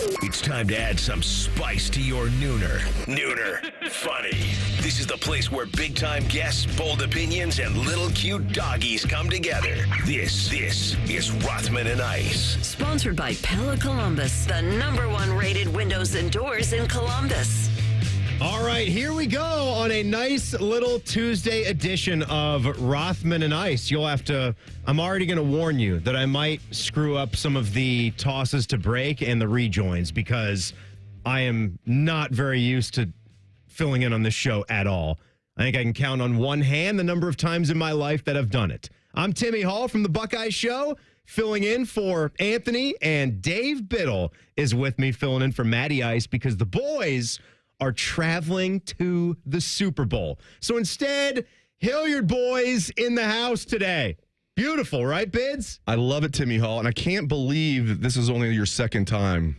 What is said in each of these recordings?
It's time to add some spice to your nooner. Nooner funny. This is the place where big-time guests, bold opinions, and little cute doggies come together. This is Rothman and Ice. Sponsored by Pella Columbus, the #1 rated windows and doors in Columbus. All right, here we go on a nice little Tuesday edition of Rothman and Ice. I'm already going to warn you that I might screw up some of the tosses to break and the rejoins because I am not very used to filling in on this show at all. I think I can count on one hand the number of times in my life that I've done it. I'm Timmy Hall from the Buckeye Show, filling in for Anthony, and Dave Biddle is with me filling in for Matty Ice because the boys are traveling to the Super Bowl. So instead, Hilliard boys in the house today. Beautiful, right, Bids? I love it, Timmy Hall, and I can't believe this is only your second time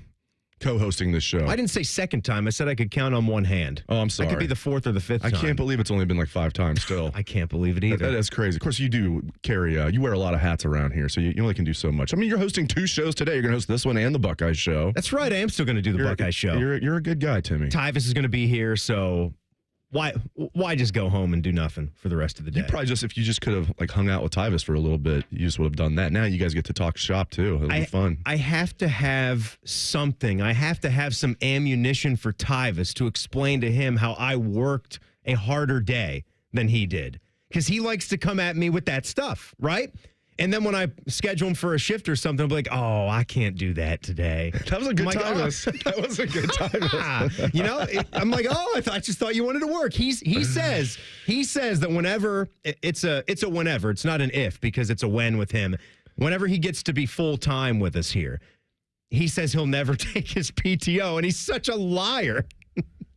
co-hosting this show. I didn't say second time. I said I could count on one hand. Oh, I'm sorry. That could be the fourth or the fifth I time. can't believe it's only been like 5 times still. I can't believe it either. That is crazy. Of course, you do carry, you wear a lot of hats around here, so you only can do so much. I mean, you're hosting 2 shows today. You're going to host this one and the Buckeye Show. That's right. I am still going to do the Buckeye Show. You're a good guy, Timmy. Tyvus is going to be here, so why just go home and do nothing for the rest of the day? You probably if you just could have like hung out with Tyvus for a little bit, you just would have done that. Now you guys get to talk shop too. It'll be fun. I have to have something. I have to have some ammunition for Tyvus to explain to him how I worked a harder day than he did. Because he likes to come at me with that stuff, right? And then when I schedule him for a shift or something, I'll be like, oh, I can't do that today. That was a good time. That was a good time. You know, I'm like, oh, I just thought you wanted to work. He says that whenever it's a whenever, it's not an if because it's a when with him. Whenever he gets to be full time with us here, he says he'll never take his PTO, and he's such a liar.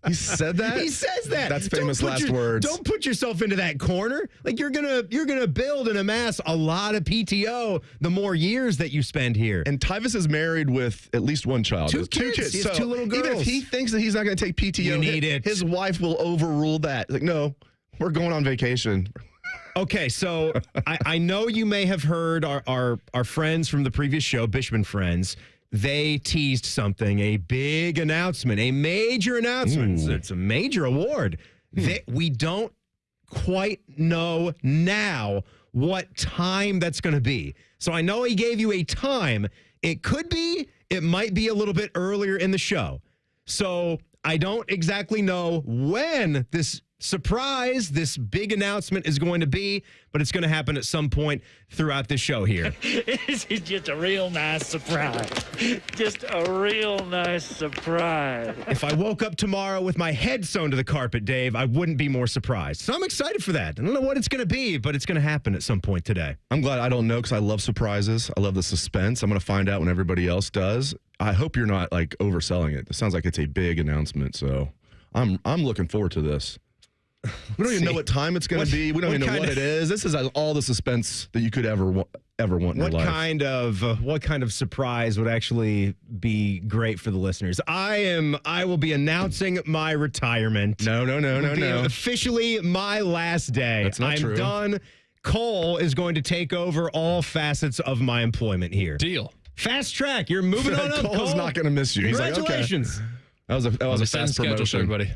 He said that? He says that. That's famous last words. Don't put yourself into that corner. Like you're gonna build and amass a lot of PTO the more years that you spend here. And Tyvus is married with at least one child. 2 kids. He has 2 little girls. Even if he thinks that he's not going to take PTO, his wife will overrule that. Like, no, we're going on vacation. Okay, so I know you may have heard our friends from the previous show, Bishman Friends. They teased something, a big announcement, a major announcement. Ooh. It's a major award. We don't quite know now what time that's going to be. So I know he gave you a time. It might be a little bit earlier in the show. So I don't exactly know when this big announcement is going to be, but it's going to happen at some point throughout the show here. This is just a real nice surprise. Just a real nice surprise. If I woke up tomorrow with my head sewn to the carpet, Dave, I wouldn't be more surprised. So I'm excited for that. I don't know what it's going to be, but it's going to happen at some point today. I'm glad I don't know because I love surprises. I love the suspense. I'm going to find out when everybody else does. I hope you're not like overselling it. It sounds like it's a big announcement, so I'm looking forward to this. We don't even know what time it's going to be. We don't even know what it is. This is all the suspense that you could ever want in your life. What kind of surprise would actually be great for the listeners? I will be announcing my retirement. No. Officially my last day. That's not true. I'm done. Cole is going to take over all facets of my employment here. Deal. Fast track. You're moving on up, Cole's Cole. not going to miss you. He's Congratulations. Like, okay. That was a fast promotion. Everybody.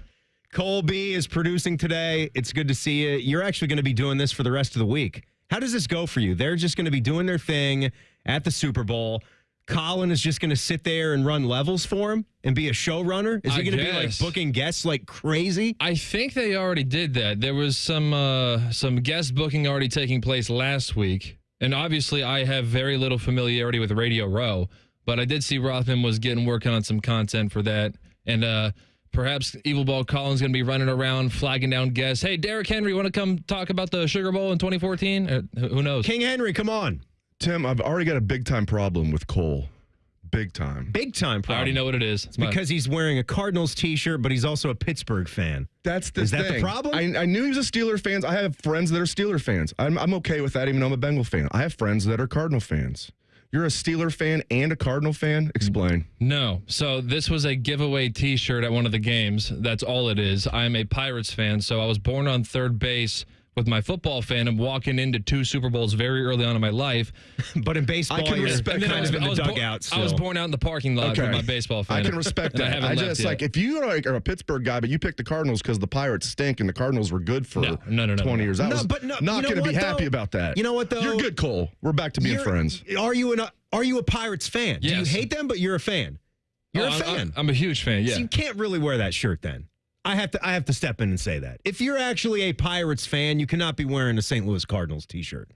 Cole B is producing today. It's good to see you. You're actually going to be doing this for the rest of the week. How does this go for you? They're just going to be doing their thing at the Super Bowl. Colin is just going to sit there and run levels for him and be a showrunner? Is he going to be like booking guests like crazy? I think they already did that. There was some guest booking already taking place last week. And obviously I have very little familiarity with Radio Row, but I did see Rothman was working on some content for that. And perhaps Evil Ball Colin's going to be running around flagging down guests. Hey, Derrick Henry, want to come talk about the Sugar Bowl in 2014? Who knows? King Henry, come on. Tim, I've already got a big-time problem with Cole. Big time. Big time problem. I already know what it is. It's because he's wearing a Cardinals t-shirt, but he's also a Pittsburgh fan. That's the Is thing. that the problem? I knew he was a Steeler fan. I have friends that are Steeler fans. I'm okay with that, even though I'm a Bengal fan. I have friends that are Cardinal fans. You're a Steeler fan and a Cardinal fan? Explain. No. So this was a giveaway t-shirt at one of the games. That's all it is. I'm a Pirates fan, so I was born on third base with my football fandom walking into 2 Super Bowls very early on in my life. But in baseball, I can you're respect kind of in the dugout I was still. born out in the parking lot with my baseball fandom. I can respect and that. I haven't left just yet. like if you are a Pittsburgh guy, but you picked the Cardinals because the Pirates stink and the Cardinals were good for 20 years. I was not you know going to be what, happy though? about that. You know what, though? You're good, Cole. We're back to being friends. Are you a Pirates fan? Do you Yes. hate them, but you're a fan? You're a fan. I'm a huge fan, yeah. So you can't really wear that shirt then. I have to step in and say that. If you're actually a Pirates fan, you cannot be wearing a St. Louis Cardinals t-shirt.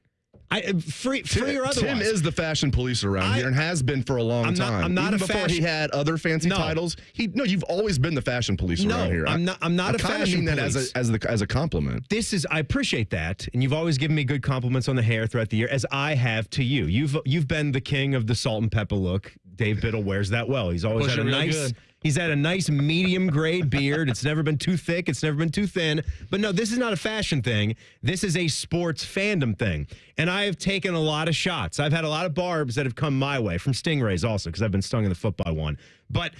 Free or otherwise. Tim is the fashion police around here and has been for a long time. I'm not Even a before fashion. he had other fancy titles. You've always been the fashion police around here. I'm not a fashion mean police. that as a compliment. I appreciate that, and you've always given me good compliments on the hair throughout the year, as I have to you. You've been the king of the salt and pepper look. Dave Biddle wears that well. He's always had a nice. He's had a nice medium grade beard. It's never been too thick. It's never been too thin. But no, this is not a fashion thing. This is a sports fandom thing. And I have taken a lot of shots. I've had a lot of barbs that have come my way from stingrays also, because I've been stung in the foot by one. But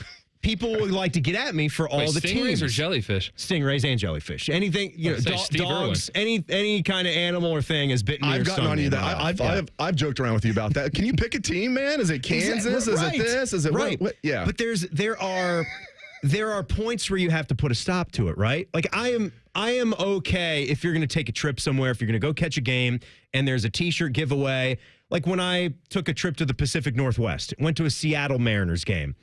people would like to get at me for all the stingrays teams. or jellyfish? Stingrays and jellyfish. Anything, dogs, any kind of animal or thing has bitten me. I've or gotten stung on me you in that. my life. I've joked around with you about that. Can you pick a team, man? Is it Kansas? Right. Is it this? Is it right? What? Yeah. But there are points where you have to put a stop to it, right? Like I am okay if you're going to take a trip somewhere, if you're going to go catch a game and there's a t-shirt giveaway. Like when I took a trip to the Pacific Northwest, went to a Seattle Mariners game,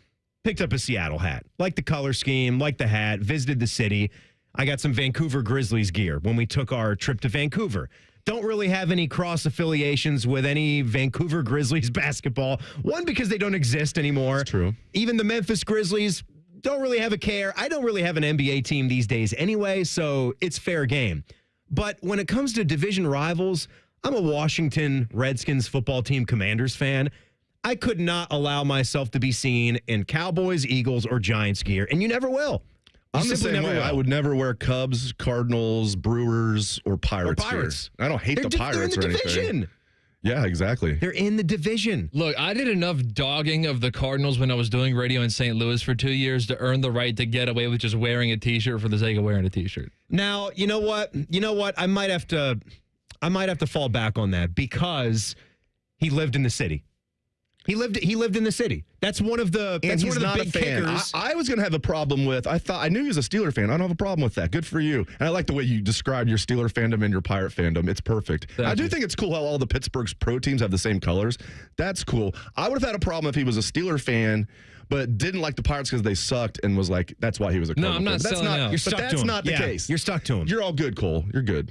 picked up a Seattle hat, liked the color scheme, liked the hat, visited the city. I got some Vancouver Grizzlies gear when we took our trip to Vancouver. Don't really have any cross affiliations with any Vancouver Grizzlies basketball. One, because they don't exist anymore. That's true. Even the Memphis Grizzlies don't really have a care. I don't really have an NBA team these days anyway, so it's fair game. But when it comes to division rivals, I'm a Washington Redskins football team Commanders fan. I could not allow myself to be seen in Cowboys, Eagles, or Giants gear, and you never will. I'm the same way. I would never wear Cubs, Cardinals, Brewers, or Pirates. Gear. I don't hate the Pirates they're in the or anything. division. Yeah, exactly. They're in the division. Look, I did enough dogging of the Cardinals when I was doing radio in St. Louis for 2 years to earn the right to get away with just wearing a t-shirt for the sake of wearing a t-shirt. Now, you know what? I might have to fall back on that because he lived in the city. He lived in the city. That's one of the And that's he's one of the not big a fan. kickers. I was going to have a problem with. I knew he was a Steeler fan. I don't have a problem with that. Good for you. And I like the way you describe your Steeler fandom and your Pirate fandom. It's perfect. I do think it's cool how all the Pittsburgh's pro teams have the same colors. That's cool. I would have had a problem if he was a Steeler fan, but didn't like the Pirates because they sucked and was like, that's why he was a Cardinal I'm not fan. selling out. You're stuck But to that's him. not the Yeah, case. You're stuck to him. You're all good, Cole. You're good.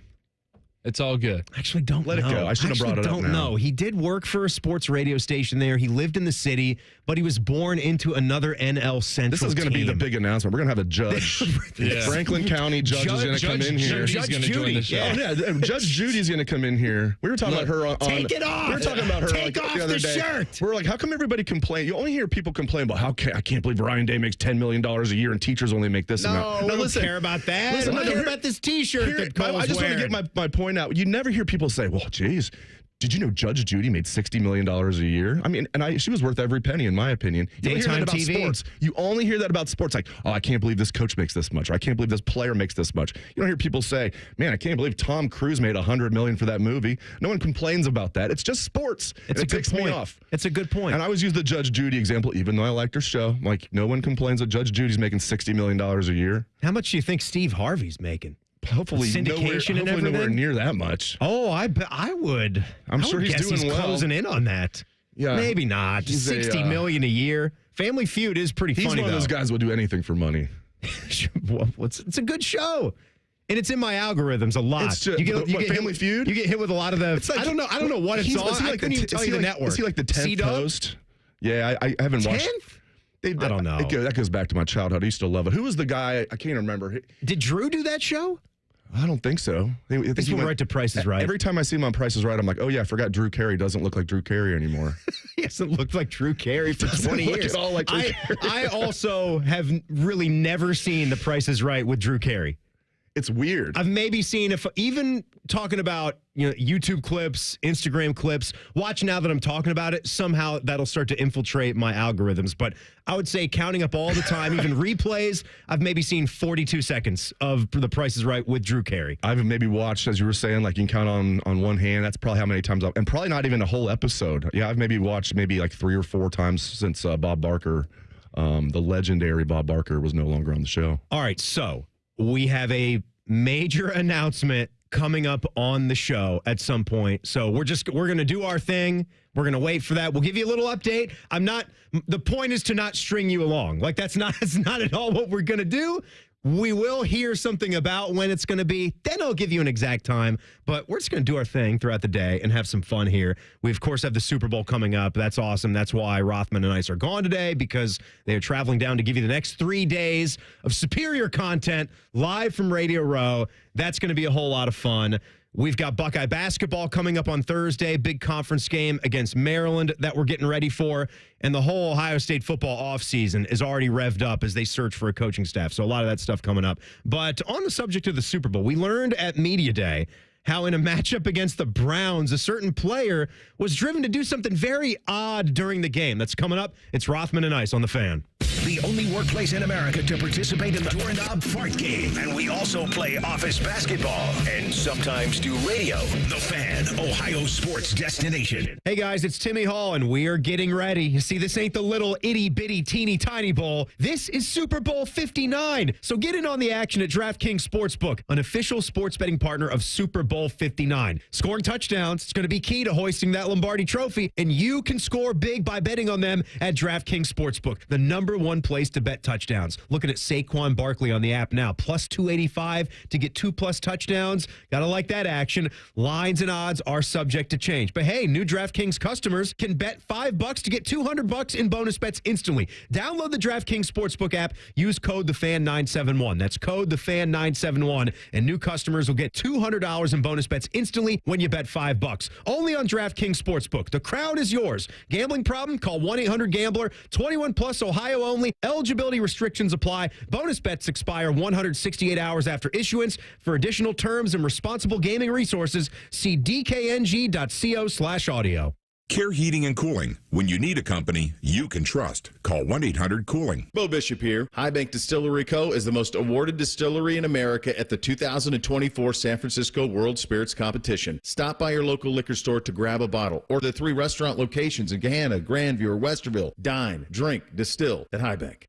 It's all good. I actually don't Let know. it go. I shouldn't have brought it up don't now. know. He did work for a sports radio station there. He lived in the city, but he was born into another NL Central This is going to be the big announcement. We're going to have a judge. Yeah. Franklin County judge is going to come in here. Judy's going to join the show. Yeah. Judge Judy's going to come in here. We were talking about her on. Take it off. We were talking about her Take off the other the day. shirt. We're like, how come everybody complain? You only hear people complain about I can't believe Ryan Day makes $10 million a year and teachers only make this amount. No, we don't care about that. Listen, we no, care here- about this T-shirt that Cole's I just want to wearing. get my point out. You never hear people say, well, geez, did you know Judge Judy made $60 million a year? I mean, and she was worth every penny, in my opinion. You only hear Daytime that about TV. sports. You only hear that about sports. Like, oh, I can't believe this coach makes this much. Or I can't believe this player makes this much. You don't hear people say, man, I can't believe Tom Cruise made $100 million for that movie. No one complains about that. It's just sports. It's and a it good ticks point. me off. It's a good point. And I always use the Judge Judy example, even though I liked her show. Like, no one complains that Judge Judy's making $60 million a year. How much do you think Steve Harvey's making? Hopefully, Syndication and nowhere everything? near that much. Oh, I bet I would. I'm I sure would he's guess doing he's well. closing in on that. Yeah. Maybe not. He's a, $60 million a year. Family Feud is pretty He's funny, one of those though. guys who will do anything for money. Well, it's a good show. And it's in my algorithms a lot. It's just, Family Feud? You get hit with a lot of the. It's like, I don't know what it's on. Is he I like couldn't even tell you the network. Is he like the 10th C-Dub? host? Yeah, I haven't watched. 10th? I don't know. That goes back to my childhood. I used to love it. Who was the guy? I can't remember. Did Drew do that show? I don't think so. I think This he went went right to Price is Right. Every time I see him on Price is Right, I'm like, oh yeah, I forgot Drew Carey doesn't look like Drew Carey anymore. He hasn't looked like Drew Carey for 20 look years. at all like Drew Carey. I also have really never seen The Price is Right with Drew Carey. It's weird. I've maybe seen, if even talking about YouTube clips, Instagram clips, watch now that I'm talking about it, somehow that'll start to infiltrate my algorithms. But I would say counting up all the time, even replays, I've maybe seen 42 seconds of The Price is Right with Drew Carey. I've maybe watched, as you were saying, like you can count on one hand. That's probably how many times and probably not even a whole episode. Yeah, I've maybe watched like 3 or 4 times since Bob Barker, the legendary Bob Barker, was no longer on the show. All right, so we have a major announcement coming up on the show at some point. So we're going to do our thing. We're going to wait for that. We'll give you a little update. The point is to not string you along. Like that's not at all what we're going to do. We will hear something about when it's going to be. Then I'll give you an exact time. But we're just going to do our thing throughout the day and have some fun here. We, of course, have the Super Bowl coming up. That's awesome. That's why Rothman and Ice are gone today, because they are traveling down to give you the next 3 days of superior content live from Radio Row. That's going to be a whole lot of fun. We've got Buckeye basketball coming up on Thursday, big conference game against Maryland that we're getting ready for. And the whole Ohio State football offseason is already revved up as they search for a coaching staff. So a lot of that stuff coming up. But on the subject of the Super Bowl, we learned at Media Day how in a matchup against the Browns, a certain player was driven to do something very odd during the game. That's coming up. It's Rothman and Ice on The Fan. The only workplace in America to participate in the doorknob fart game. And we also play office basketball and sometimes do radio. The Fan, Ohio sports destination. Hey guys, it's Timmy Hall, and we are getting ready. You see, this ain't the little itty bitty teeny tiny bowl. This is Super Bowl 59. So get in on the action at DraftKings Sportsbook, an official sports betting partner of Super Bowl 59. Scoring touchdowns, it's going to be key to hoisting that Lombardi trophy, and you can score big by betting on them at DraftKings Sportsbook, the number one place to bet touchdowns. Looking at Saquon Barkley on the app now, plus 285 to get 2+ touchdowns. Gotta like that action. Lines and odds are subject to change. But hey, new DraftKings customers can bet $5 to get $200 in bonus bets instantly. Download the DraftKings Sportsbook app. Use code TheFan971. That's code TheFan971. And new customers will get $200 in bonus bets instantly when you bet $5. Only on DraftKings Sportsbook. The crowd is yours. Gambling problem? Call 1-800-GAMBLER. 21 plus, Ohio only. Eligibility restrictions apply. Bonus bets expire 168 hours after issuance. For additional terms and responsible gaming resources, see dkng.co/audio. Care Heating and Cooling. When you need a company you can trust, call 1-800-COOLING. Bo Bishop here. High Bank Distillery Co. is the most awarded distillery in America at the 2024 San Francisco World Spirits Competition. Stop by your local liquor store to grab a bottle, or the 3 restaurant locations in Gahanna, Grandview, or Westerville. Dine, drink, distill at High Bank.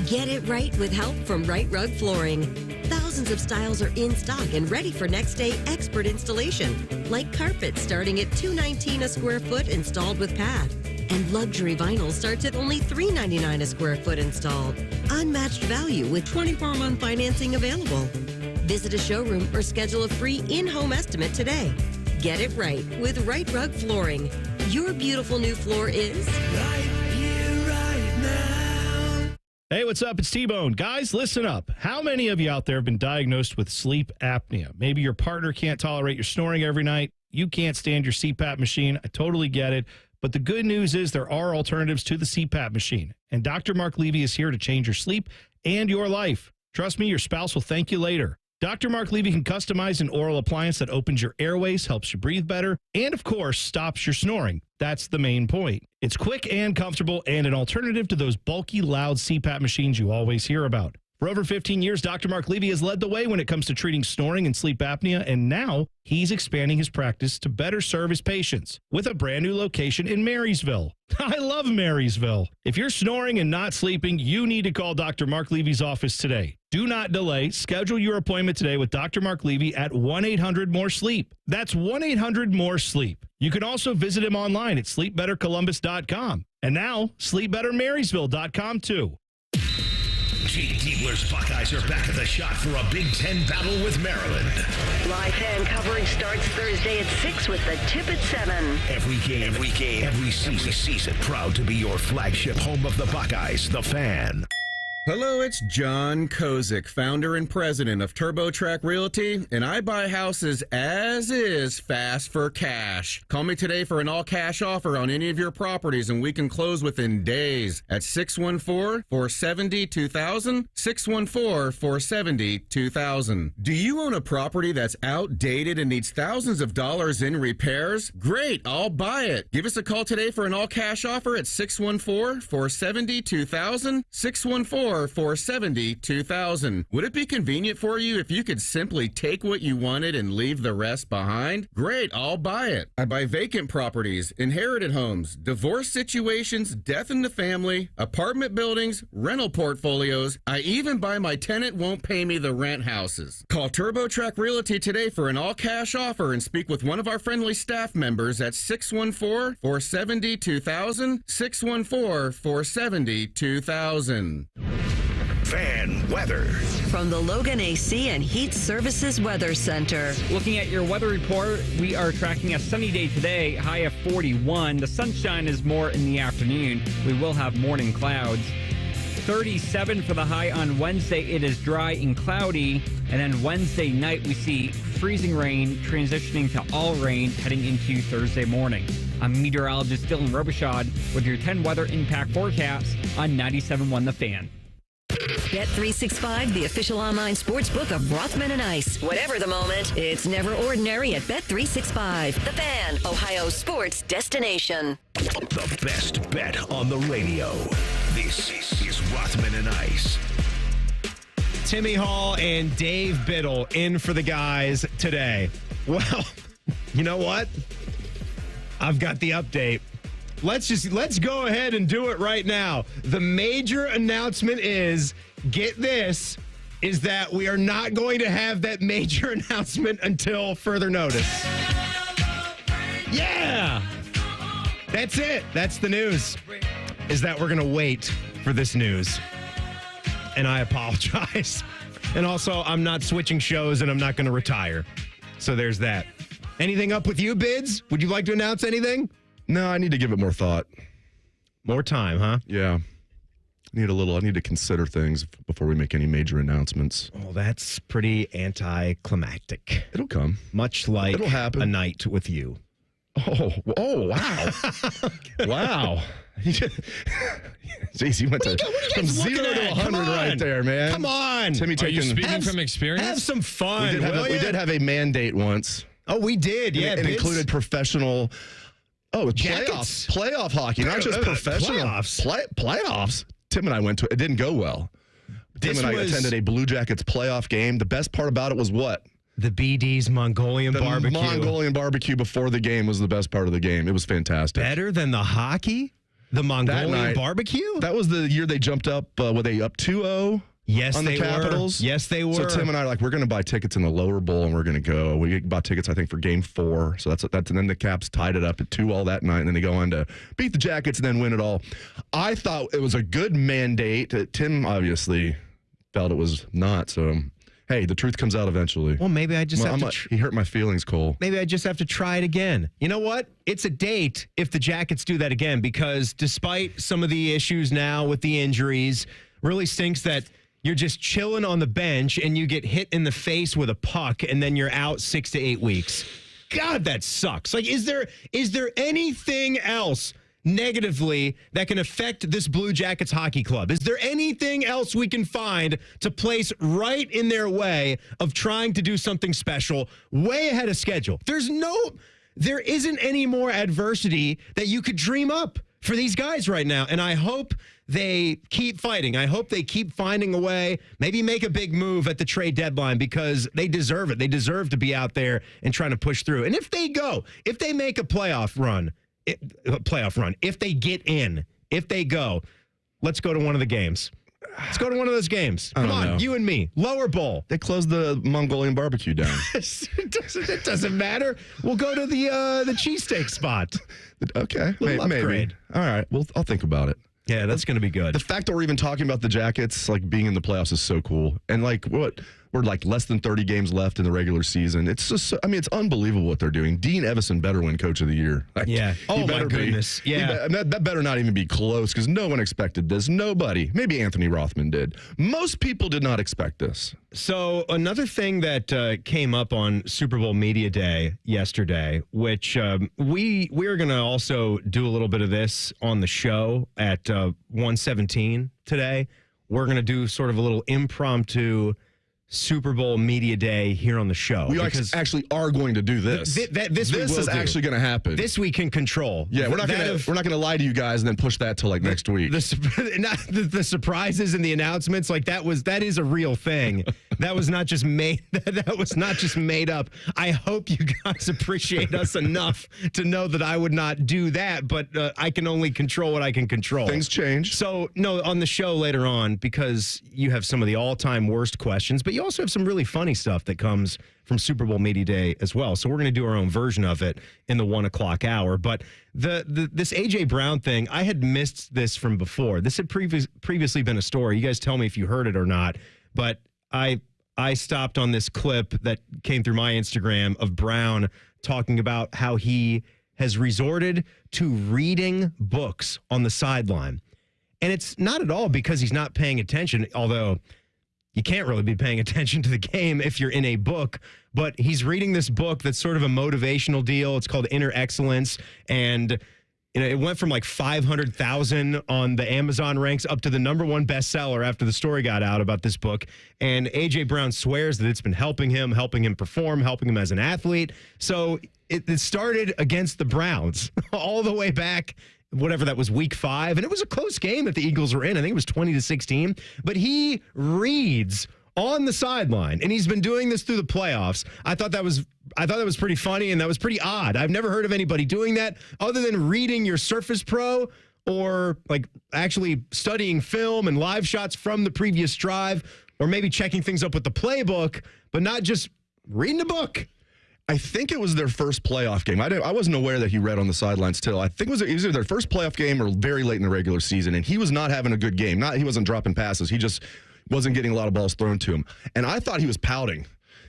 Get it right with help from Right Rug Flooring. Thousands of styles are in stock and ready for next day expert installation. Like carpet starting at $219 a square foot installed with pad. And luxury vinyl starts at only $399 a square foot installed. Unmatched value with 24-month financing available. Visit a showroom or schedule a free in-home estimate today. Get it right with Right Rug Flooring. Your beautiful new floor is right here, right now. Hey, what's up? It's T-Bone. Guys, listen up. How many of you out there have been diagnosed with sleep apnea? Maybe your partner can't tolerate your snoring every night. You can't stand your CPAP machine. I totally get it. But the good news is there are alternatives to the CPAP machine. And Dr. Mark Levy is here to change your sleep and your life. Trust me, your spouse will thank you later. Dr. Mark Levy can customize an oral appliance that opens your airways, helps you breathe better, and of course, stops your snoring. That's the main point. It's quick and comfortable and an alternative to those bulky, loud CPAP machines you always hear about. For over 15 years, Dr. Mark Levy has led the way when it comes to treating snoring and sleep apnea, and now he's expanding his practice to better serve his patients with a brand new location in Marysville. I love Marysville. If you're snoring and not sleeping, you need to call Dr. Mark Levy's office today. Do not delay. Schedule your appointment today with Dr. Mark Levy at 1-800-MORE-SLEEP. That's 1-800-MORE-SLEEP. You can also visit him online at sleepbettercolumbus.com. And now, sleepbettermarysville.com too. Jake Diebler's Buckeyes are back at the shot for a Big Ten battle with Maryland. Live fan coverage starts Thursday at 6 with the tip at 7. Every game, every season. Proud to be your flagship home of the Buckeyes, The Fan. Hello, it's John Kozik, founder and president of TurboTrack Realty, and I buy houses as is fast for cash. Call me today for an all-cash offer on any of your properties, and we can close within days at 614-470-2000, 614-470-2000. Do you own a property that's outdated and needs thousands of dollars in repairs? Great, I'll buy it. Give us a call today for an all-cash offer at 614-470-2000, 614-470-2000. Would it be convenient for you if you could simply take what you wanted and leave the rest behind? Great, I'll buy it. I buy vacant properties, inherited homes, divorce situations, death in the family, apartment buildings, rental portfolios. I even buy my tenant won't pay me the rent houses. Call TurboTrack Realty today for an all-cash offer and speak with one of our friendly staff members at 614-470-2000, 614-470-2000. Fan weather. From the Logan AC and Heat Services Weather Center. Looking at your weather report, we are tracking a sunny day today, high of 41. The sunshine is more in the afternoon. We will have morning clouds. 37 for the high on Wednesday. It is dry and cloudy. And then Wednesday night, we see freezing rain transitioning to all rain heading into Thursday morning. I'm meteorologist Dylan Robichaud with your 10 weather impact forecast on 97.1 The Fan. Bet365, the official online sports book of Rothman and Ice. Whatever the moment, it's never ordinary at Bet365. The Fan, Ohio's sports destination. The best bet on the radio. This is Rothman and Ice. Timmy Hall and Dave Biddle in for the guys today. Well, you know what? I've got the update. Let's go ahead and do it right now. The major announcement is, get this, is that we are not going to have that major announcement until further notice. Yeah! That's it. That's the news. Is that we're going to wait for this news. And I apologize. And also, I'm not switching shows and I'm not going to retire. So there's that. Anything up with you, Bids? Would you like to announce anything? No, I need to give it more thought. More time, huh? Yeah. I need to consider things before we make any major announcements. Oh, that's pretty anticlimactic. It'll come. Much like It'll happen. A night with you. Oh, wow. Wow. Jeez, you went from 0 to 100 right there, man. Come on. Timmy, Are you speaking from experience? Have some fun. We did have a mandate once. Oh, we did. Yeah, it included professional. Oh, playoff hockey, not just professional. Playoffs. Tim and I went to it. It didn't go well. Tim and I attended a Blue Jackets playoff game. The best part about it was what? The BD's Mongolian barbecue. The Mongolian barbecue before the game was the best part of the game. It was fantastic. Better than the hockey? The Mongolian barbecue? That was the year they jumped up. Were they up 2-0? Yes, on the Capitals. Yes, they were. So Tim and I are like, we're going to buy tickets in the lower bowl, and we're going to go. We bought tickets, I think, for Game 4. So that's and then the Caps tied it up at 2 all that night, and then they go on to beat the Jackets and then win it all. I thought it was a good mandate. Tim obviously felt it was not. So, hey, the truth comes out eventually. Well, maybe I just have to. He hurt my feelings, Cole. Maybe I just have to try it again. You know what? It's a date if the Jackets do that again, because despite some of the issues now with the injuries, really stinks that you're just chilling on the bench and you get hit in the face with a puck and then you're out 6 to 8 weeks. God, that sucks. Like, is there anything else negatively that can affect this Blue Jackets hockey club? Is there anything else we can find to place right in their way of trying to do something special way ahead of schedule? There isn't any more adversity that you could dream up for these guys right now. And I hope they keep fighting. I hope they keep finding a way, maybe make a big move at the trade deadline, because they deserve it. They deserve to be out there and trying to push through. And if they make a playoff run, if they get in, if they go, let's go to one of the games. Let's go to one of those games. Come on, you and me. Lower bowl. They closed the Mongolian barbecue down. It doesn't matter. We'll go to the cheesesteak spot. Okay, maybe. Upgrade. All right, well, I'll think about it. Yeah, that's going to be good. The fact that we're even talking about the Jackets, like being in the playoffs, is so cool. And like, what We're like less than 30 games left in the regular season. It's just, I mean, it's unbelievable what they're doing. Dean Evison better win Coach of the Year. Like, Yeah. he Oh, better my goodness. be. Yeah. That better not even be close because no one expected this. Nobody. Maybe Anthony Rothman did. Most people did not expect this. So another thing that came up on Super Bowl Media Day yesterday, which we're going to also do a little bit of this on the show at 1:17 today. We're going to do sort of a little impromptu Super Bowl Media Day here on the show. We actually are going to do this. This is actually going to happen. This we can control. Yeah, we're not going to lie to you guys and then push that till like next week. The surprises and the announcements, like that is a real thing. That was not just made. That was not just made up. I hope you guys appreciate us enough to know that I would not do that. But I can only control what I can control. Things change. So no, on the show later on, because you have some of the all-time worst questions, but you also have some really funny stuff that comes from Super Bowl Media Day as well. So we're going to do our own version of it in the 1 o'clock hour. But this A.J. Brown thing, I had missed this from before. This had previously been a story. You guys tell me if you heard it or not. But I stopped on this clip that came through my Instagram of Brown talking about how he has resorted to reading books on the sideline. And it's not at all because he's not paying attention, although you can't really be paying attention to the game if you're in a book, but he's reading this book that's sort of a motivational deal. It's called Inner Excellence, and it went from like 500,000 on the Amazon ranks up to the #1 bestseller after the story got out about this book. And A.J. Brown swears that it's been helping him perform, helping him as an athlete. So it started against the Browns all the way back, whatever that was, week 5. And it was a close game that the Eagles were in. I think it was 20-16. But he reads on the sideline, and he's been doing this through the playoffs. I thought that was pretty funny, and that was pretty odd. I've never heard of anybody doing that other than reading your Surface Pro or like actually studying film and live shots from the previous drive, or maybe checking things up with the playbook, but not just reading a book. I think it was their first playoff game. I wasn't aware that he read on the sidelines still. I think it was either their first playoff game or very late in the regular season, and he was not having a good game. He wasn't dropping passes. He just wasn't getting a lot of balls thrown to him. And I thought he was pouting.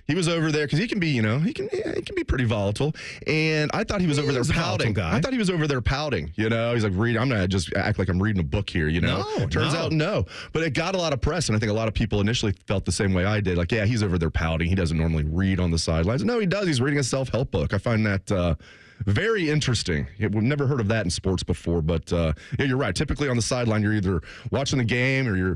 He was over there because he can be, he can be pretty volatile. And I thought he was over there pouting. I thought he was over there pouting. He's like, I'm going to just act like I'm reading a book here, Turns out, no. But it got a lot of press, and I think a lot of people initially felt the same way I did. Like, yeah, he's over there pouting. He doesn't normally read on the sidelines. No, he does. He's reading a self-help book. I find that very interesting. We've never heard of that in sports before. But, yeah, you're right. Typically on the sideline, you're either watching the game or you're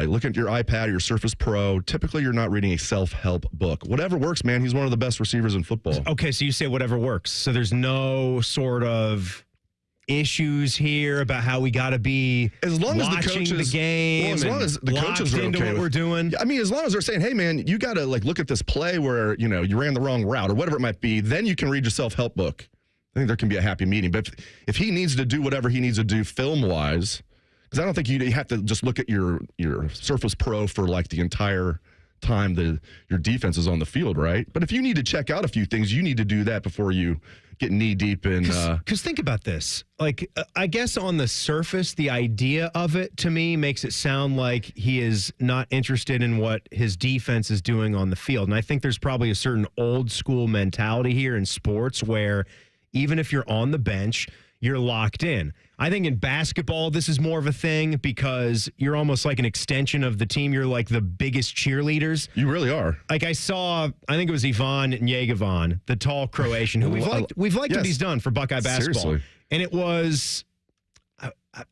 looking at your iPad or your Surface Pro. Typically, you're not reading a self-help book. Whatever works, man. He's one of the best receivers in football. Okay, so you say whatever works. So there's no sort of issues here about how we got to be as long as the coaches, the game. Well, as long as the coaches are okay what we're doing. I mean, as long as they're saying, "Hey, man, you got to look at this play where you ran the wrong route or whatever it might be," then you can read your self-help book. I think there can be a happy medium. But if he needs to do whatever he needs to do film-wise. Because I don't think you have to just look at your Surface Pro for like the entire time your defense is on the field, right? But if you need to check out a few things, you need to do that before you get knee deep in. Because think about this. Like, I guess on the surface, the idea of it to me makes it sound like he is not interested in what his defense is doing on the field. And I think there's probably a certain old school mentality here in sports where even if you're on the bench, you're locked in. I think in basketball, this is more of a thing because you're almost like an extension of the team. You're like the biggest cheerleaders. You really are. Like I think it was Ivan Njegovan, the tall Croatian, who we've liked what he's done for Buckeye basketball. Seriously. And it was,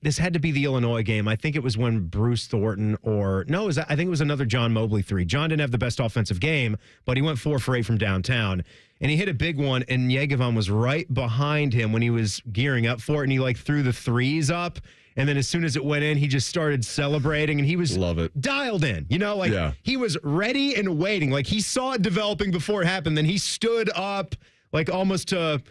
this had to be the Illinois game. I think it was when Bruce Thornton I think it was another John Mobley 3. John didn't have the best offensive game, but he went 4 for 8 from downtown. And he hit a big one, and Njegovan was right behind him when he was gearing up for it, and he threw the threes up. And then as soon as it went in, he just started celebrating, and he was dialed in. He was ready and waiting. Like he saw it developing before it happened. Then he stood up, like almost to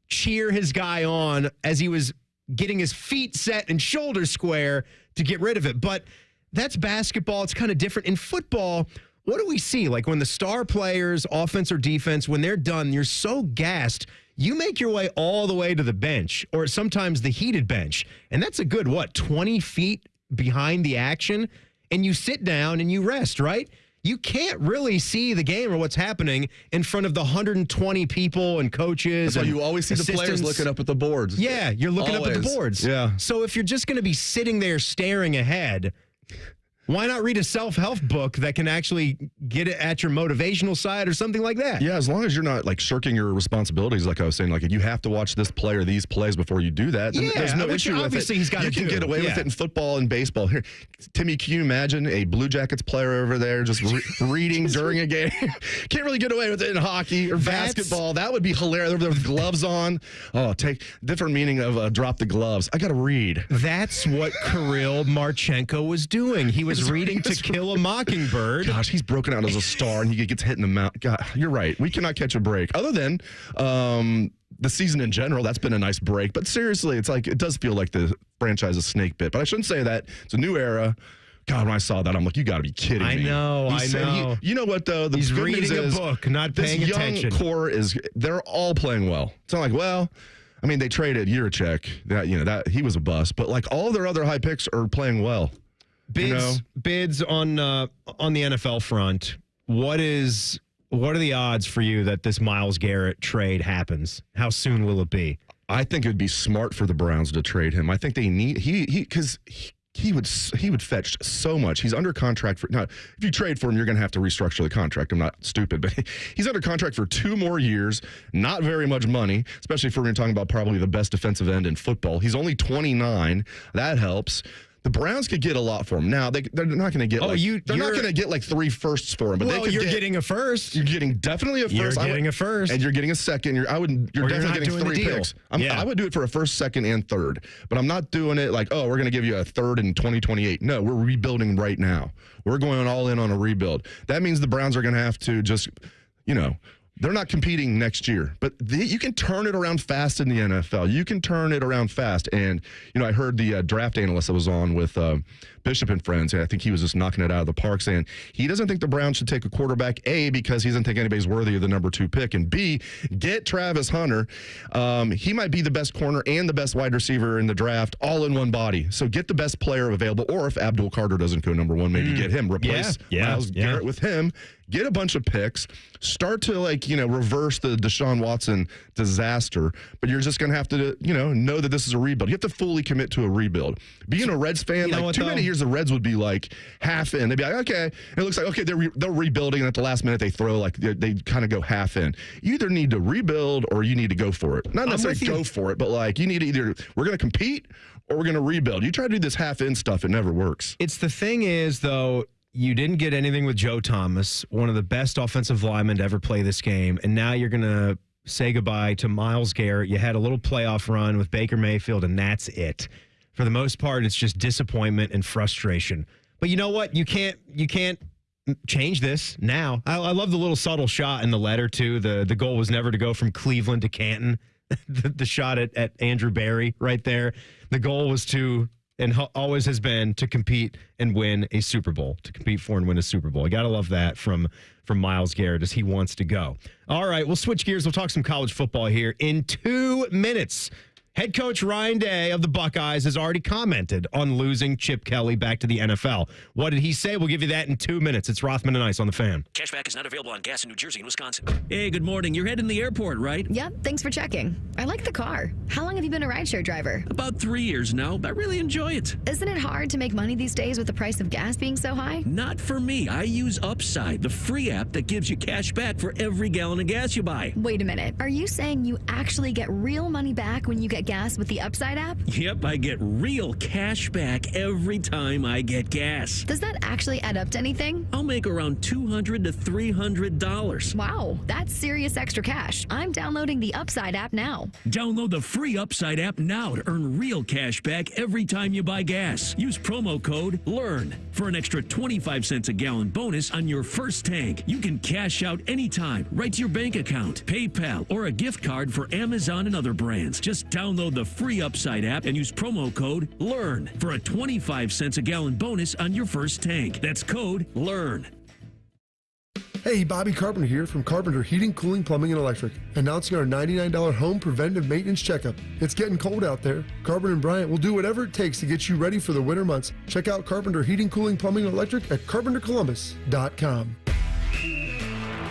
cheer his guy on as he was getting his feet set and shoulders square to get rid of it. But that's basketball. It's kind of different. In football, what do we see? Like when the star players, offense or defense, when they're done, you're so gassed, you make your way all the way to the bench or sometimes the heated bench. And that's a good, 20 feet behind the action? And you sit down and you rest, right? you can't really see the game or what's happening in front of the 120 people and coaches. That's why and you always see the players assistants. looking up at the boards. Yeah, you're looking up at the Always. boards. Yeah. So if you're just going to be sitting there staring ahead, why not read a self-help book that can actually get it at your motivational side or something like that? Yeah, as long as you're not like shirking your responsibilities, like I was saying, like you have to watch this play or these plays before you do that. Then Yeah, there's no which issue with it. obviously he's gotta You can do. get away with Yeah. it in football and baseball. Here, Timmy, can you imagine a Blue Jackets player over there just reading during a game? Can't really get away with it in hockey or basketball. That would be hilarious. There with gloves on. Oh, take different meaning of drop the gloves. I got to read. That's what Kirill Marchenko was doing. He was reading To Kill a Mockingbird. Gosh, he's broken out as a star and he gets hit in the mouth. God, you're right. We cannot catch a break. Other than the season in general, that's been a nice break. But seriously, it's like it does feel like the franchise is snake bit. But I shouldn't say that. It's a new era. God, when I saw that, I'm like, you got to be kidding me. I know. You know what, though? He's good news reading a is book, not paying this young attention. core they're all playing well. It's not like, well, I mean, they traded Juracek. That he was a bust. But like all their other high picks are playing well. Bids on the NFL front. What are the odds for you that this Myles Garrett trade happens? How soon will it be? I think it would be smart for the Browns to trade him. I think they need because he would fetch so much. He's under contract for now. If you trade for him, you're going to have to restructure the contract. I'm not stupid, but he's under contract for 2 more years. Not very much money, especially if we're talking about probably the best defensive end in football. He's only 29. That helps. The Browns could get a lot for him. Now they're not going to get. They're not going to get like 3 firsts for him. But well, you're getting a first. You're getting definitely a first. You're getting a first, and you're getting a second. You're definitely getting 3 picks. I would do it for a first, second, and third. But I'm not doing it like, oh, we're going to give you a third in 2028. No, we're rebuilding right now. We're going all in on a rebuild. That means the Browns are going to have to just, they're not competing next year, but you can turn it around fast in the NFL. You can turn it around fast. And, I heard the draft analyst that was on with Bishop and Friends, and I think he was just knocking it out of the park, saying he doesn't think the Browns should take a quarterback, A, because he doesn't think anybody's worthy of the number 2 pick, and B, get Travis Hunter. He might be the best corner and the best wide receiver in the draft all in one body. So get the best player available, or if Abdul Carter doesn't go number 1, maybe get him. Replace Myles Garrett with him. Get a bunch of picks. Start to reverse the Deshaun Watson disaster. But you're just going to have to, know that this is a rebuild. You have to fully commit to a rebuild. Being a Reds fan, too many years the Reds would be like half in. They'd be like, okay. And it looks like, okay, they're rebuilding, and at the last minute they throw they kind of go half in. You either need to rebuild or you need to go for it. Not necessarily go for it, but you need to either, we're going to compete or we're going to rebuild. You try to do this half in stuff, it never works. It's the thing is, though, you didn't get anything with Joe Thomas, one of the best offensive linemen to ever play this game, and now you're going to say goodbye to Myles Garrett. You had a little playoff run with Baker Mayfield, and that's it. For the most part, it's just disappointment and frustration. But you know what? You can't change this now. I love the little subtle shot in the letter, too. The goal was never to go from Cleveland to Canton. the shot at Andrew Barry right there. The goal was to, and always has been, to compete and win a Super Bowl, to compete for and win a Super Bowl. I got to love that from Myles Garrett as he wants to go. All right, we'll switch gears. We'll talk some college football here in 2 minutes. Head coach Ryan Day of the Buckeyes has already commented on losing Chip Kelly back to the NFL. What did he say? We'll give you that in 2 minutes. It's Rothman and Ice on the Fan. Cashback is not available on gas in New Jersey and Wisconsin. Hey, good morning. You're heading to the airport, right? Yep, thanks for checking. I like the car. How long have you been a rideshare driver? About 3 years now, but I really enjoy it. Isn't it hard to make money these days with the price of gas being so high? Not for me. I use Upside, the free app that gives you cash back for every gallon of gas you buy. Wait a minute. Are you saying you actually get real money back when you get gas with the Upside app? Yep, I get real cash back every time I get gas. Does that actually add up to anything? I'll make around $200 to $300. Wow, that's serious extra cash. I'm downloading the Upside app now. Download the free Upside app now to earn real cash back every time you buy gas. Use promo code LEARN for an extra 25 cents a gallon bonus on your first tank. You can cash out anytime, right to your bank account, PayPal, or a gift card for Amazon and other brands. Just download the free Upside app and use promo code LEARN for a 25 cents a gallon bonus on your first tank. That's code LEARN. Hey, Bobby Carpenter here from Carpenter Heating, Cooling, Plumbing, and Electric, announcing our $99 home preventive maintenance checkup. It's getting cold out there. Carpenter and Bryant will do whatever it takes to get you ready for the winter months. Check out Carpenter Heating, Cooling, Plumbing, and Electric at carpentercolumbus.com.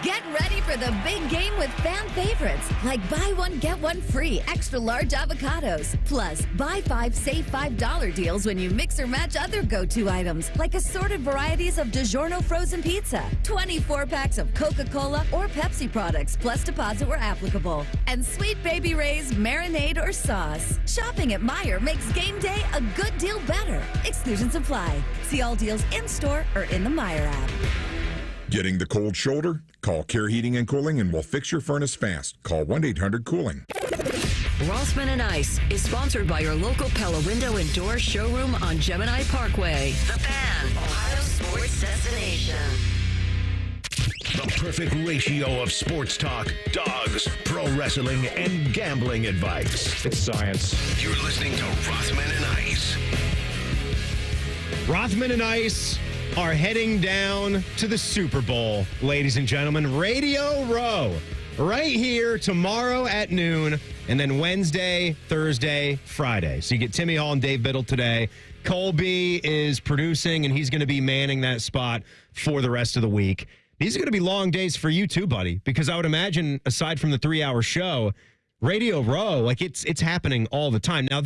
Get ready for the big game with fan favorites like buy one, get one free extra large avocados. Plus, buy 5, save $5 deals when you mix or match other go-to items like assorted varieties of DiGiorno frozen pizza, 24 packs of Coca-Cola or Pepsi products plus deposit where applicable, and Sweet Baby Ray's marinade or sauce. Shopping at Meijer makes game day a good deal better. Exclusions apply. See all deals in-store or in the Meijer app. Getting the cold shoulder? Call Care Heating and Cooling and we'll fix your furnace fast. Call 1-800-COOLING. Rothman and Ice is sponsored by your local Pella Window and Door showroom on Gemini Parkway. The Fan, Ohio sports destination. The perfect ratio of sports talk, dogs, pro wrestling, and gambling advice. It's science. You're listening to Rothman and Ice. Rothman and Ice are heading down to the Super Bowl, ladies and gentlemen. Radio Row, right here tomorrow at noon, and then Wednesday, Thursday, Friday. So you get Timmy Hall and Dave Biddle today. Colby is producing, and he's going to be manning that spot for the rest of the week. These are going to be long days for you too, buddy, because I would imagine, aside from the 3-hour show, Radio Row, like it's happening all the time. Now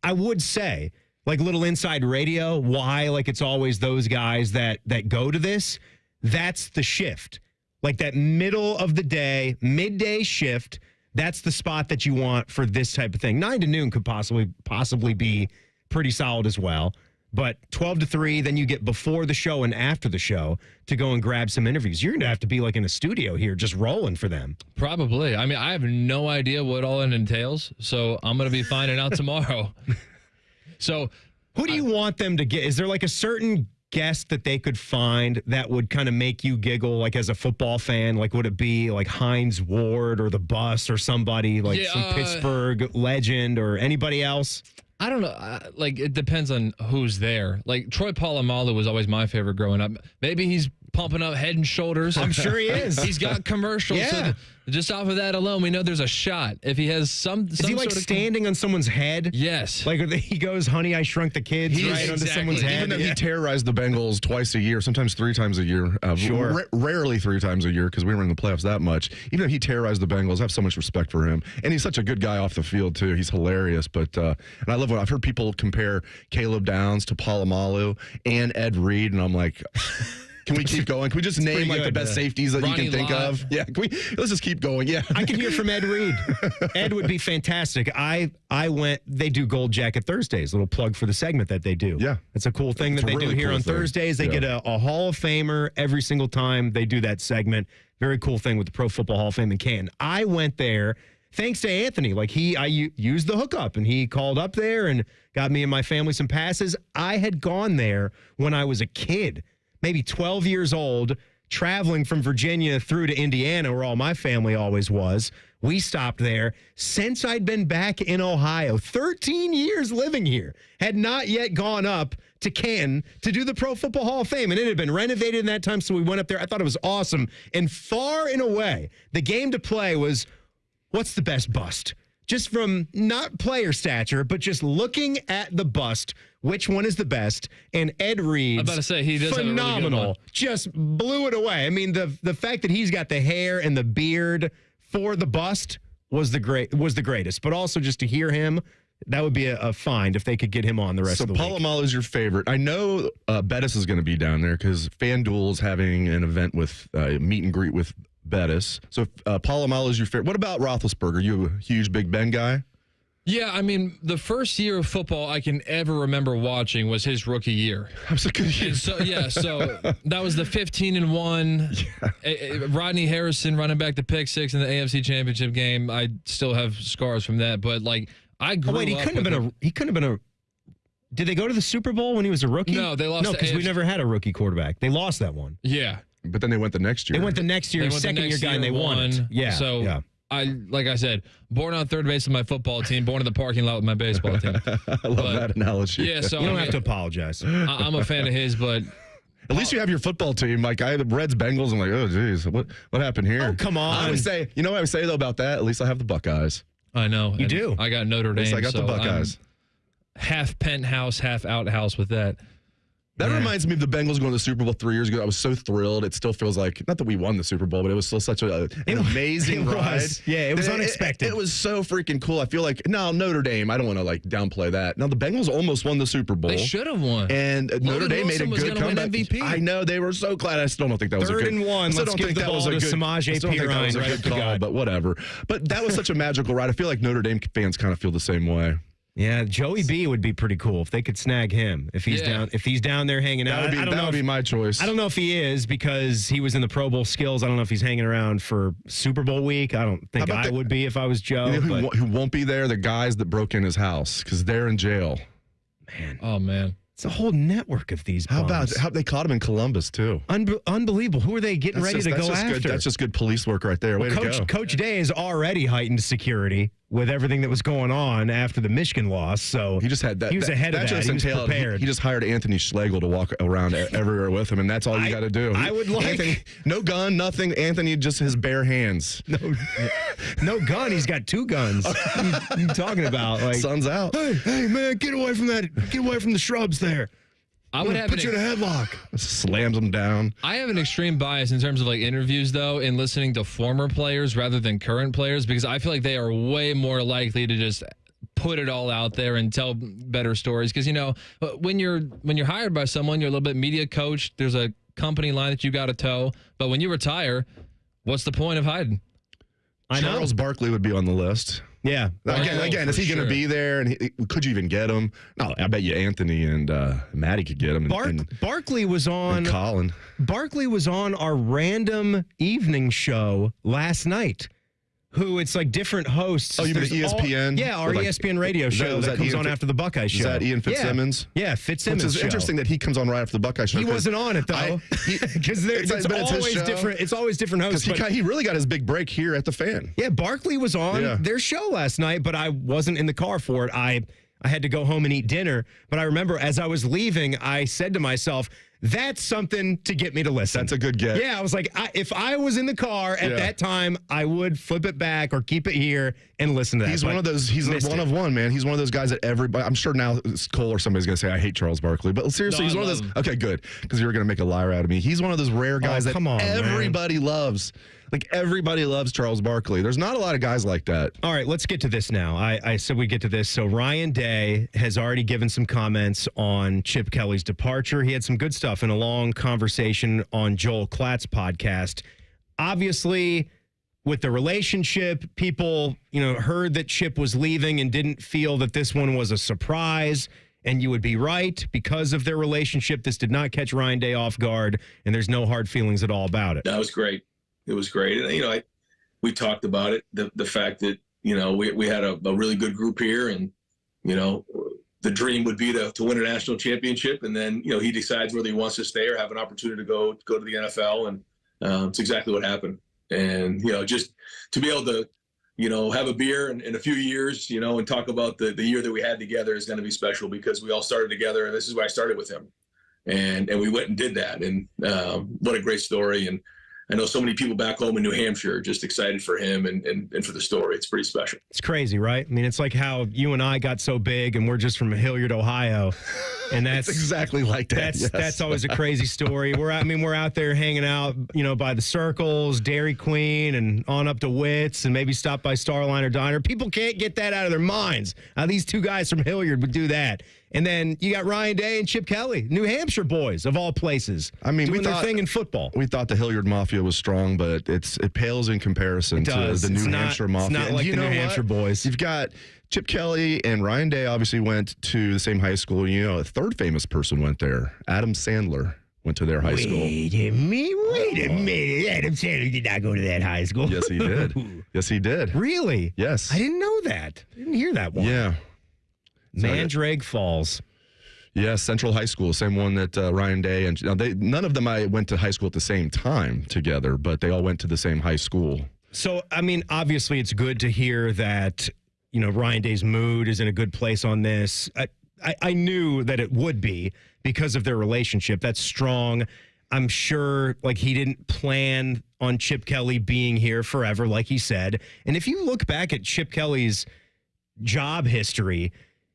I would say, like little inside radio, why like it's always those guys that go to this. That's the shift. Like that middle of the day, midday shift, that's the spot that you want for this type of thing. 9 to noon could possibly be pretty solid as well. But 12 to 3, then you get before the show and after the show to go and grab some interviews. You're going to have to be like in a studio here just rolling for them. Probably. I mean, I have no idea what all it entails, so I'm going to be finding out tomorrow. So, who do you want them to get? Is there like a certain guest that they could find that would kind of make you giggle, like as a football fan? Like, would it be like Hines Ward or the Bus or somebody like some Pittsburgh legend or anybody else? I don't know. Like, it depends on who's there. Like, Troy Polamalu was always my favorite growing up. Maybe he's pumping up Head and Shoulders. I'm sure he is. He's got commercials. Yeah. So just off of that alone, we know there's a shot. If he has some is he like sort of standing on someone's head? Yes. Like he goes, "Honey, I Shrunk the Kids," right onto someone's head. Even though he terrorized the Bengals twice a year, sometimes 3 times a year. Sure. Rarely 3 times a year because we were in the playoffs that much. Even though he terrorized the Bengals, I have so much respect for him. And he's such a good guy off the field, too. He's hilarious. But and I love what I've heard people compare Caleb Downs to Polamalu and Ed Reed, and I'm like... Can we keep going? Can we just name like the best safeties that Ronnie you can think of? Yeah, let's just keep going. Yeah, I can hear from Ed Reed. Ed would be fantastic. I went. They do Gold Jacket Thursdays. Little plug for the segment that they do. Yeah, it's a cool thing that they do here on Thursdays. They get a Hall of Famer every single time they do that segment. Very cool thing with the Pro Football Hall of Fame in Canton. I went there thanks to Anthony. Like I used the hookup, and he called up there and got me and my family some passes. I had gone there when I was a kid. Maybe 12 years old, traveling from Virginia through to Indiana, where all my family always was. We stopped there. Since I'd been back in Ohio, 13 years living here, had not yet gone up to Canton to do the Pro Football Hall of Fame. And it had been renovated in that time, so we went up there. I thought it was awesome. And far and away, the game to play was, what's the best bust? Just from not player stature, but just looking at the bust, which one is the best? And Ed Reed's I'm about to say, he does phenomenal. have a really good one. Just blew it away. I mean, the fact that he's got the hair and the beard for the bust was the greatest. But also just to hear him, that would be a find if they could get him on the rest of the week. So Polamalu is your favorite. I know Bettis is going to be down there because FanDuel is having an event with meet and greet with Bettis. So Polamalu is your favorite. What about Roethlisberger? You a huge Big Ben guy? Yeah, I mean, the first year of football I can ever remember watching was his rookie year. That was a good year. So that was the 15-1. Yeah. Rodney Harrison running back the pick six in the AFC Championship game. I still have scars from that, but like I grew up. He couldn't have been a. Did they go to the Super Bowl when he was a rookie? No, they lost. No, because we never had a rookie quarterback. They lost that one. Yeah, but then they went the next year. They went the next year, second-year guy, and they won it. Yeah. So yeah. Like I said, born on third base with my football team, born in the parking lot with my baseball team. I love that analogy. Yeah, so you don't have to apologize. I'm a fan of his, but At least you have your football team. Like, I have the Reds, Bengals. I'm like, oh, geez, what happened here? Oh, come on. I always say, you know what I would say, though, about that? At least I have the Buckeyes. I know. You do. I got Notre Dame. At least I got the Buckeyes. Half penthouse, half outhouse with that. That reminds me of the Bengals going to the Super Bowl 3 years ago. I was so thrilled. It still feels like, not that we won the Super Bowl, but it was still such an amazing ride. Yeah, it was unexpected. It was so freaking cool. I feel like, no, Notre Dame, I don't want to like downplay that. Now, the Bengals almost won the Super Bowl. They should have won. And Notre Dame made a good comeback. MVP. I know, they were so glad. I still don't think that was a good. 3rd and 1. Let's give the ball to Samaje Perine right up the gut. But whatever. But that was such a magical ride. I feel like Notre Dame fans kind of feel the same way. Yeah, Joey B would be pretty cool if they could snag him. If he's down there hanging out. That would be my choice. I don't know if he is because he was in the Pro Bowl skills. I don't know if he's hanging around for Super Bowl week. I don't think I would be if I was Joe. You know who won't be there? The guys that broke in his house because they're in jail. Man. Oh, man. It's a whole network of these bums. How they caught him in Columbus, too. Unbelievable. Who are they getting ready to go after? That's just good police work right there. Way to go. Coach Day has already heightened security with everything that was going on after the Michigan loss. So he just had that. He was ahead of that. He was prepared. He just hired Anthony Schlegel to walk around everywhere with him, and that's all you got to do. I would like Anthony, no gun, nothing. Anthony, just his bare hands. No gun. He's got 2 guns. What are you talking about? Like, sun's out. Hey, man, get away from that. Get away from the shrubs there. I would have put you in a headlock. Slams them down. I have an extreme bias in terms of like interviews, though, in listening to former players rather than current players, because I feel like they are way more likely to just put it all out there and tell better stories. Because, you know, when you're hired by someone, you're a little bit media coached. There's a company line that you got to toe. But when you retire, what's the point of hiding? Charles Barkley would be on the list. Yeah. Again, is he going to be there? And could you even get him? No, I bet you Anthony and Maddie could get him. Barkley was on. And Colin. Barkley was on our random evening show last night. Who it's like different hosts. Oh, you mean ESPN? Our ESPN radio show that comes on after the Buckeye show. Is that Ian Fitzsimmons? Yeah, Fitzsimmons. It's interesting that he comes on right after the Buckeye show. He wasn't on it though, because it's always different. It's always different hosts. He really got his big break here at the Fan. Yeah, Barkley was on their show last night, but I wasn't in the car for it. I had to go home and eat dinner. But I remember as I was leaving, I said to myself, that's something to get me to listen. That's a good get. Yeah, I was like, if I was in the car at that time, I would flip it back or keep it here and listen to that. He's one of those. He's one of one, man. He's one of those guys that everybody. I'm sure now Cole or somebody's going to say I hate Charles Barkley, but seriously, he's one of those. Okay, good, because you were going to make a liar out of me. He's one of those rare guys that everybody loves. Like, everybody loves Charles Barkley. There's not a lot of guys like that. All right, let's get to this now. I said we get to this. So Ryan Day has already given some comments on Chip Kelly's departure. He had some good stuff in a long conversation on Joel Klatt's podcast. Obviously, with the relationship, people, heard that Chip was leaving and didn't feel that this one was a surprise. And you would be right. Because of their relationship, this did not catch Ryan Day off guard, and there's no hard feelings at all about it. That was great. It was great. And, we talked about it, the fact that, we had a really good group here, and, the dream would be to win a national championship. And then, he decides whether he wants to stay or have an opportunity to go to the NFL. And it's exactly what happened. And, just to be able to, have a beer in a few years, and talk about the year that we had together is going to be special, because we all started together. And this is why I started with him. And we went and did that. And what a great story. And I know so many people back home in New Hampshire are just excited for him and for the story. It's pretty special. It's crazy, right? I mean, it's like how you and I got so big and we're just from Hilliard, Ohio. And that's exactly like that. That's always a crazy story. We're out there hanging out, by the Circles, Dairy Queen, and on up to Wits, and maybe stop by Starliner Diner. People can't get that out of their minds. How these two guys from Hilliard would do that. And then you got Ryan Day and Chip Kelly, New Hampshire boys of all places. I mean, doing their thing in football. We thought the Hilliard Mafia was strong, but it pales in comparison to the New Hampshire Mafia. It's not like the New Hampshire boys. You've got Chip Kelly and Ryan Day obviously went to the same high school. A third famous person went there. Adam Sandler went to their high school. Wait a minute. Adam Sandler did not go to that high school. Yes, he did. Yes, he did. Really? Yes. I didn't know that. I didn't hear that one. Yeah. Mandrake Falls. Yeah, Central High School, same one that Ryan Day and none of them I went to high school at the same time together, but they all went to the same high school. So, I mean, obviously it's good to hear that, Ryan Day's mood is in a good place on this. I knew that it would be because of their relationship. That's strong. I'm sure like he didn't plan on Chip Kelly being here forever, like he said. And if you look back at Chip Kelly's job history,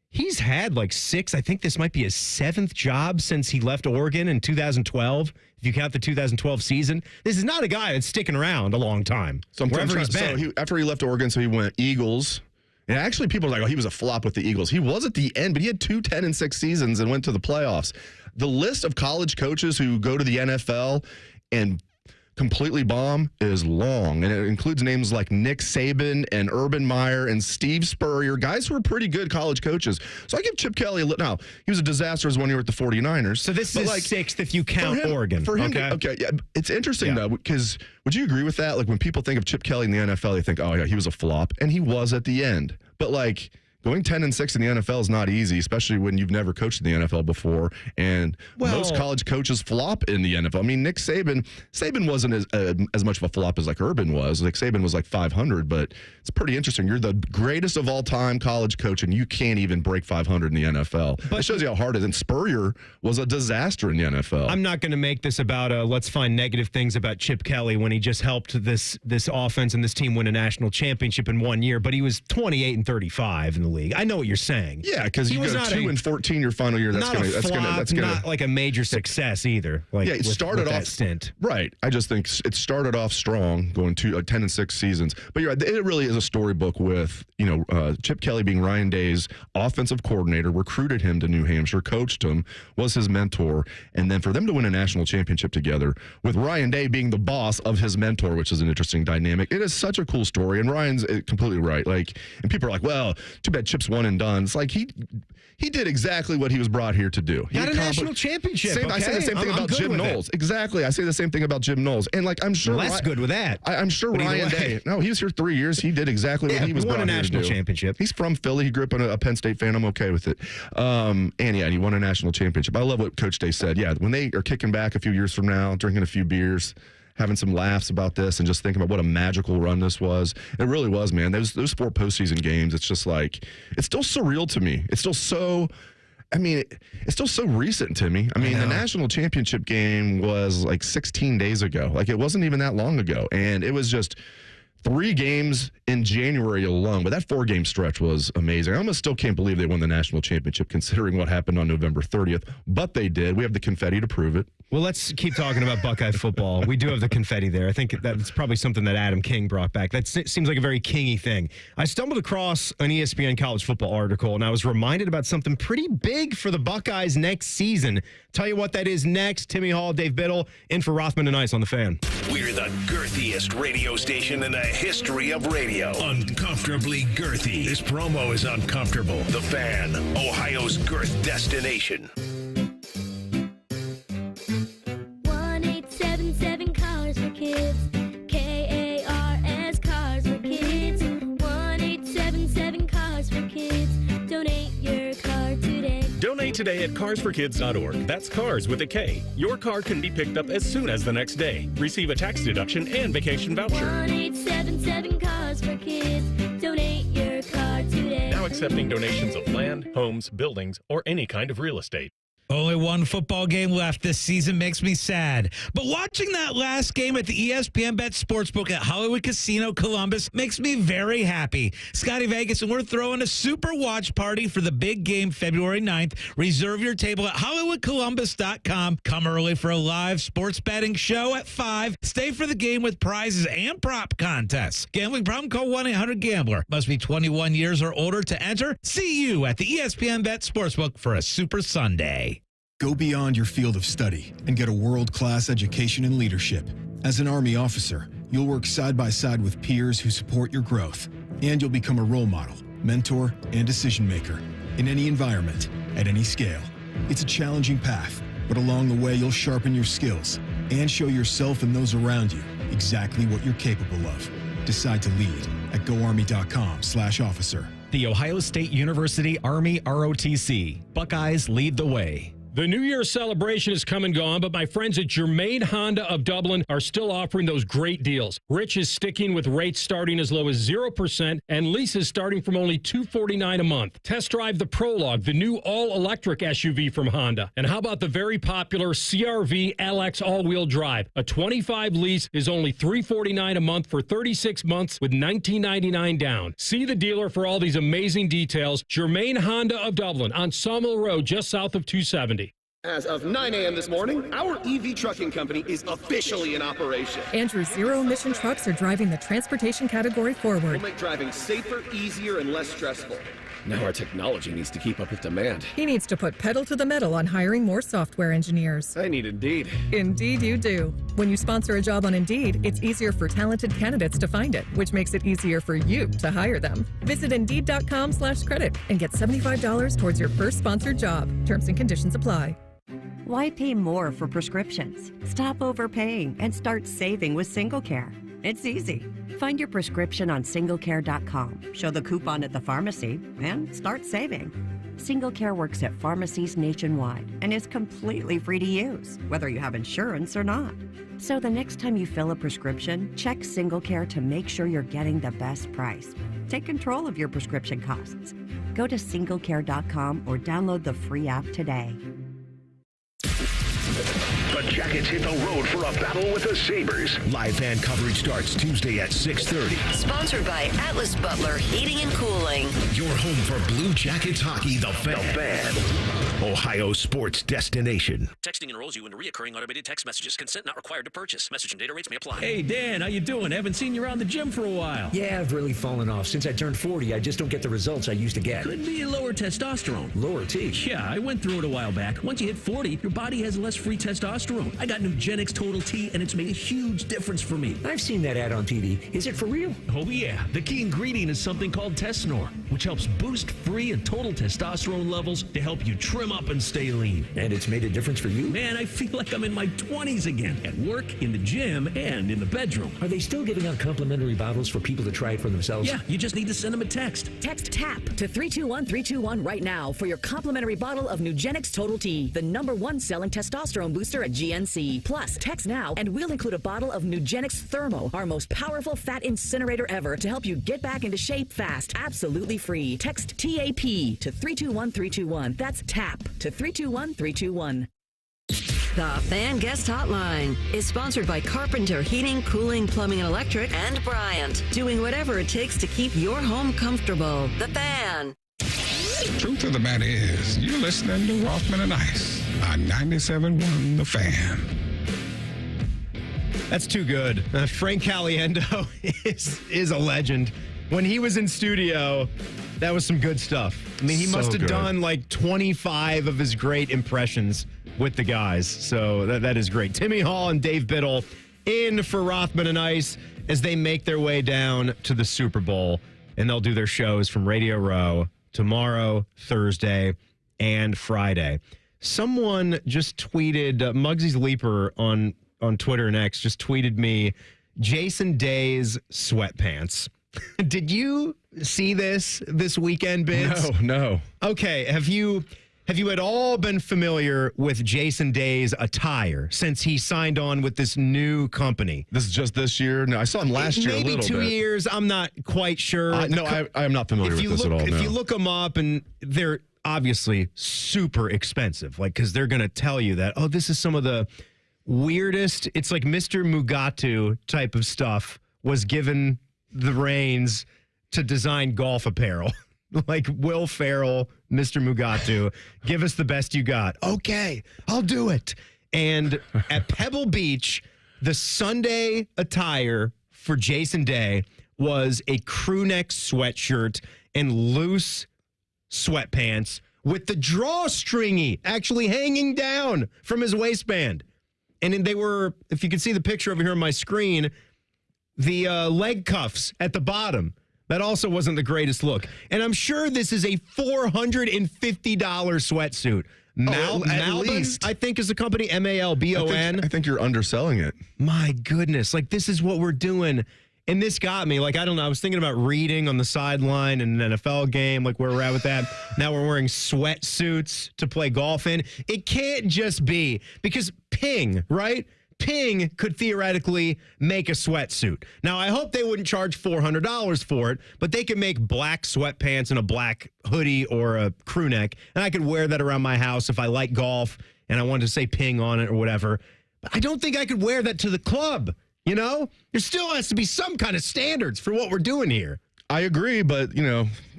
he's had like 6. I think this might be his 7th job since he left Oregon in 2012. If you count the 2012 season, this is not a guy that's sticking around a long time. So wherever he's been. So after he left Oregon, so he went Eagles. And actually, people are like, oh, he was a flop with the Eagles. He was at the end, but he had 2 10-6 seasons and went to the playoffs. The list of college coaches who go to the NFL and completely bomb is long, and it includes names like Nick Saban and Urban Meyer and Steve Spurrier, guys who are pretty good college coaches. So I give Chip Kelly now, he was a disaster his 1 year with the 49ers. So this is like 6th if you count Oregon. For him, okay, yeah, it's interesting though, because would you agree with that? Like when people think of Chip Kelly in the NFL, they think, oh yeah, he was a flop, and he was at the end. But like going 10-6 in the NFL is not easy, especially when you've never coached in the NFL before. And most college coaches flop in the NFL. I mean, Nick Saban wasn't as much of a flop as like Urban was. Like Saban was like 500, but it's pretty interesting. You're the greatest of all time college coach, and you can't even break 500 in the NFL. But it shows you how hard it is. And Spurrier was a disaster in the NFL. I'm not going to make this about let's find negative things about Chip Kelly when he just helped this offense and this team win a national championship in 1 year, but he was 28-35 in the league. I know what you're saying. Yeah, because you go 2-14 your final year. That's not like a major success either. Like it started off that stint. Right. I just think it started off strong, going to 10-6 seasons. But you're right. It really is a storybook with Chip Kelly being Ryan Day's offensive coordinator, recruited him to New Hampshire, coached him, was his mentor, and then for them to win a national championship together with Ryan Day being the boss of his mentor, which is an interesting dynamic. It is such a cool story, and Ryan's completely right. Like, and people are like, well, too bad Chip's one and done. It's like he did exactly what he was brought here to do. He got a national championship. I say the same thing about Jim Knowles. Exactly. I say the same thing about Jim Knowles. And like, I'm sure less good with that. I'm sure Ryan Day. No, he was here 3 years. He did exactly what he was brought here to do. He won a national championship. He's from Philly. He grew up a Penn State fan. I'm okay with it. And he won a national championship. I love what Coach Day said. Yeah, when they are kicking back a few years from now, drinking a few beers, having some laughs about this and just thinking about what a magical run this was. It really was, man. Those 4 postseason games, it's just like, it's still surreal to me. It's still so, it's still so recent to me. I mean, the national championship game was like 16 days ago. Like, it wasn't even that long ago. And it was just 3 games in January alone, but that 4-game stretch was amazing. I almost still can't believe they won the national championship considering what happened on November 30th, but they did. We have the confetti to prove it. Well, let's keep talking about Buckeye football. We do have the confetti there. I think that's probably something that Adam King brought back. That seems like a very Kingy thing. I stumbled across an ESPN college football article, and I was reminded about something pretty big for the Buckeyes next season. Tell you what that is next. Timmy Hall, Dave Biddle, in for Rothman and Ice on The Fan. We're the girthiest radio station in the history of radio. Uncomfortably girthy. This promo is uncomfortable. The Fan, Ohio's girth destination. 1-877 Cars for Kids. KARS Cars for Kids. 1-877 Cars for Kids. Donate your car today. Donate today at carsforkids.org. That's cars with a K. Your car can be picked up as soon as the next day. Receive a tax deduction and vacation voucher. 1-877 Cars for Kids. Donate your car today. Now accepting donations of land, homes, buildings, or any kind of real estate. Only one football game left this season makes me sad. But watching that last game at the ESPN Bet Sportsbook at Hollywood Casino Columbus makes me very happy. Scotty Vegas, and we're throwing a super watch party for the big game February 9th. Reserve your table at HollywoodColumbus.com. Come early for a live sports betting show at 5. Stay for the game with prizes and prop contests. Gambling problem? Call 1-800-GAMBLER. Must be 21 years or older to enter. See you at the ESPN Bet Sportsbook for a Super Sunday. Go beyond your field of study and get a world-class education in leadership. As an Army officer, you'll work side by side with peers who support your growth, and you'll become a role model, mentor, and decision maker in any environment, at any scale. It's a challenging path, but along the way, you'll sharpen your skills and show yourself and those around you exactly what you're capable of. Decide to lead at goarmy.com/officer. The Ohio State University Army ROTC. Buckeyes lead the way. The New Year's celebration has come and gone, but my friends at Germain Honda of Dublin are still offering those great deals. Rich is sticking with rates starting as low as 0% and leases starting from only $249 a month. Test drive the Prologue, the new all-electric SUV from Honda. And how about the very popular CR-V LX all-wheel drive? A 25 lease is only $349 a month for 36 months with $19.99 down. See the dealer for all these amazing details. Germain Honda of Dublin on Sawmill Road, just south of 270. As of 9 a.m. this morning, our EV trucking company is officially in operation. Andrew's zero-emission trucks are driving the transportation category forward. We'll make driving safer, easier, and less stressful. Now our technology needs to keep up with demand. He needs to put pedal to the metal on hiring more software engineers. I need Indeed. Indeed you do. When you sponsor a job on Indeed, it's easier for talented candidates to find it, which makes it easier for you to hire them. Visit Indeed.com/credit and get $75 towards your first sponsored job. Terms and conditions apply. Why pay more for prescriptions? Stop overpaying and start saving with SingleCare. It's easy. Find your prescription on singlecare.com, show the coupon at the pharmacy, and start saving. SingleCare works at pharmacies nationwide and is completely free to use, whether you have insurance or not. So the next time you fill a prescription, check SingleCare to make sure you're getting the best price. Take control of your prescription costs. Go to singlecare.com or download the free app today. The Jackets hit the road for a battle with the Sabres. Live fan coverage starts Tuesday at 6:30. Sponsored by Atlas Butler Heating and Cooling. Your home for Blue Jackets hockey, the Fan. Ohio sports destination. Texting enrolls you in recurring automated text messages. Consent not required to purchase. Message and data rates may apply. Hey, Dan, how you doing? Haven't seen you around the gym for a while. Yeah, I've really fallen off. Since I turned 40, I just don't get the results I used to get. Could be lower testosterone. Lower T? Yeah, I went through it a while back. Once you hit 40, your body has less free testosterone. I got Nugenix Total T, and it's made a huge difference for me. I've seen that ad on TV. Is it for real? Oh, yeah. The key ingredient is something called Tesnor, which helps boost free and total testosterone levels to help you trim up and stay lean. And it's made a difference for you? Man, I feel like I'm in my 20s again, at work, in the gym, and in the bedroom. Are they still giving out complimentary bottles for people to try it for themselves? Yeah, you just need to send them a text. Text TAP to 321-321 right now for your complimentary bottle of Nugenix Total T, the #1 selling testosterone booster at GNC. Plus, text now and we'll include a bottle of Nugenix Thermo, our most powerful fat incinerator ever, to help you get back into shape fast. Absolutely free. Text TAP to 321-321. That's TAP to 321-321. The Fan Guest Hotline is sponsored by Carpenter Heating, Cooling, Plumbing, and Electric, and Bryant, doing whatever it takes to keep your home comfortable. The Fan. Truth of the matter is, you're listening to Rothman and Ice on 97.1 The Fan. That's too good. Frank Caliendo is a legend. When he was in studio, that was some good stuff. I mean, he must have done like 25 of his great impressions with the guys. So that is great. Timmy Hall and Dave Biddle in for Rothman and Ice as they make their way down to the Super Bowl. And they'll do their shows from Radio Row tomorrow, Thursday, and Friday. Someone just tweeted, Muggsy's Leaper on Twitter and X just tweeted me Jason Day's sweatpants. Did you see this weekend, Bids? No. Okay, have you at all been familiar with Jason Day's attire since he signed on with this new company? This is just this year? No, I saw him last year a little bit. Maybe 2 years. I'm not quite sure. I am not familiar with this at all. If you look them up, and they're obviously super expensive, like, because they're going to tell you that, oh, this is some of the weirdest, it's like Mr. Mugatu type of stuff was given the reins to design golf apparel. Like Will Ferrell, Mr. Mugatu, give us the best you got. Okay, I'll do it. And at Pebble Beach, the Sunday attire for Jason Day was a crew neck sweatshirt and loose sweatpants with the drawstringy actually hanging down from his waistband. And they were, if you can see the picture over here on my screen, the leg cuffs at the bottom. That also wasn't the greatest look. And I'm sure this is a $450 sweatsuit. Malbon, I think, is the company, Malbon. I think you're underselling it. My goodness. Like, this is what we're doing And this got me. Like, I don't know. I was thinking about reading on the sideline in an NFL game, like where we're at with that. Now we're wearing sweatsuits to play golf in. It can't just be because Ping, right? Ping could theoretically make a sweatsuit. Now, I hope they wouldn't charge $400 for it, but they could make black sweatpants and a black hoodie or a crew neck, and I could wear that around my house if I like golf and I wanted to say Ping on it or whatever. But I don't think I could wear that to the club. You know, there still has to be some kind of standards for what we're doing here. I agree, but,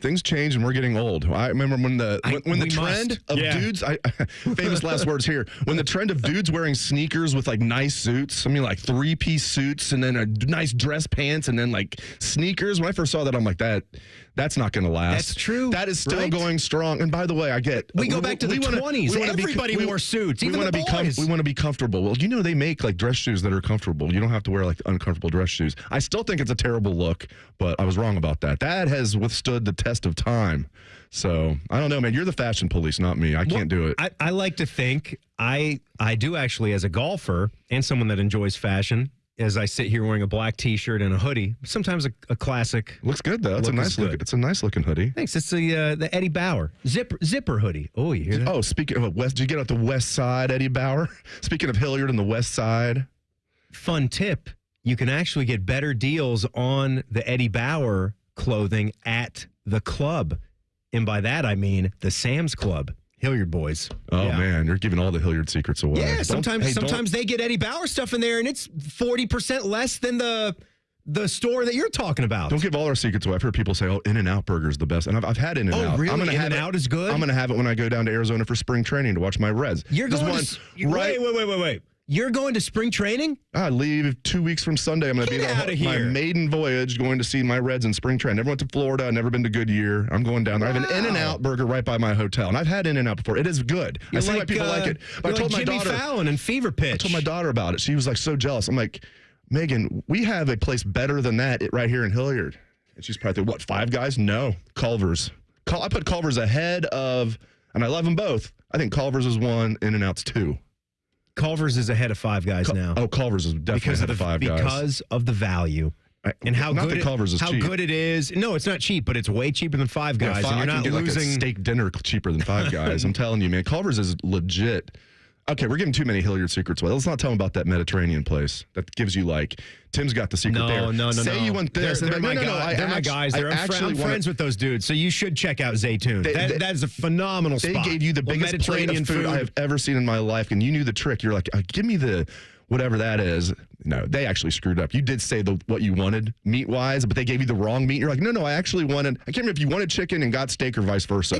things change and we're getting old. I remember when the trend of dudes, famous last words here, when the trend of dudes wearing sneakers with, like, nice suits, like, three-piece suits and then a nice dress pants and then, like, sneakers. When I first saw that, I'm like, that's not going to last. That's true. That is still going strong. And by the way, I get... We go back to the 20s. Everybody wore suits, even the boys. We want to be comfortable. Well, they make, like, dress shoes that are comfortable. You don't have to wear, like, uncomfortable dress shoes. I still think it's a terrible look, but I was wrong about that. That has withstood the test of time. So, I don't know, man. You're the fashion police, not me. I can't do it. I like to think I do actually, as a golfer and someone that enjoys fashion, as I sit here wearing a black T-shirt and a hoodie, sometimes a classic. Looks good, though. It's a nice look. It's a nice looking hoodie. Thanks. It's the Eddie Bauer zipper hoodie. Oh, you hear that? Oh, speaking of West, did you get out the West Side, Eddie Bauer? Speaking of Hilliard and the West Side. Fun tip. You can actually get better deals on the Eddie Bauer clothing at the club. And by that, I mean the Sam's Club. Hilliard boys. Oh, man. You're giving all the Hilliard secrets away. Yeah, sometimes they get Eddie Bauer stuff in there, and it's 40% less than the store that you're talking about. Don't give all our secrets away. I've heard people say, In-N-Out Burger is the best. And I've had In-N-Out. Oh, really? In-N-Out is good? I'm going to have it when I go down to Arizona for spring training to watch my Reds. You're going Wait. You're going to spring training? I leave 2 weeks from Sunday. I'm going to be on my maiden voyage going to see my Reds in spring training. Never went to Florida. Never been to Goodyear. I'm going down there. I have an In-N-Out Burger right by my hotel, and I've had In-N-Out before. It is good. I see why people like it. But I told my daughter, Fallon and Fever Pitch. I told my daughter about it. She was like so jealous. I'm like, Megan, we have a place better than that right here in Hilliard. And she's probably what, Five Guys? No, Culver's. I put Culver's ahead of, and I love them both. I think Culver's is 1, In-N-Out's 2. Culver's is ahead of Five Guys now. Oh, Culver's is definitely ahead of Five Guys. Because of the value. And how not good Culver's is cheap. How good it is. No, it's not cheap, but it's way cheaper than Five Guys. And you're not losing. Like a steak dinner cheaper than Five Guys. I'm telling you, man. Culver's is legit. Okay, we're giving too many Hilliard secrets away. Let's not tell them about that Mediterranean place that gives you like, Tim's got the secret there. No. Say you want this. They're my guys. I'm friends with those dudes. So you should check out Zaytoon. That is a phenomenal spot. They gave you the biggest plate of food I have ever seen in my life, and you knew the trick. You're like, give me the whatever that is. No, they actually screwed up. You did say what you wanted meat-wise, but they gave you the wrong meat. You're like, no, I actually wanted, I can't remember if you wanted chicken and got steak or vice versa.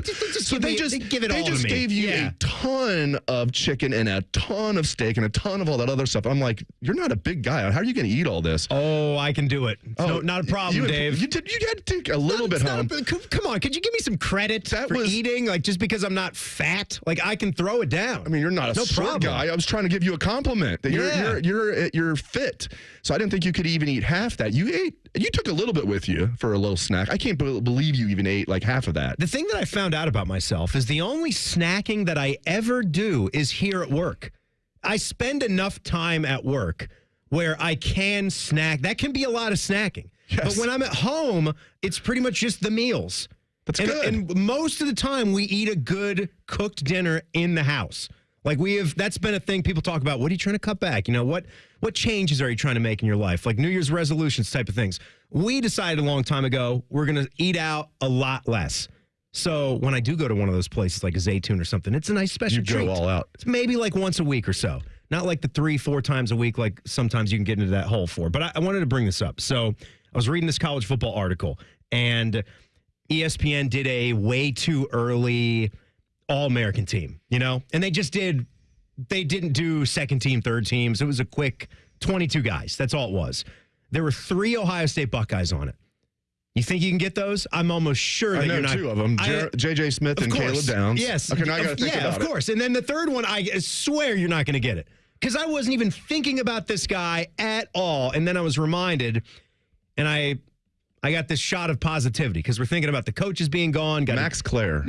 They just gave you a ton of chicken and a ton of steak and a ton of all that other stuff. I'm like, you're not a big guy. How are you going to eat all this? Oh, I can do it. Not a problem, Dave. You had to take a little bit home. Come on, could you give me some credit for eating? Like, just because I'm not fat? Like, I can throw it down. I mean, you're not a short guy. I was trying to give you a compliment. That you're fit. So I didn't think you could even eat half that. You took a little bit with you for a little snack. I can't believe you even ate like half of that. The thing that I found out about myself is the only snacking that I ever do is here at work. I spend enough time at work where I can snack. That can be a lot of snacking. Yes. But when I'm at home, it's pretty much just the meals. That's good. And most of the time, we eat a good cooked dinner in the house. Like that's been a thing people talk about. What are you trying to cut back? What changes are you trying to make in your life? Like New Year's resolutions type of things. We decided a long time ago, we're going to eat out a lot less. So when I do go to one of those places like a Zaytoon or something, it's a nice special treat. You go all out. It's maybe like once a week or so. Not like the 3-4 times a week like sometimes you can get into that hole for. But I wanted to bring this up. So I was reading this college football article, and ESPN did a way too early All-American team, and they didn't do second team, third teams. It was a quick 22 guys. That's all it was. There were 3 Ohio State Buckeyes on it. You think you can get those? I'm almost sure that you're not. 2 of them, J.J. Smith and Caleb Downs. Yes. Okay, now I got to think about it. Yeah, of course. And then the third one, I swear you're not going to get it. Because I wasn't even thinking about this guy at all. And then I was reminded, and I got this shot of positivity because we're thinking about the coaches being gone. Max Clare.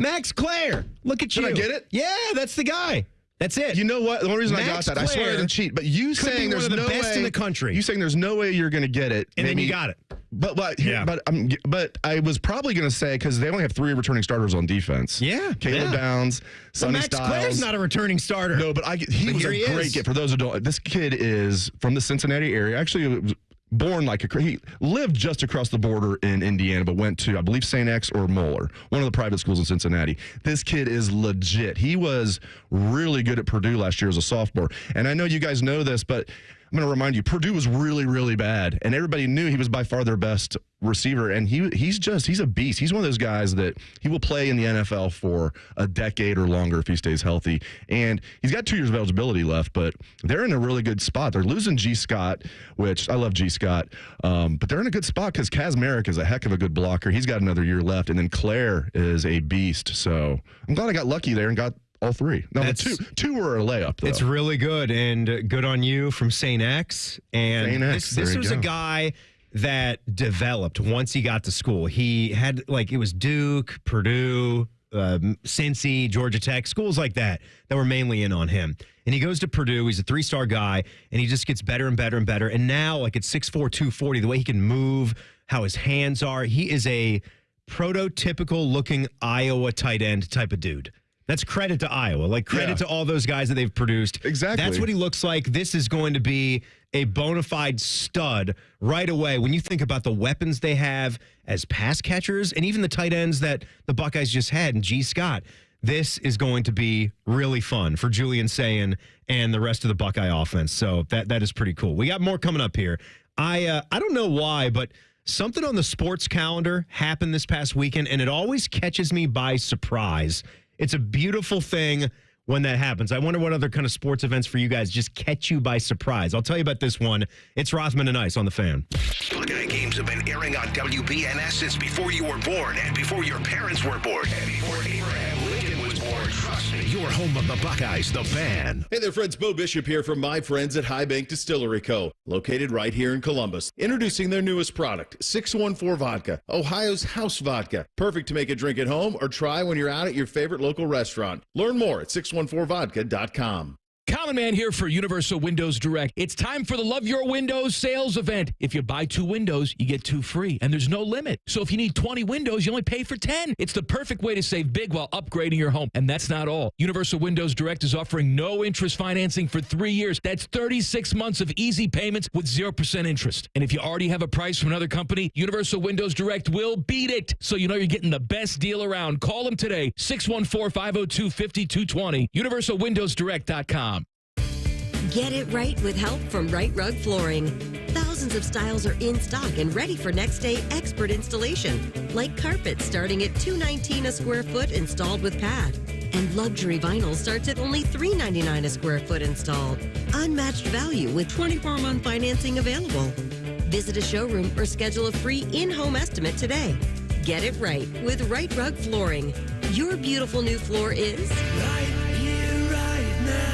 Look at you. Did I get it? Yeah, that's the guy. That's it. You know what? The only reason I got that, I swear I didn't cheat, but you saying there's no way. Best in the country. You saying there's no way you're going to get it. And then you got it. But I was probably going to say, because they only have 3 returning starters on defense. Yeah. Caleb Downs, Sonny Max Styles. Clare's not a returning starter. No, but he was a great kid. For those who don't, this kid is from the Cincinnati area. Actually, was born he lived just across the border in Indiana, but went to, I believe, St. X or Moeller, one of the private schools in Cincinnati. This kid is legit. He was really good at Purdue last year as a sophomore. And I know you guys know this, but I'm going to remind you, Purdue was really, really bad, and everybody knew he was by far their best receiver, and he's a beast. He's one of those guys that he will play in the NFL for a decade or longer if he stays healthy, and he's got 2 years of eligibility left, but they're in a really good spot. They're losing G. Scott, which I love G. Scott, but they're in a good spot because Kaz Merrick is a heck of a good blocker. He's got another year left, and then Claire is a beast, so I'm glad I got lucky there and got all 3. No, two were a layup, though. It's really good, and good on you from St. X. And this was a guy that developed once he got to school. He had, it was Duke, Purdue, Cincy, Georgia Tech, schools like that were mainly in on him. And he goes to Purdue. He's a 3-star guy, and he just gets better and better and better. And now, at 6'4", 240, the way he can move, how his hands are, he is a prototypical-looking Iowa tight end type of dude. That's credit to Iowa. Credit to all those guys that they've produced. Exactly. That's what he looks like. This is going to be a bona fide stud right away. When you think about the weapons they have as pass catchers and even the tight ends that the Buckeyes just had and G. Scott, this is going to be really fun for Julian Sayin and the rest of the Buckeye offense. So that is pretty cool. We got more coming up here. I don't know why, but something on the sports calendar happened this past weekend, and it always catches me by surprise. It's a beautiful thing when that happens. I wonder what other kind of sports events for you guys just catch you by surprise. I'll tell you about this one. It's Rothman and Ice on the Fan. Buckeye games have been airing on WBNS since before you were born and before your parents were born and before Abraham Lincoln was born. Trust me. Your home of the Buckeyes, the Fan. Hey there, friends. Bo Bishop here from my friends at High Bank Distillery Co., located right here in Columbus. Introducing their newest product, 614 Vodka, Ohio's house vodka. Perfect to make a drink at home or try when you're out at your favorite local restaurant. Learn more at 614vodka.com. Common Man here for Universal Windows Direct. It's time for the Love Your Windows sales event. If you buy 2 windows, you get 2 free, and there's no limit. So if you need 20 windows, you only pay for 10. It's the perfect way to save big while upgrading your home. And that's not all. Universal Windows Direct is offering no interest financing for 3 years. That's 36 months of easy payments with 0% interest. And if you already have a price from another company, Universal Windows Direct will beat it. So you know you're getting the best deal around. Call them today, 614-502-5220, universalwindowsdirect.com. Get it right with help from Right Rug Flooring. Thousands of styles are in stock and ready for next day expert installation. Like carpet starting at $219 a square foot installed with pad. And luxury vinyl starts at only $399 a square foot installed. Unmatched value with 24-month financing available. Visit a showroom or schedule a free in-home estimate today. Get it right with Right Rug Flooring. Your beautiful new floor is right here, right now.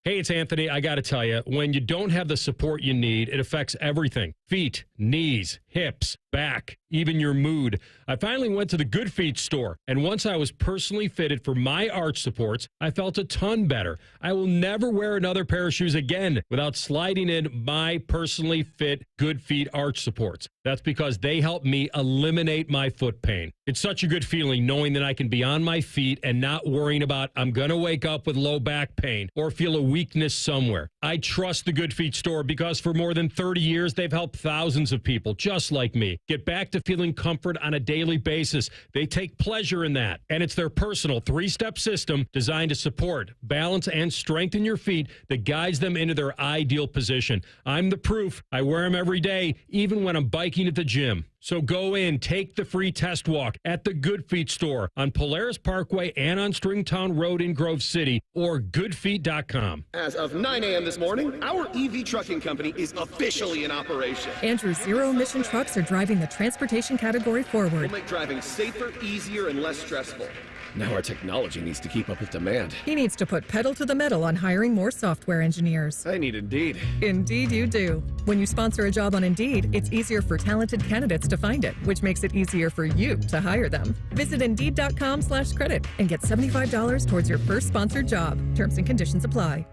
Hey, it's Anthony. I got to tell you, when you don't have the support you need, it affects everything. Feet, knees, hips, back, even your mood. I finally went to the Good Feet store, and once I was personally fitted for my arch supports, I felt a ton better. I will never wear another pair of shoes again without sliding in my personally fit Good Feet arch supports. That's because they help me eliminate my foot pain. It's such a good feeling knowing that I can be on my feet and not worrying about I'm going to wake up with low back pain or feel a weakness somewhere. I trust the Good Feet store because for more than 30 years, they've helped thousands of people just like me get back to feeling comfort on a daily basis. They take pleasure in that. And it's their personal 3-step system designed to support, balance, and strengthen your feet that guides them into their ideal position. I'm the proof. I wear them every day, even when I'm biking at the gym. So go in, take the free test walk at the Good Feet store on Polaris Parkway and on Stringtown Road in Grove City or goodfeet.com. As of 9 a.m. this morning, our EV trucking company is officially in operation. Andrew's zero-emission trucks are driving the transportation category forward. We'll make driving safer, easier, and less stressful. Now our technology needs to keep up with demand. He needs to put pedal to the metal on hiring more software engineers. I need Indeed. Indeed you do. When you sponsor a job on Indeed, it's easier for talented candidates to find it, which makes it easier for you to hire them. Visit Indeed.com/credit and get $75 towards your first sponsored job. Terms and conditions apply.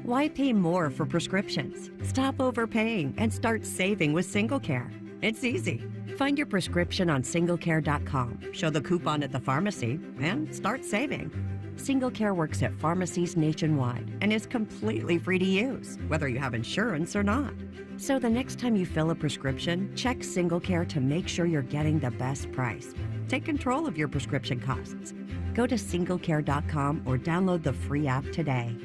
Why pay more for prescriptions? Stop overpaying and start saving with SingleCare. It's easy. Find your prescription on singlecare.com, show the coupon at the pharmacy, and start saving. SingleCare works at pharmacies nationwide and is completely free to use, whether you have insurance or not. So the next time you fill a prescription, check SingleCare to make sure you're getting the best price. Take control of your prescription costs. Go to singlecare.com or download the free app today.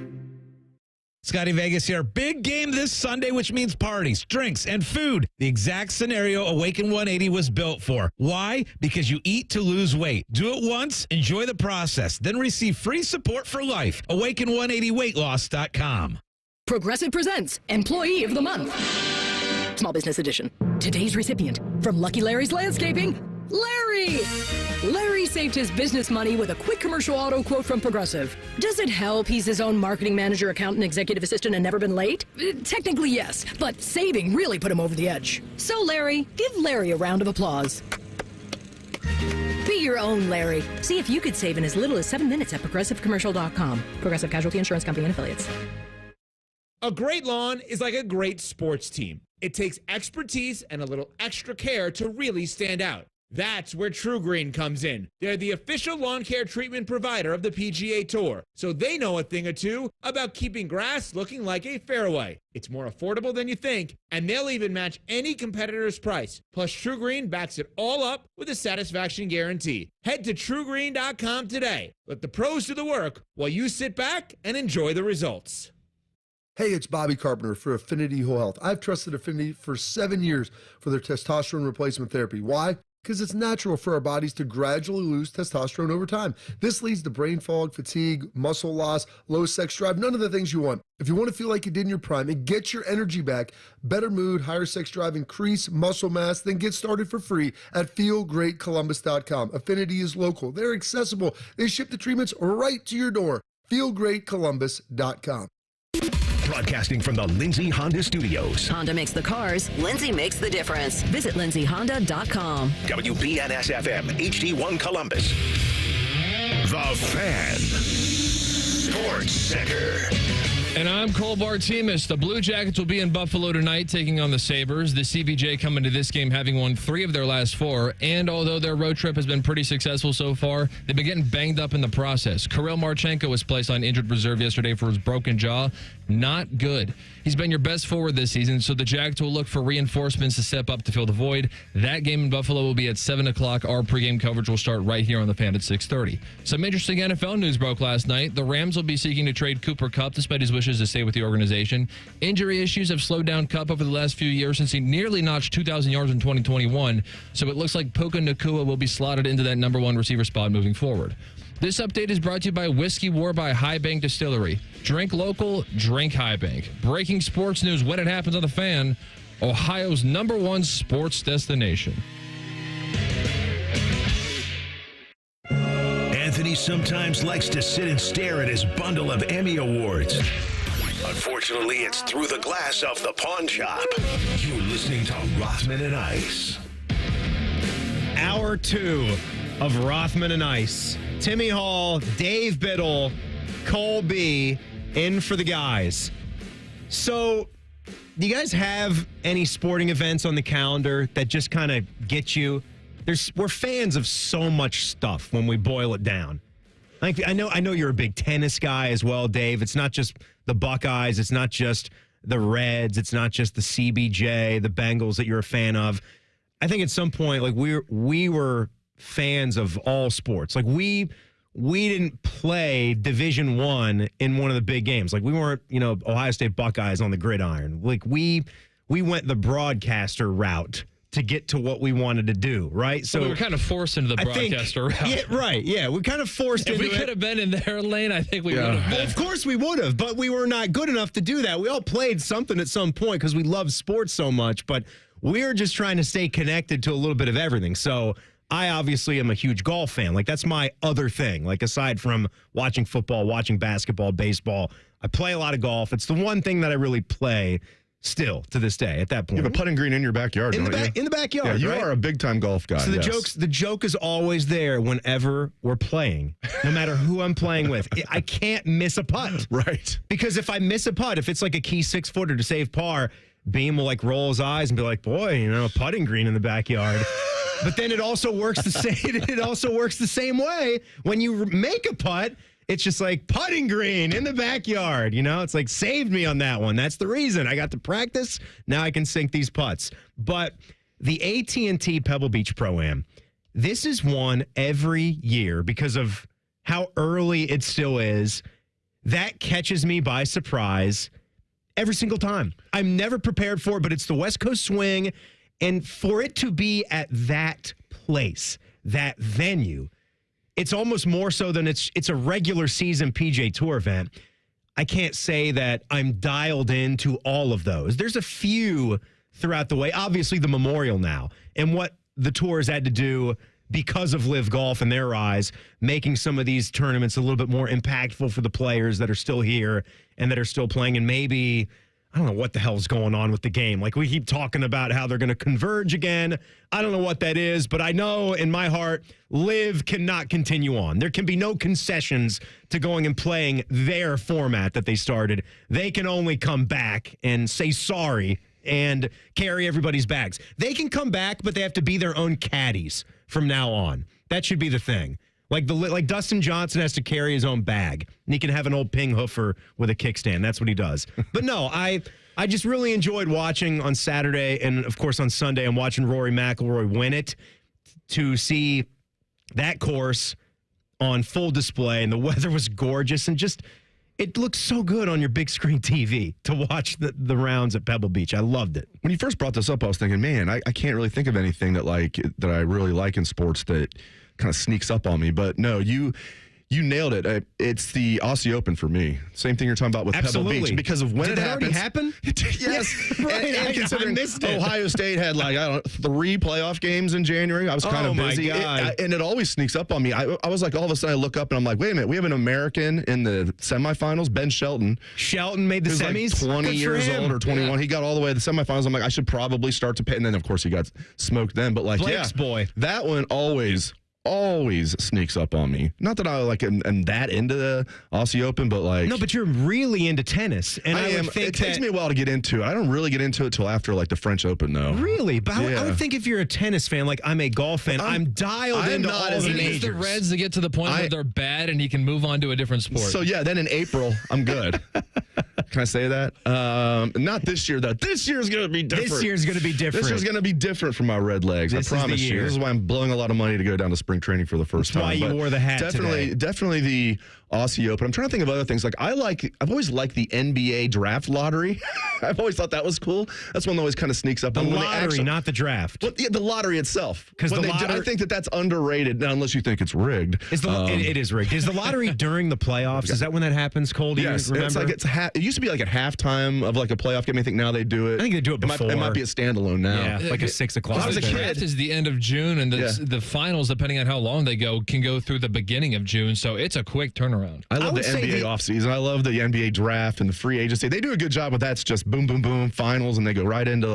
Scotty Vegas here. Big game this Sunday, which means parties, drinks, and food. The exact scenario Awaken 180 was built for. Why? Because you eat to lose weight. Do it once, enjoy the process, then receive free support for life. Awaken180weightloss.com. Progressive presents Employee of the Month. Small Business Edition. Today's recipient from Lucky Larry's Landscaping, Larry! Larry saved his business money with a quick commercial auto quote from Progressive. Does it help he's his own marketing manager, accountant, executive assistant, and never been late? Technically, yes, but saving really put him over the edge. So, Larry, give Larry a round of applause. Be your own Larry. See if you could save in as little as 7 minutes at ProgressiveCommercial.com. Progressive Casualty Insurance Company and Affiliates. A great lawn is like a great sports team. It takes expertise and a little extra care to really stand out. That's where True Green comes in. They're the official lawn care treatment provider of the PGA Tour, so they know a thing or two about keeping grass looking like a fairway. It's more affordable than you think, and they'll even match any competitor's price. Plus, True Green backs it all up with a satisfaction guarantee. Head to TrueGreen.com today. Let the pros do the work while you sit back and enjoy the results. Hey, it's Bobby Carpenter for Affinity Whole Health. I've trusted Affinity for 7 years for their testosterone replacement therapy. Why? Because it's natural for our bodies to gradually lose testosterone over time. This leads to brain fog, fatigue, muscle loss, low sex drive, none of the things you want. If you want to feel like you did in your prime and get your energy back, better mood, higher sex drive, increase muscle mass, then get started for free at feelgreatcolumbus.com. Affinity is local. They're accessible. They ship the treatments right to your door. feelgreatcolumbus.com. Broadcasting from the Lindsay Honda Studios. Honda makes the cars. Lindsay makes the difference. Visit lindsayhonda.com. WBNS-FM, HD1 Columbus. The Fan. Sports Center. And I'm Cole Bartemus. The Blue Jackets will be in Buffalo tonight taking on the Sabres. The CBJ coming to this game having won 3 of their last 4. And although their road trip has been pretty successful so far, they've been getting banged up in the process. Kirill Marchenko was placed on injured reserve yesterday for his broken jaw. Not good. He's been your best forward this season, so the Jackets will look for reinforcements to step up to fill the void. That game in Buffalo will be at 7 o'clock. Our pregame coverage will start right here on the Fan at 6:30. Some interesting NFL news broke last night. The Rams will be seeking to trade Cooper Kupp despite his wishes to stay with the organization. Injury issues have slowed down Kupp over the last few years since he nearly notched 2,000 yards in 2021, so it looks like Puka Nacua will be slotted into that number 1 receiver spot moving forward. This update is brought to you by Whiskey War by High Bank Distillery. Drink local, drink High Bank. Breaking sports news when it happens on the Fan, Ohio's number 1 sports destination. Anthony sometimes likes to sit and stare at his bundle of Emmy Awards. Unfortunately, it's through the glass of the pawn shop. You're listening to Rothman and Ice. Hour 2 of Rothman and Ice. Timmy Hall, Dave Biddle, Cole B, in for the guys. So, do you guys have any sporting events on the calendar that just kind of get you? We're fans of so much stuff when we boil it down. Like I know you're a big tennis guy as well, Dave. It's not just the Buckeyes. It's not just the Reds. It's not just the CBJ, the Bengals that you're a fan of. I think at some point, like we were fans of all sports. Like we didn't play Division I in one of the big games. Like we weren't, Ohio State Buckeyes on the gridiron. Like we went the broadcaster route to get to what we wanted to do, right? So we were kind of forced into the broadcaster route. Yeah, right. Yeah, we kind of forced into it. If we could have been in their lane, I think we would have been. Well, of course we would have, but we were not good enough to do that. We all played something at some point because we love sports so much, but we're just trying to stay connected to a little bit of everything. So I obviously am a huge golf fan. Like, that's my other thing. Like, aside from watching football, watching basketball, baseball, I play a lot of golf. It's the one thing that I really play still to this day at that point. You have a putting green in your backyard, don't you? In the backyard, yeah, you right? are a big-time golf guy. So the joke is always there whenever we're playing, no matter who I'm playing with. I can't miss a putt. Right. Because if I miss a putt, if it's like a key 6-footer to save par, Beam will like roll his eyes and be like, boy, a putting green in the backyard. But then it also works the same. It also works the same way when you make a putt. It's just like putting green in the backyard. It's like saved me on that one. That's the reason I got to practice. Now I can sink these putts. But the AT&T Pebble Beach Pro-Am, this is one every year because of how early it still is. That catches me by surprise every single time. I'm never prepared for it, but it's the West Coast Swing. And for it to be at that place, that venue, it's almost more so than it's a regular season PGA Tour event. I can't say that I'm dialed into all of those. There's a few throughout the way. Obviously, the Memorial now and what the tour has had to do because of Live Golf in their eyes, making some of these tournaments a little bit more impactful for the players that are still here and that are still playing. And maybe, I don't know what the hell's going on with the game. Like, we keep talking about how they're going to converge again. I don't know what that is, but I know in my heart, Live cannot continue on. There can be no concessions to going and playing their format that they started. They can only come back and say sorry and carry everybody's bags. They can come back, but they have to be their own caddies from now on. That should be the thing. Like Dustin Johnson has to carry his own bag, and he can have an old ping hoofer with a kickstand. That's what he does. But no, I just really enjoyed watching on Saturday, and of course on Sunday, I'm watching Rory McIlroy win it, to see that course on full display, and the weather was gorgeous, and just it looks so good on your big screen TV to watch the rounds at Pebble Beach. I loved it. When you first brought this up, I was thinking, man, I can't really think of anything that I really like in sports that kind of sneaks up on me. But no, you nailed it. It's the Aussie Open for me. Same thing you're talking about with Absolutely. Pebble Beach. Because of when Did it that already happens. happen? Yes. Right, and considering I missed it. Ohio State had 3 playoff games in January. I was kind of busy. My God. And it always sneaks up on me. I was like, all of a sudden I look up and I'm like, wait a minute, we have an American in the semifinals, Ben Shelton. Shelton made the semis? Like 20 years old or 21. Yeah. He got all the way to the semifinals. I'm like, I should probably start to pay. And then, of course, he got smoked then. But Blake's boy. That one always sneaks up on me. Not that I am that into the Aussie Open, but no, but you're really into tennis, and I would think it takes me a while to get into it. I don't really get into it till after the French Open, though. Really, but yeah. I would think if you're a tennis fan, like I'm a golf fan, I'm dialed into all the He majors. needs the Reds to get to the point where they're bad, and he can move on to a different sport. So yeah, then in April, I'm good. Can I say that? Not this year, though. This year's going to be different. This year's going to be different. This year's going to be different for my Red Legs. This I promise is the you. year. This is why I'm blowing a lot of money to go down to spring training for the first time. That's why you wore the hat today. Definitely the Aussie Open. I'm trying to think of other things. I've always liked the NBA draft lottery. I've always thought that was cool. That's one that always kind of sneaks up. The lottery, not the draft. Well, yeah, the lottery itself. Because I think that's underrated, unless you think it's rigged. It is rigged. Is the lottery during the playoffs? Is that when that happens, Cole? Do Yes, you remember? it used to be at halftime of a playoff game. I think now they do it. I think they do it before. It might be a standalone now. Yeah, like a 6 o'clock. When I was a kid, is the end of June, and the finals, depending on how long they go, can go through the beginning of June. So it's a quick turnaround. I love the NBA offseason. I love the NBA draft and the free agency. They do a good job with that. It's just boom, boom, boom, finals, and they go right into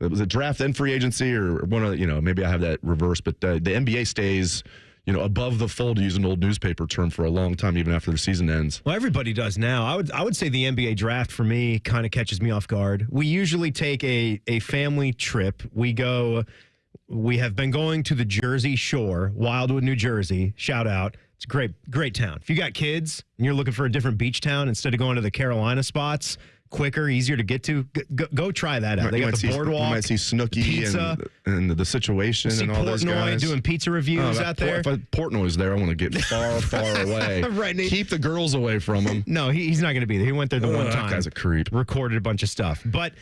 was it draft then free agency, or one of maybe I have that reverse, but the NBA stays above the fold, to use an old newspaper term, for a long time, even after the season ends. Well, everybody does now. I would say the NBA draft for me kind of catches me off guard. We usually take a family trip. We have been going to the Jersey Shore, Wildwood, New Jersey. Shout out. It's a great town. If you got kids and you're looking for a different beach town instead of going to the Carolina spots, quicker, easier to get to, go try that out. They got the boardwalk. You might see Snooki and the situation and all those guys. Doing pizza reviews out there. If Portnoy's there, I want to get far, far away. Right. Keep the girls away from him. No, he's not going to be there. He went there the one time. That guy's a creep. Recorded a bunch of stuff. But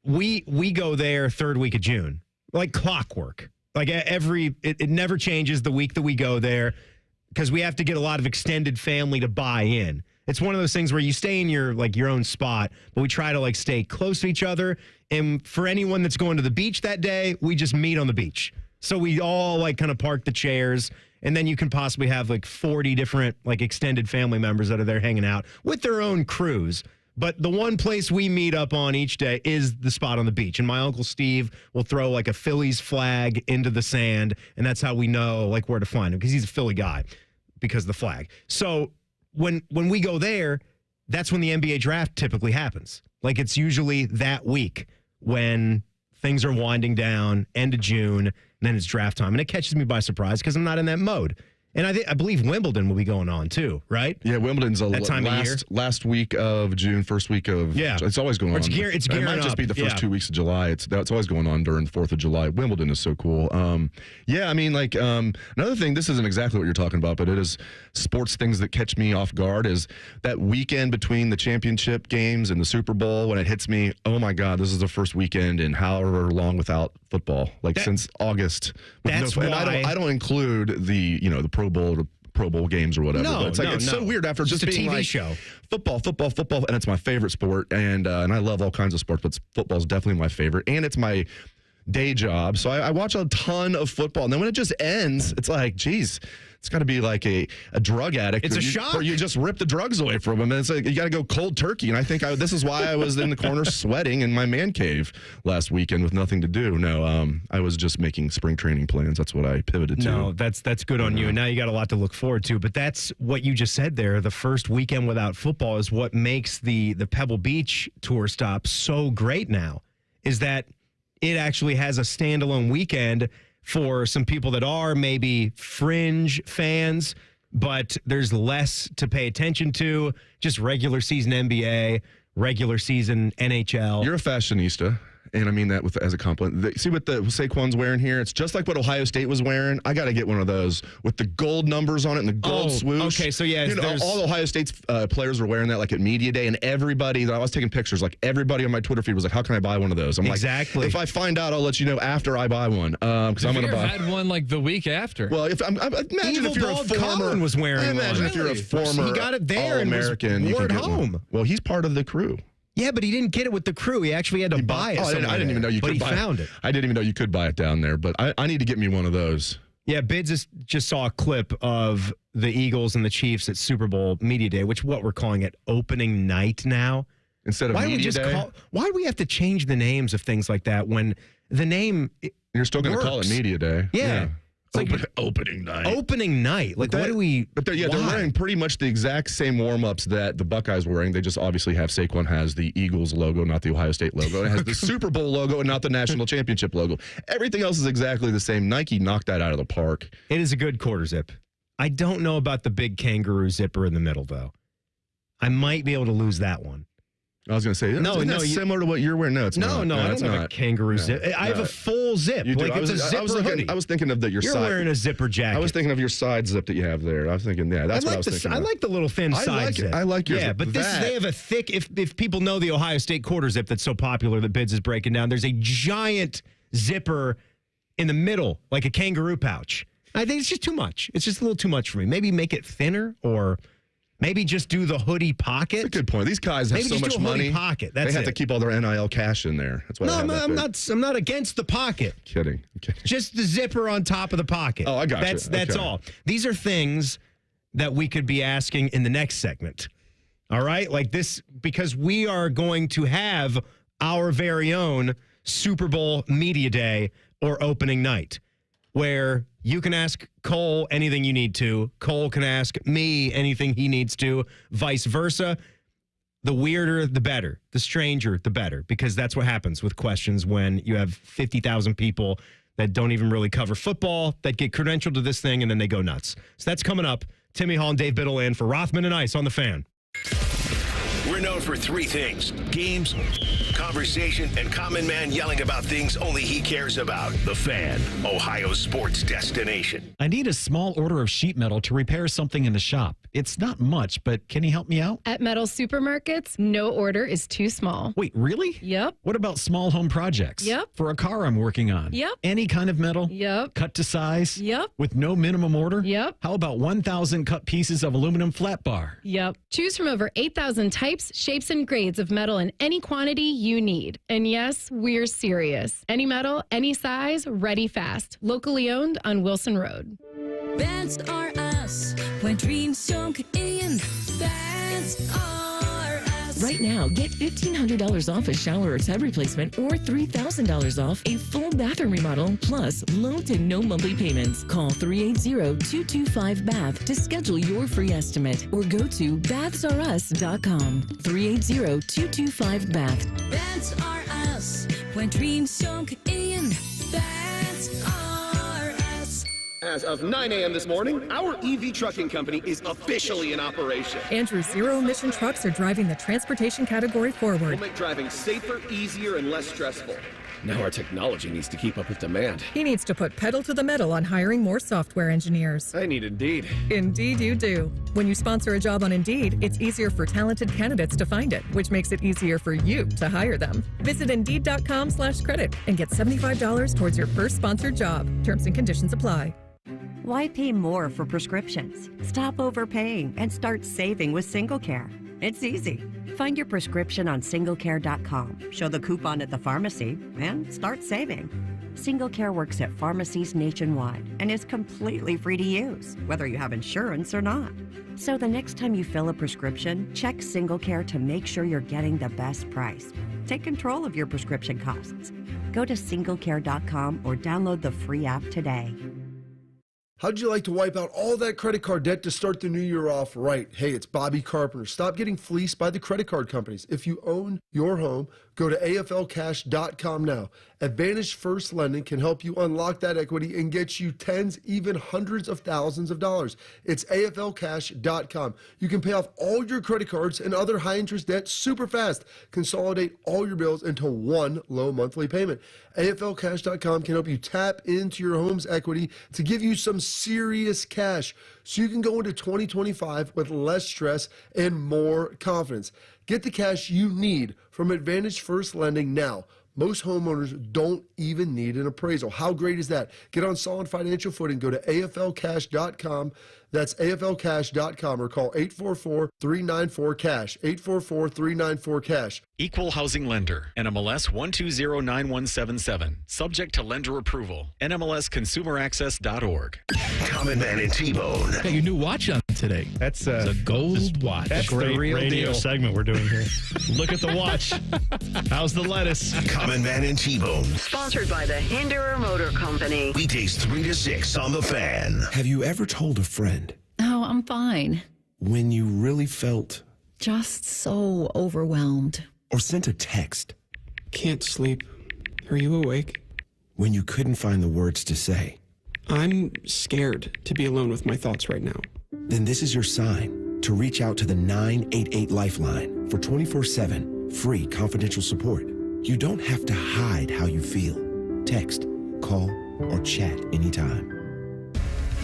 we go there third week of June, like clockwork. Like it never changes the week that we go there, because we have to get a lot of extended family to buy in. It's one of those things where you stay in your own spot, but we try to stay close to each other. And for anyone that's going to the beach that day, we just meet on the beach. So we all kind of park the chairs, and then you can possibly have 40 different extended family members that are there hanging out with their own crews. But the one place we meet up on each day is the spot on the beach. And my Uncle Steve will throw a Phillies flag into the sand, and that's how we know where to find him, because he's a Philly guy because of the flag. So when we go there, that's when the NBA draft typically happens. It's usually that week. when things are winding down, end of June, and then it's draft time. And it catches me by surprise because I'm not in that mode. And I believe Wimbledon will be going on too, right? Yeah, Wimbledon's that time of year. Last week of June, first week of it's always going on. It's gearing It might just be the first 2 weeks of July. It's always going on during the 4th of July. Wimbledon is so cool. Another thing. This isn't exactly what you're talking about, but it is sports things that catch me off guard. Is that weekend between the championship games and the Super Bowl when it hits me? Oh my God, this is the first weekend in however long without football, since August. That's why I don't include the Pro Bowl games or whatever. No, but it's so weird after just being a TV like show. Football, and it's my favorite sport, and I love all kinds of sports, but football is definitely my favorite, and it's my day job. So I watch a ton of football, and then when it just ends, it's like, geez, it's got to be like a drug addict. It's a shock. Or you just rip the drugs away from him, and it's like you got to go cold turkey. And I think this is why I was in the corner sweating in my man cave last weekend with nothing to do. No, I was just making spring training plans. That's what I pivoted to. No, that's good on you. And now you got a lot to look forward to. But that's what you just said there. The first weekend without football is what makes the Pebble Beach tour stop so great now, is that it actually has a standalone weekend for some people that are maybe fringe fans, but there's less to pay attention to. Just regular season NBA, regular season NHL. You're a fashionista, and I mean that as a compliment. See what the Saquon's wearing here? It's just like what Ohio State was wearing. I got to get one of those with the gold numbers on it and the gold swoosh. Okay, so yeah, all Ohio State's players were wearing that like at media day, and everybody. I was taking pictures. Like everybody on my Twitter feed was like, "How can I buy one of those?" I'm exactly. Like, if I find out, I'll let you know after I buy one. Because I'm going to buy. Had one like the week after. Well, imagine if you're a former. Colin was wearing. Imagine if you're a former. He got it there All-American. and wore it home. One. Well, he's part of the crew. Yeah, but he didn't get it with the crew. He actually had to buy it. I didn't even know you could buy it. But he found it. I didn't even know you could buy it down there. But I need to get me one of those. Yeah, Bids just saw a clip of the Eagles and the Chiefs at Super Bowl Media Day, which what we're calling it opening night now. Instead of Media Day? Why do we have to change the names of things like that when the name You're still going to call it Media Day. Yeah. It's like opening night. Opening night. Like, what do we... But they're wearing pretty much the exact same warm-ups that the Buckeyes were wearing. They just obviously have Saquon has the Eagles logo, not the Ohio State logo. It has the Super Bowl logo and not the National Championship logo. Everything else is exactly the same. Nike knocked that out of the park. It is a good quarter zip. I don't know about the big kangaroo zipper in the middle, though. I might be able to lose that one. I was going to say, similar to what you're wearing. No, it's not. No, I don't have a kangaroo zip. I have a full zip. You do. It's a zipper hoodie. I was thinking of your You're side. You're wearing a zipper jacket. I was thinking of your side zip that you have there. I was thinking, that's what I was thinking. I like the little thin side zip. I like yours. Yeah, but they have a thick, if people know the Ohio State quarter zip that's so popular that Bids is breaking down, there's a giant zipper in the middle, like a kangaroo pouch. I think it's just too much. It's just a little too much for me. Maybe make it thinner or... Maybe just do the hoodie pocket. That's a good point. These guys have so much money. Pocket. They have to keep all their NIL cash in there. That's why. I'm not against the pocket. Kidding. Just the zipper on top of the pocket. Oh, I got you. That's all. These are things that we could be asking in the next segment. All right, like this, because we are going to have our very own Super Bowl Media Day or opening night, where you can ask Cole anything you need to. Cole can ask me anything he needs to, vice versa. The weirder, the better. The stranger, the better, because that's what happens with questions when you have 50,000 people that don't even really cover football that get credentialed to this thing and then they go nuts. So that's coming up. Timmy Hall and Dave Biddle in for Rothman and Ice on The Fan. We're known for three things: games, conversation, and Common Man yelling about things only he cares about. The Fan, Ohio's sports destination. I need a small order of sheet metal to repair something in the shop. It's not much, but can you help me out? At Metal Supermarkets, no order is too small. Wait, really? Yep. What about small home projects? Yep. For a car I'm working on? Yep. Any kind of metal? Yep. Cut to size? Yep. With no minimum order? Yep. How about 1,000 cut pieces of aluminum flat bar? Yep. Choose from over 8,000 types, shapes, and grades of metal in any quantity you need. And yes, we're serious. Any metal, any size, ready fast. Locally owned on Wilson Road. That's are us. When dreams sunk in, that's are us. Right now, get $1,500 off a shower or tub replacement or $3,000 off a full bathroom remodel, plus low to no monthly payments. Call 380-225-BATH to schedule your free estimate or go to bathsareus.com. 380-225-BATH. That's are us. when dreams sunk in. That's us. As of 9 a.m. this morning, our EV trucking company is officially in operation. Andrew's zero-emission trucks are driving the transportation category We'll forward. make driving safer, easier, and less stressful. Now our technology needs to keep up with demand. He needs to put pedal to the metal on hiring more software engineers. I need Indeed. Indeed you do. When you sponsor a job on Indeed, it's easier for talented candidates to find it, which makes it easier for you to hire them. Visit Indeed.com/credit and get $75 towards your first sponsored job. Terms and conditions apply. Why pay more for prescriptions? Stop overpaying and start saving with SingleCare. It's easy. Find your prescription on singlecare.com, show the coupon at the pharmacy, and start saving. SingleCare works at pharmacies nationwide and is completely free to use, whether you have insurance or not. So the next time you fill a prescription, check SingleCare to make sure you're getting the best price. Take control of your prescription costs. Go to singlecare.com or download the free app today. How'd you like to wipe out all that credit card debt to start the new year off right? Hey, it's Bobby Carpenter. Stop getting fleeced by the credit card companies. If you own your home, go to AFLcash.com now. Advantage First Lending can help you unlock that equity and get you tens, even hundreds of thousands of dollars. It's AFLcash.com. You can pay off all your credit cards and other high-interest debt super fast. Consolidate all your bills into one low monthly payment. AFLcash.com can help you tap into your home's equity to give you some serious cash so you can go into 2025 with less stress and more confidence. Get the cash you need from Advantage First Lending now. Most homeowners don't even need an appraisal. How great is that? Get on solid financial footing. Go to AFLcash.com. That's AFLcash.com or call 844-394-CASH. 844-394-CASH. Equal Housing Lender. NMLS 1209177. Subject to lender approval. NMLSconsumeraccess.org. Common Man and T-Bone. Got your new watch on today. That's It's a gold watch. That's Great the real radio deal. segment we're doing here. Look at the watch. How's the lettuce? Common Man and T-Bone. Sponsored by the Hinderer Motor Company. Weekdays 3 to 6 on The Fan. Have you ever told a friend Oh, I'm fine. when you really felt Just so overwhelmed. or sent a text Can't sleep. Are you awake? when you couldn't find the words to say? I'm scared to be alone with my thoughts right now. Then this is your sign to reach out to the 988 Lifeline for 24/7 free confidential support. You don't have to hide how you feel. Text, call, or chat anytime.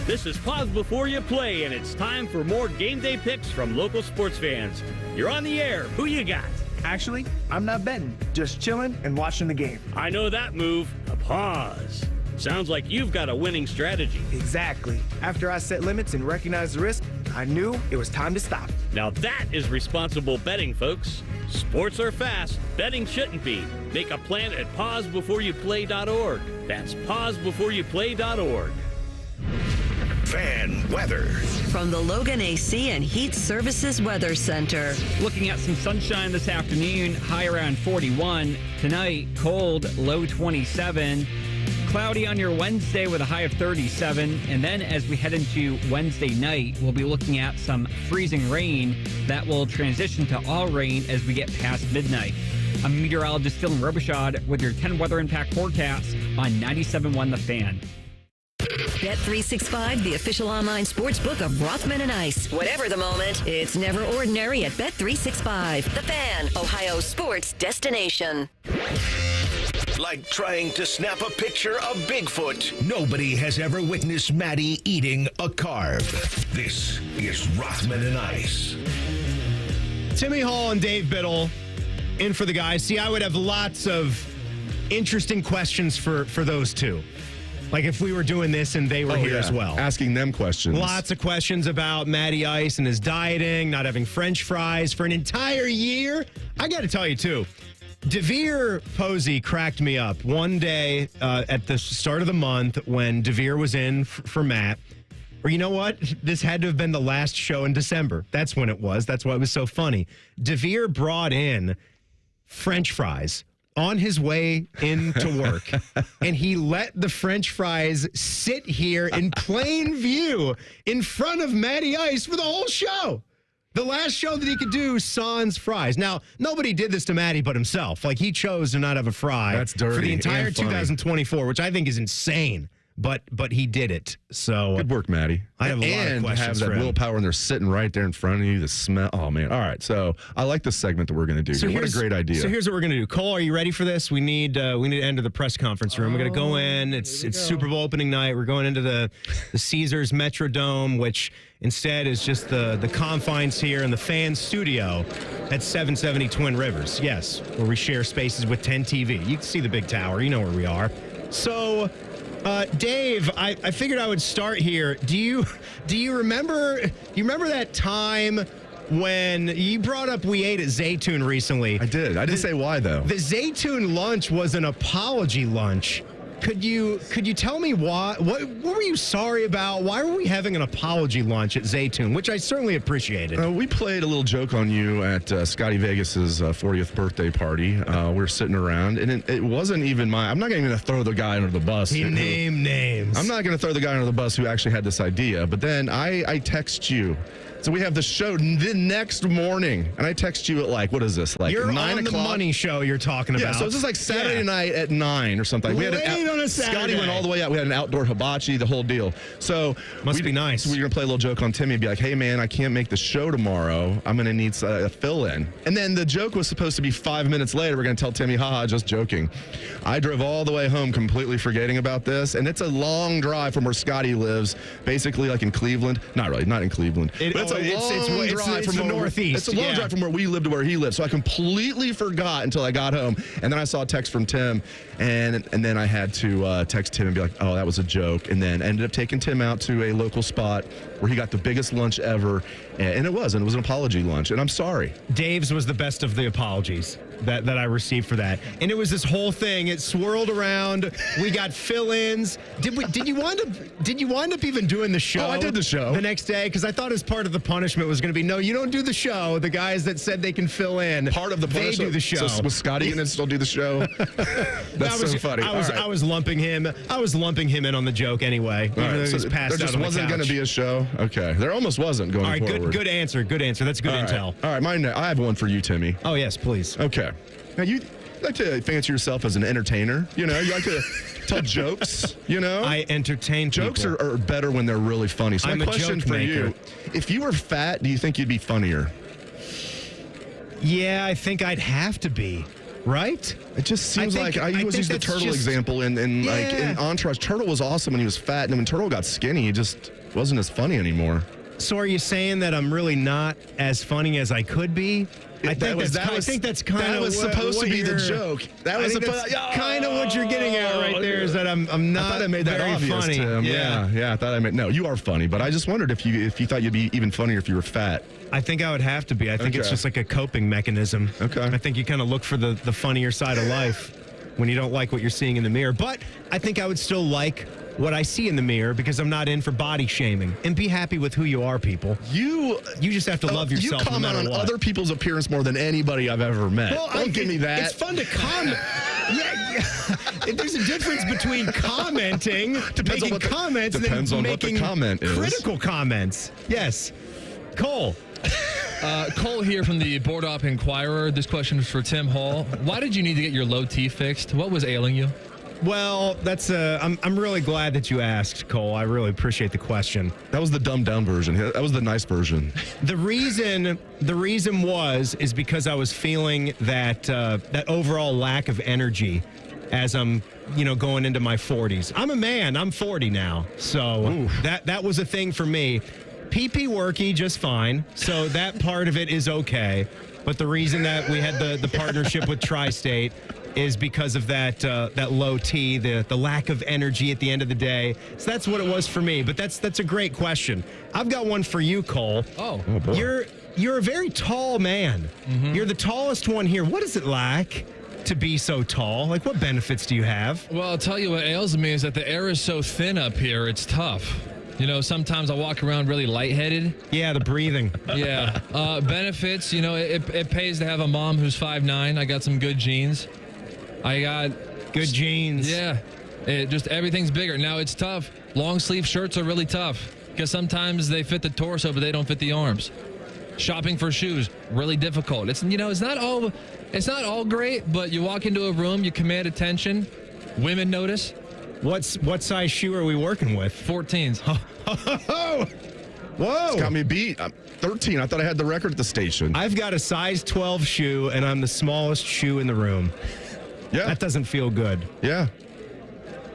This is Pause Before You Play, and it's time for more game day picks from local sports fans. You're on the air. Who you got? Actually, I'm not betting, just chilling and watching the game. I know that move. A pause. Sounds like you've got a winning strategy. Exactly. After I set limits and recognized the risk, I knew it was time to stop. Now that is responsible betting, folks. Sports are fast. Betting shouldn't be. Make a plan at pausebeforeyouplay.org. That's pausebeforeyouplay.org. Fan weather. From the Logan AC and Heat Services Weather Center. Looking at some sunshine this afternoon, high around 41. Tonight, cold, low 27. Cloudy on your Wednesday with a high of 37. And then as we head into Wednesday night, we'll be looking at some freezing rain that will transition to all rain as we get past midnight. I'm meteorologist Dylan Robichaud with your 10 weather impact forecast on 97.1 The Fan. Bet365, the official online sports book of Rothman and Ice. Whatever the moment, it's never ordinary at Bet365. The Fan, Ohio sports destination. Like trying to snap a picture of Bigfoot. Nobody has ever witnessed Maddie eating a carb. This is Rothman and Ice. Timmy Hall and Dave Biddle in for the guys. See, I would have lots of interesting questions for those two. Like if we were doing this and they were here as well. Asking them questions. Lots of questions about Matty Ice and his dieting, not having French fries for an entire year. I got to tell you, too, DeVere Posey cracked me up one day at the start of the month when DeVere was in for Matt. Or you know what? This had to have been the last show in December. That's when it was. That's why it was so funny. DeVere brought in French fries on his way into work, and he let the French fries sit here in plain view in front of Matty Ice for the whole show. The last show that he could do, sans fries. Now, nobody did this to Maddie but himself. Like, he chose to not have a fry. That's dirty for the entire and funny. 2024, which I think is insane. But he did it. So good work, Maddie. I have a lot of questions have for that him. willpower, and they're sitting right there in front of you. The smell. Oh man! All right, so I like this segment that we're going to do. So What a great idea! So here's what we're going to do. Cole, are you ready for this? We need to enter the press conference room. We're going to go in. It's Super Bowl opening night. We're going into the Caesars Metrodome, which instead is just the confines here in the fan studio at 770 Twin Rivers. Yes, where we share spaces with 10 TV. You can see the big tower. You know where we are. So. Dave, I figured I would start here. Do you remember that time when you brought up we ate at Zaytoon recently? I did. I didn't say why though. The Zaytoon lunch was an apology lunch. Could you tell me why? What were you sorry about? Why were we having an apology lunch at Zaytoon, which I certainly appreciated? We played a little joke on you at Scotty Vegas's 40th birthday party. We were sitting around, and it wasn't even I'm not even going to throw the guy under the bus. He named names. I'm not going to throw the guy under the bus who actually had this idea. But then I text you. So we have the show the next morning, and I text you at what is this? You're 9 on the o'clock? money show you're talking about. Yeah, so this is like Saturday night at 9 or something. Late on a Saturday. Scotty went all the way out. We had an outdoor hibachi, the whole deal. So must be nice. So we're gonna play a little joke on Timmy and be like, "Hey man, I can't make the show tomorrow. I'm gonna need a fill-in." And then the joke was supposed to be 5 minutes later. We're gonna tell Timmy, "Haha, just joking." I drove all the way home completely forgetting about this, and it's a long drive from where Scotty lives, basically like in Cleveland. Not really, not in Cleveland. But it's a long drive from the Northeast. It's a long drive from where we live to where he lives. So I completely forgot until I got home, and then I saw a text from Tim, and then I had to text Tim and be like, "Oh, that was a joke," and then ended up taking Tim out to a local spot where he got the biggest lunch ever, and it was an apology lunch, and I'm sorry. Dave's was the best of the apologies that I received for that, and it was this whole thing. It swirled around. We got fill-ins. Did you wind up even doing the show? Oh, I did the show the next day because I thought as part of the punishment was going to be no, you don't do the show. The guys that said they can fill in, part of the punishment, they do the show. So was Scotty going to still do the show? That's so funny. I was lumping him. I was lumping him in on the joke anyway. Even though he was passed there just out on wasn't the going to be a show. Okay, there almost wasn't going forward. All right, good answer. Good answer. That's good intel. All right, I have one for you, Timmy. Oh yes, please. Okay. Now you like to fancy yourself as an entertainer. You know, you like to tell jokes. You know, I entertain. Jokes are better when they're really funny. So I'm my a question joke for maker. you: if you were fat, do you think you'd be funnier? Yeah, I think I'd have to be. Right? It just seems like I always use the Turtle example in Entourage. Turtle was awesome when he was fat, and then when Turtle got skinny, he just wasn't as funny anymore. So are you saying that I'm really not as funny as I could be? I think that's kind of that was supposed to be the joke. That was kind of what you're getting at right there. Is that I'm not. I thought I made that very obvious, funny. Tim. Yeah. I thought I made. No, you are funny, but I just wondered if you thought you'd be even funnier if you were fat. I think I would have to be. I think it's just like a coping mechanism. Okay. I think you kind of look for the funnier side of life when you don't like what you're seeing in the mirror. But I think I would still like what I see in the mirror because I'm not in for body shaming. And be happy with who you are, people. You just have to love yourself. You comment on other people's appearance more than anybody I've ever met. Well, don't give me that. It's fun to comment. Yeah. There's a difference between commenting, making comments, and then making critical comments. Yes. Cole. Cole here from the Board Op Inquirer. This question is for Tim Hall. Why did you need to get your low T fixed? What was ailing you? Well, that's I'm really glad that you asked, Cole. I really appreciate the question. That was the dumbed down version. That was the nice version. The reason is because I was feeling that overall lack of energy as I'm going into my 40s. I'm a man. I'm 40 now, so that was a thing for me. PP worky just fine, so that part of it is okay. But the reason that we had the partnership with Tri-State is because of that low T, the lack of energy at the end of the day. So that's what it was for me. But that's a great question. I've got one for you, Cole. Oh boy. You're a very tall man. Mm-hmm. You're the tallest one here. What is it like to be so tall? Like, what benefits do you have? Well, I'll tell you what ails me is that the air is so thin up here. It's tough. Sometimes I walk around really lightheaded. Yeah, the breathing. Yeah. Benefits, it pays to have a mom who's 5'9". I got some good genes. I got good genes. Yeah. Just everything's bigger. Now it's tough. Long sleeve shirts are really tough because sometimes they fit the torso, but they don't fit the arms. Shopping for shoes, really difficult. It's not all great, but you walk into a room, you command attention, women notice. What size shoe are we working with? 14s. Whoa! It's got me beat. I'm 13. I thought I had the record at the station. I've got a size 12 shoe, and I'm the smallest shoe in the room. Yeah. That doesn't feel good. Yeah.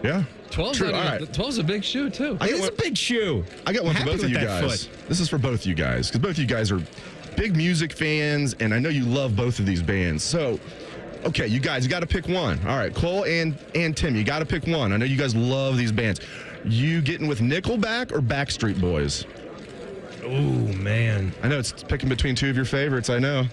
Yeah. 12's a big shoe, too. It's a big shoe. I got one for both of you guys. This is for both you guys, because both of you guys are big music fans, and I know you love both of these bands. So, okay, you guys, you got to pick one. All right, Cole and Tim, you got to pick one. I know you guys love these bands. You getting with Nickelback or Backstreet Boys? Oh, man. I know it's picking between two of your favorites, I know.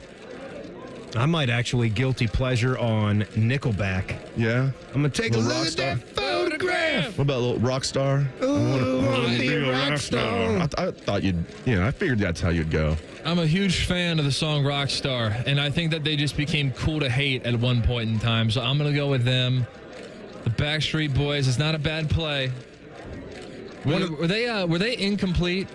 I might actually guilty pleasure on Nickelback. Yeah? I'm going to take a look at Rockstar. that photograph. What about a little Rockstar? Ooh, I want to be a rock star. I thought I figured that's how you'd go. I'm a huge fan of the song Rockstar, and I think that they just became cool to hate at one point in time, so I'm going to go with them. The Backstreet Boys is not a bad play. Were they incomplete?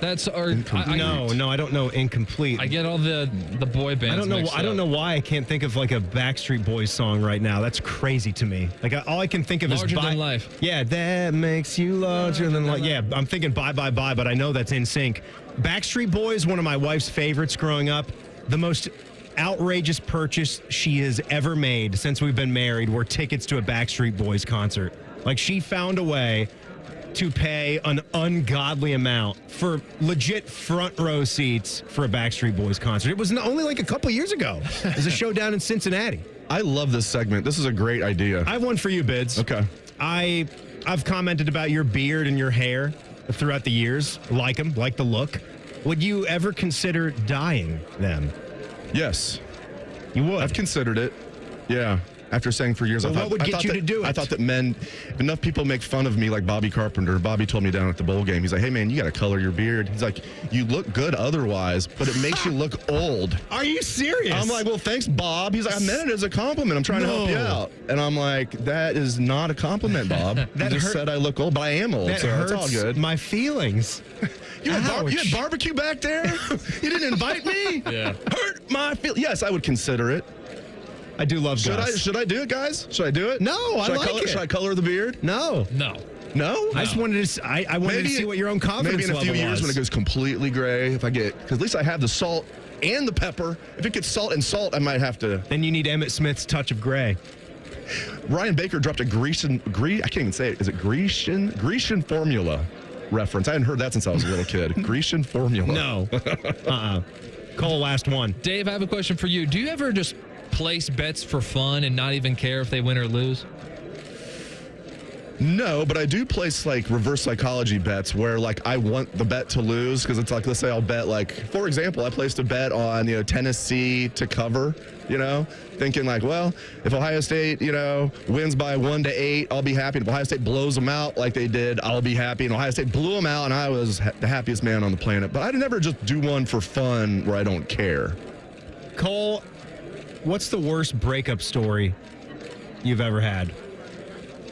That's No, I don't know incomplete. I get all the boy bands. I don't know why I can't think of like a Backstreet Boys song right now. That's crazy to me. Like all I can think of Larger is Than Life. Yeah, that makes you larger than life. Yeah, I'm thinking Bye Bye Bye, but I know that's In Sync. Backstreet Boys, one of my wife's favorites growing up. The most outrageous purchase she has ever made since we've been married were tickets to a Backstreet Boys concert. Like she found a way to pay an ungodly amount for legit front row seats for a Backstreet Boys concert. It was only like a couple years ago. It was a show down in Cincinnati. I love this segment. This is a great idea. I have one for you, Bids. Okay. I've commented about your beard and your hair throughout the years. Like them, like the look. Would you ever consider dyeing them? Yes. You would? I've considered it. Yeah. After saying for years, what would get you to do it? I thought that if enough people make fun of me like Bobby Carpenter. Bobby told me down at the bowl game, he's like, hey, man, you got to color your beard. He's like, you look good otherwise, but it makes you look old. Are you serious? I'm like, well, thanks, Bob. He's like, I meant it as a compliment. I'm trying to help you out. And I'm like, that is not a compliment, Bob. You just said I look old, but I am old, that so hurts it's all good. My feelings. You had barbecue back there? You didn't invite me? Yeah. Hurt my feelings. Yes, I would consider it. I do love Gus. Should I do it, guys? Should I do it? No, I like it. Should I color the beard? No. No. I just wanted to. I wanted to see what your own confidence maybe in a few level years was. when it goes completely gray. If I get, because at least I have the salt and the pepper. If it gets salt and salt, I might have to. Then you need Emmett Smith's touch of gray. Ryan Baker dropped a I can't even say it. Is it Grecian formula reference? I hadn't heard that since I was a little kid. Grecian formula. No. Cole, last one. Dave, I have a question for you. Do you ever just place bets for fun and not even care if they win or lose? No, but I do place like reverse psychology bets where like I want the bet to lose because it's like, let's say I'll bet like, for example, I placed a bet on, Tennessee to cover, thinking like, well, if Ohio State, wins by 1-8, I'll be happy. If Ohio State blows them out like they did, I'll be happy. And Ohio State blew them out and I was the happiest man on the planet. But I'd never just do one for fun where I don't care. Cole, what's the worst breakup story you've ever had?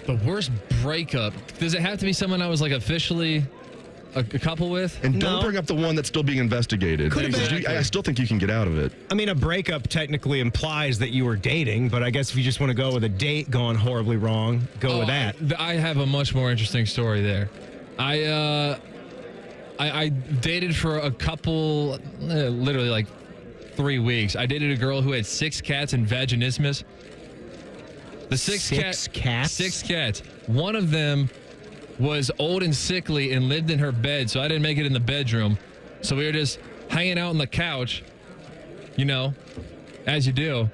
The worst breakup? Does it have to be someone I was like officially a couple with? And don't bring up the one that's still being investigated. I still think you can get out of it. I mean, a breakup technically implies that you were dating, but I guess if you just want to go with a date gone horribly wrong, go with that. I have a much more interesting story there. I dated for a couple, literally like 3 weeks. I dated a girl who had 6 cats and vaginismus. The 6 cats? 6 cats. One of them was old and sickly and lived in her bed, so I didn't make it in the bedroom. So we were just hanging out on the couch, as you do.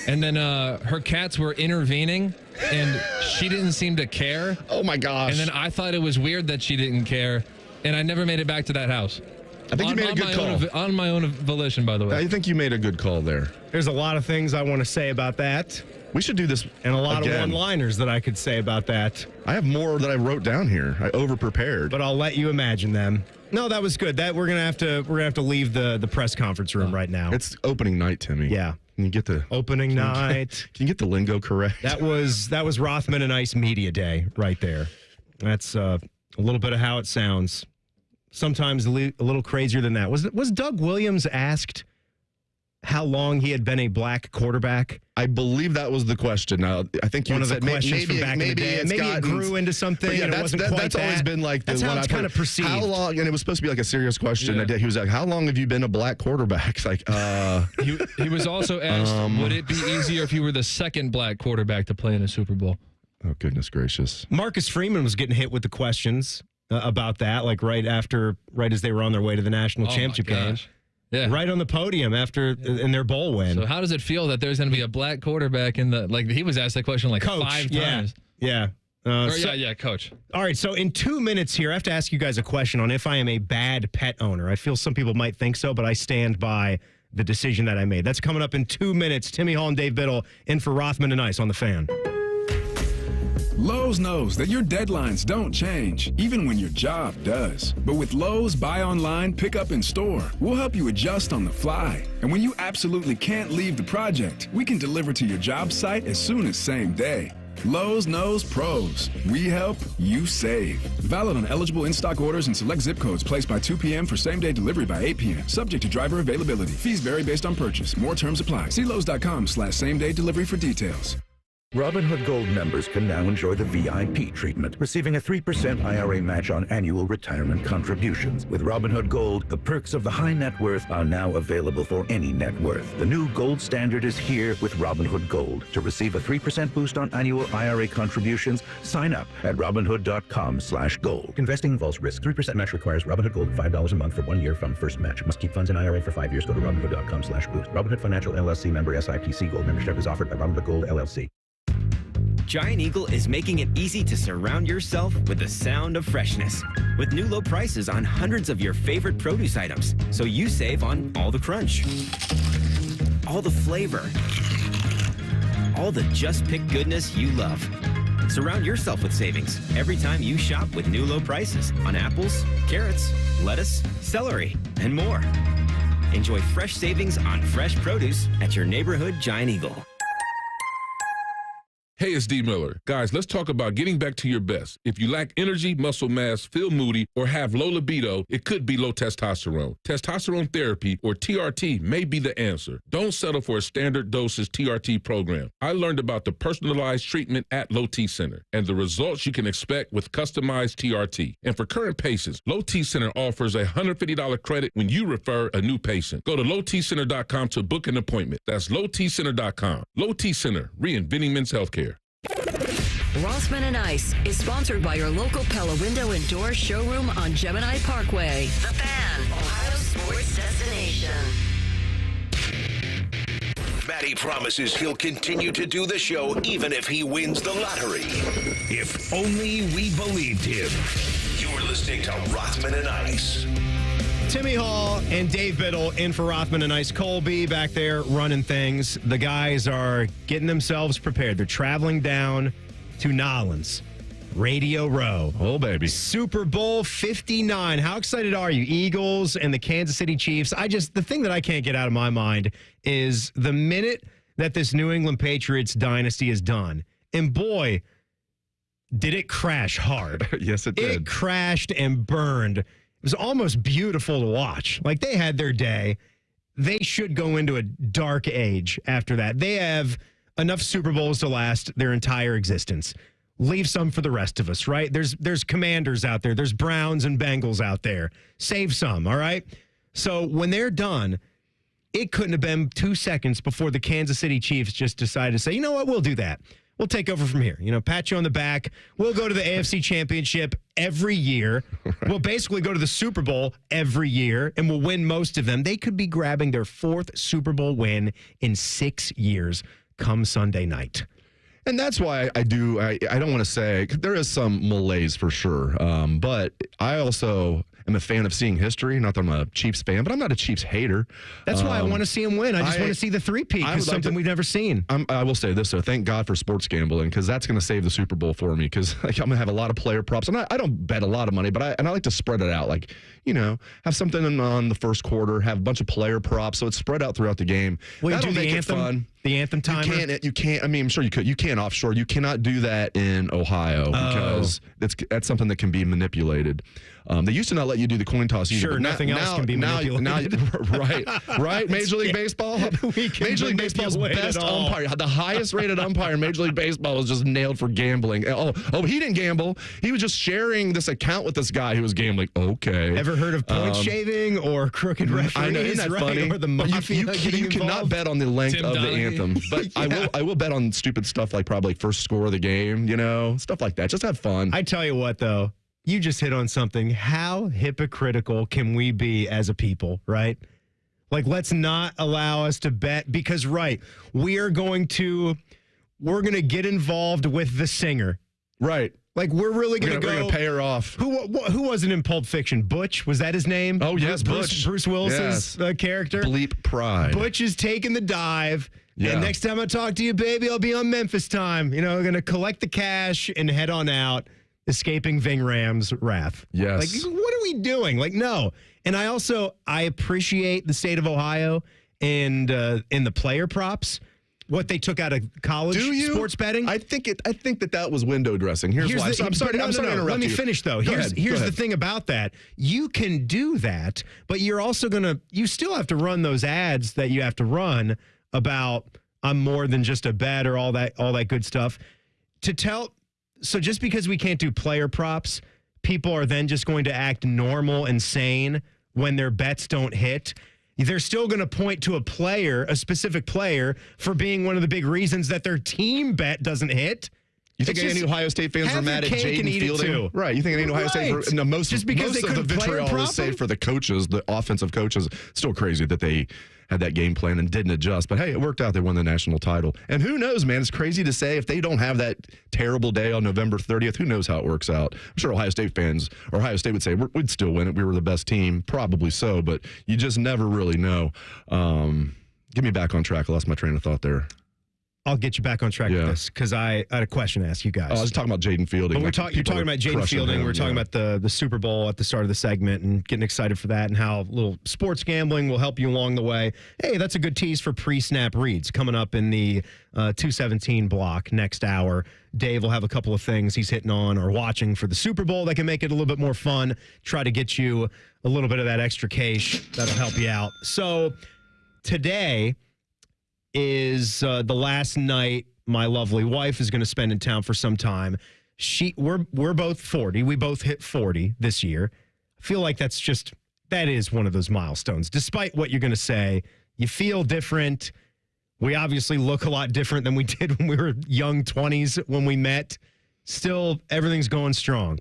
And then her cats were intervening, and she didn't seem to care. Oh, my gosh. And then I thought it was weird that she didn't care, and I never made it back to that house. I think you made a good call. On my own volition, by the way. I think you made a good call there. There's a lot of things I want to say about that. We should do this and a lot again. of one-liners that I could say about that. I have more that I wrote down here. I over-prepared. But I'll let you imagine them. No, that was good. That we're gonna have to leave the press conference room right now. It's opening night, Timmy. Yeah. Can you get the opening night? Can you get the lingo correct? That was Rothman and Ice Media Day right there. That's a little bit of how it sounds sometimes a little crazier than that. Was Doug Williams asked how long he had been a black quarterback? I believe that was the question. Now, I think one of the questions from back in the day. Maybe it grew into something. Yeah, and it wasn't quite that's always been like the that's one how it's kind of perceived. How long? And it was supposed to be like a serious question. Yeah. He was like, "How long have you been a black quarterback?" It's like, He was also asked, would it be easier if you were the second black quarterback to play in a Super Bowl? Oh, goodness gracious! Marcus Freeman was getting hit with the questions about that, like right as they were on their way to the national championship game. Yeah. Right on the podium in their bowl win. So how does it feel that there's going to be a black quarterback in the, like, he was asked that question like Coach, 5 times. Yeah. Coach. All right, so in 2 minutes here, I have to ask you guys a question on if I am a bad pet owner. I feel some people might think so, but I stand by the decision that I made. That's coming up in 2 minutes. Timmy Hall and Dave Biddle in for Rothman and Ice on The Fan. Lowe's knows that your deadlines don't change, even when your job does. But with Lowe's Buy Online, Pick Up in Store, we'll help you adjust on the fly. And when you absolutely can't leave the project, we can deliver to your job site as soon as same day. Lowe's knows pros. We help, you save. Valid on eligible in-stock orders and select zip codes placed by 2 p.m. for same-day delivery by 8 p.m. Subject to driver availability. Fees vary based on purchase. More terms apply. See Lowe's.com/same-day delivery for details. Robinhood Gold members can now enjoy the VIP treatment, receiving a 3% IRA match on annual retirement contributions. With Robinhood Gold, the perks of the high net worth are now available for any net worth. The new gold standard is here with Robinhood Gold. To receive a 3% boost on annual IRA contributions, sign up at Robinhood.com/gold. Investing involves risk. 3% match requires Robinhood Gold $5 a month for 1 year from first match. Must keep funds in IRA for 5 years. Go to Robinhood.com/boost. Robinhood Financial LLC member SIPC. Gold membership is offered by Robinhood Gold LLC. Giant Eagle is making it easy to surround yourself with the sound of freshness. With new low prices on hundreds of your favorite produce items, so you save on all the crunch, all the flavor, all the just-picked goodness you love. Surround yourself with savings every time you shop with new low prices on apples, carrots, lettuce, celery, and more. Enjoy fresh savings on fresh produce at your neighborhood Giant Eagle. Hey, it's D. Miller. Guys, let's talk about getting back to your best. If you lack energy, muscle mass, feel moody, or have low libido, it could be low testosterone. Testosterone therapy, or TRT, may be the answer. Don't settle for a standard dosage TRT program. I learned about the personalized treatment at Low T Center and the results you can expect with customized TRT. And for current patients, Low T Center offers a $150 credit when you refer a new patient. Go to lowtcenter.com to book an appointment. That's lowtcenter.com. Low T Center, reinventing men's healthcare. Rothman and Ice is sponsored by your local Pella Window and Door showroom on Gemini Parkway. The Fan, Ohio sports destination. Matty promises he'll continue to do the show even if he wins the lottery. If only we believed him. You're listening to Rothman and Ice. Timmy Hall and Dave Biddle in for Rothman and Ice. Colby back there running things. The guys are getting themselves prepared. They're traveling down to Nolens, Radio Row. Oh, baby. Super Bowl 59. How excited are you? Eagles and the Kansas City Chiefs. The thing that I can't get out of my mind is the minute that this New England Patriots dynasty is done. And boy, did it crash hard. Yes, it did. It crashed and burned. It was almost beautiful to watch. Like, they had their day. They should go into a dark age after that. They have enough Super Bowls to last their entire existence. Leave some for the rest of us, right? There's Commanders out there. There's Browns and Bengals out there. Save some, all right? So when they're done, it couldn't have been 2 seconds before the Kansas City Chiefs just decided to say, you know what, we'll do that. We'll take over from here. Pat you on the back. We'll go to the AFC Championship every year. We'll basically go to the Super Bowl every year, and we'll win most of them. They could be grabbing their 4th Super Bowl win in 6 years come Sunday night. And that's why I don't want to say, there is some malaise for sure. But I also am a fan of seeing history. Not that I'm a Chiefs fan, but I'm not a Chiefs hater. That's why I want to see them win. I just want to see the three-peat, because something we've never seen. I will say this, though. Thank God for sports gambling, because that's going to save the Super Bowl for me, because I'm going to have a lot of player props. And I don't bet a lot of money, but I like to spread it out. Like, have something on the first quarter, have a bunch of player props, so it's spread out throughout the game. Will you do make the it fun. The anthem timer? You can't. I mean, I'm sure you could. You can't offshore. You cannot do that in Ohio because that's something that can be manipulated. They used to not let let you do the coin toss. Either, sure, but nothing else can be manipulated. Right. Major League Baseball. Major League Baseball's best umpire, the highest rated umpire in Major League Baseball, was just nailed for gambling. Oh, he didn't gamble. He was just sharing this account with this guy who was gambling. Okay. Ever heard of point shaving or crooked referees? I know, isn't that funny? Or the mafia you cannot bet on the length of the anthem, but I will bet on stupid stuff like probably first score of the game, stuff like that. Just have fun. I tell you what, though, you just hit on something. How hypocritical can we be as a people, right? Like, let's not allow us to bet because, right, we're going to get involved with the singer. Right. Like, we're really going to go pay her off. Who was it in Pulp Fiction? Butch? Was that his name? Oh, yes, Butch. Bruce Willis's character. Bleep Pride. Butch is taking the dive. Yeah. And next time I talk to you, baby, I'll be on Memphis time. Going to collect the cash and head on out, escaping Ving Rhames' wrath. Yes. Like, what are we doing? Like, no. And I appreciate the state of Ohio and in the player props. What they took out of college sports betting? I think that was window dressing. Here's why. I'm sorry to interrupt you. Let me finish, though. Here's the thing about that. You can do that, but you're also you still have to run those ads that you have to run about I'm more than just a bet or all that good stuff. So just because we can't do player props, people are then just going to act normal and sane when their bets don't hit. They're still going to point to a specific player, for being one of the big reasons that their team bet doesn't hit. You think any Ohio State fans were mad at Jaden Fielding? Right. You think any Ohio State fans? No, most of the vitriol was saved for the coaches, the offensive coaches. Still crazy that they had that game plan and didn't adjust. But hey, it worked out. They won the national title. And who knows, man? It's crazy to say if they don't have that terrible day on November 30th, who knows how it works out? I'm sure Ohio State would say we'd still win it. We were the best team. Probably so, but you just never really know. Get me back on track. I lost my train of thought there. I'll get you back on track with this because I had a question to ask you guys. I was talking about Jaden Fielding. But you're talking about Jaden Fielding. We're talking about the Super Bowl at the start of the segment and getting excited for that and how little sports gambling will help you along the way. Hey, that's a good tease for pre-snap reads coming up in the 217 block next hour. Dave will have a couple of things he's hitting on or watching for the Super Bowl that can make it a little bit more fun. Try to get you a little bit of that extra cash that'll help you out. So today is the last night my lovely wife is going to spend in town for some time. We're both 40. We both hit 40 this year. I feel like that is one of those milestones. Despite what you're going to say, you feel different. We obviously look a lot different than we did when we were young 20s when we met. Still, everything's going strong.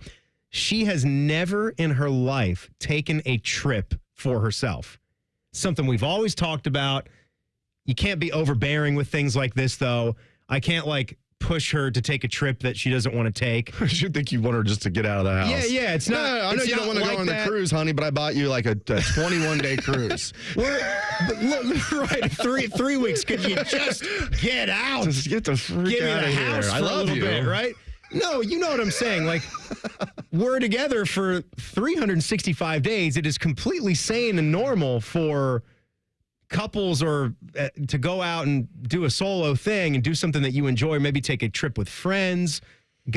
She has never in her life taken a trip for herself. Something we've always talked about. You can't be overbearing with things like this, though. I can't, push her to take a trip that she doesn't want to take. I should think you want her just to get out of the house. Yeah, it's not. I know you don't want to go on the cruise, honey, but I bought you a 21-day cruise. Right, 3 weeks. Could you just get out? Just get the freak out of here. I love you, bit, right? No, you know what I'm saying. We're together for 365 days. It is completely sane and normal for couples or to go out and do a solo thing and do something that you enjoy, maybe take a trip with friends.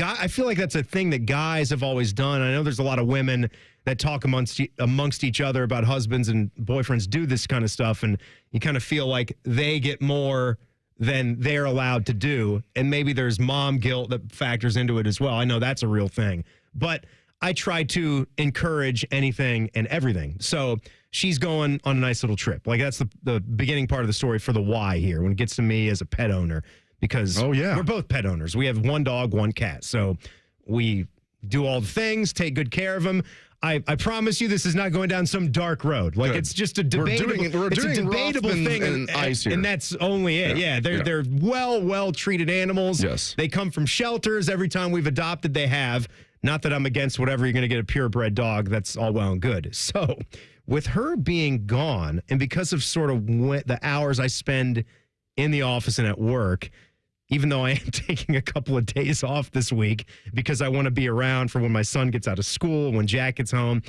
I feel like that's a thing that guys have always done. I know there's a lot of women that talk amongst each other about husbands and boyfriends do this kind of stuff, and you kind of feel like they get more than they're allowed to do, and maybe there's mom guilt that factors into it as well. I know that's a real thing, but I try to encourage anything and everything. So she's going on a nice little trip. That's the beginning part of the story for the why here when it gets to me as a pet owner, because we're both pet owners. We have one dog, one cat. So we do all the things, take good care of them. I promise you this is not going down some dark road. It's just a debatable, thing. And Ice here. And that's only it. Yeah, they're well treated animals. Yes. They come from shelters. Every time we've adopted, they have. Not that I'm against whatever you're going to get a purebred dog. That's all well and good. So with her being gone, and because of sort of the hours I spend in the office and at work, even though I am taking a couple of days off this week because I want to be around for when my son gets out of school, when Jack gets home,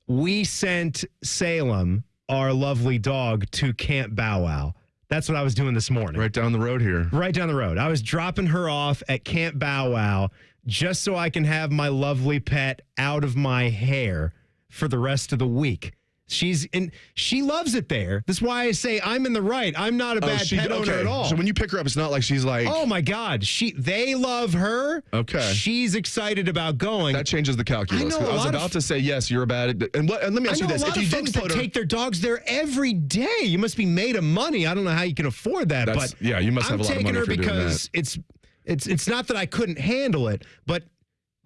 we sent Salem, our lovely dog, to Camp Bow Wow. That's what I was doing this morning. Right down the road here. Right down the road. I was dropping her off at Camp Bow Wow just so I can have my lovely pet out of my hair for the rest of the week. She loves it there. That's why I say I'm in the right. I'm not a bad pet owner at all. So when you pick her up, it's not like she's like, oh my God, they love her. Okay. She's excited about going. That changes the calculus. I was about to say, yes, you're a bad. And let me ask you this: if you didn't take their dogs there every day, you must be made of money. I don't know how you can afford that, but yeah, you must have a lot of money I'm for taking her doing because that. it's not that I couldn't handle it, but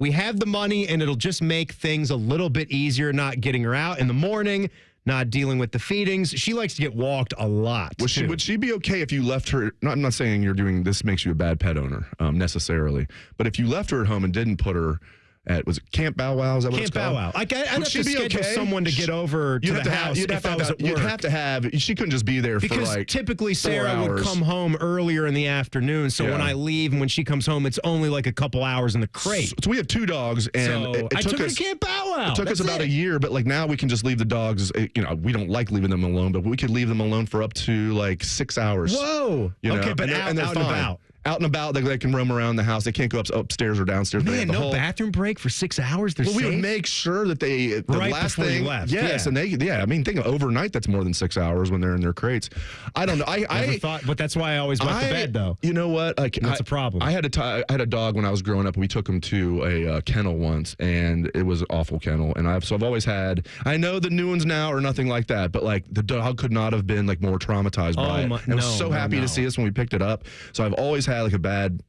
we have the money, and it'll just make things a little bit easier. Not getting her out in the morning. Not dealing with the feedings. She likes to get walked a lot. Would she be okay if you left her? I'm not saying you're doing this makes you a bad pet owner necessarily, but if you left her at home and didn't put her at, was it Camp Bow Wow? Is that what it's called? Camp Bow Wow. I'd have to schedule someone to get over to the house if I was at work. You'd have to have. She couldn't just be there because for like typically 4 Sarah hours. would come home earlier in the afternoon. So when I leave and when she comes home, it's only like a couple hours in the crate. So we have 2 dogs, and I took her to Camp Bow Wow. It took us about a year, but like now we can just leave the dogs. You know, we don't like leaving them alone, but we could leave them alone for up to like 6 hours. Whoa. Okay, but they're out and about. Out and about, they can roam around the house. They can't go upstairs or downstairs. Man, no bathroom break for 6 hours. Well, we would make sure that the right last before thing you left. Yes, and I mean, think of overnight. That's more than 6 hours when they're in their crates. I don't know. I thought, but that's why I always went to bed, though. You know what? That's a problem. I had a dog when I was growing up. We took him to a kennel once, and it was an awful kennel. And I've always had. I know the new ones now are nothing like that, but like the dog could not have been like more traumatized by it. I was so happy to see us when we picked it up. So I've always had like a bad.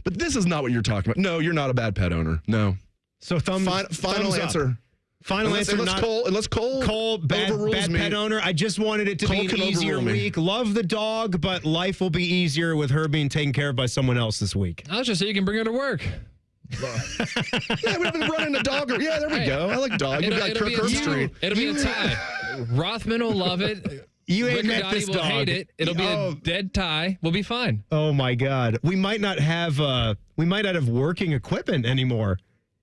But this is not what you're talking about. No, you're not a bad pet owner. No. So final answer. Up. Final answer. Unless Cole bad pet owner. I just wanted it to be an easier week. Love the dog, but life will be easier with her being taken care of by someone else this week. I was just saying you can bring her to work. Yeah, we haven't run into dog. Yeah, there we go. I like dog. You've got Kirk Street. It'll be a tie. Rothman will love it. You ain't Rick met this will dog. hate it. It'll be a dead tie. We'll be fine. Oh my God, we might not have working equipment anymore.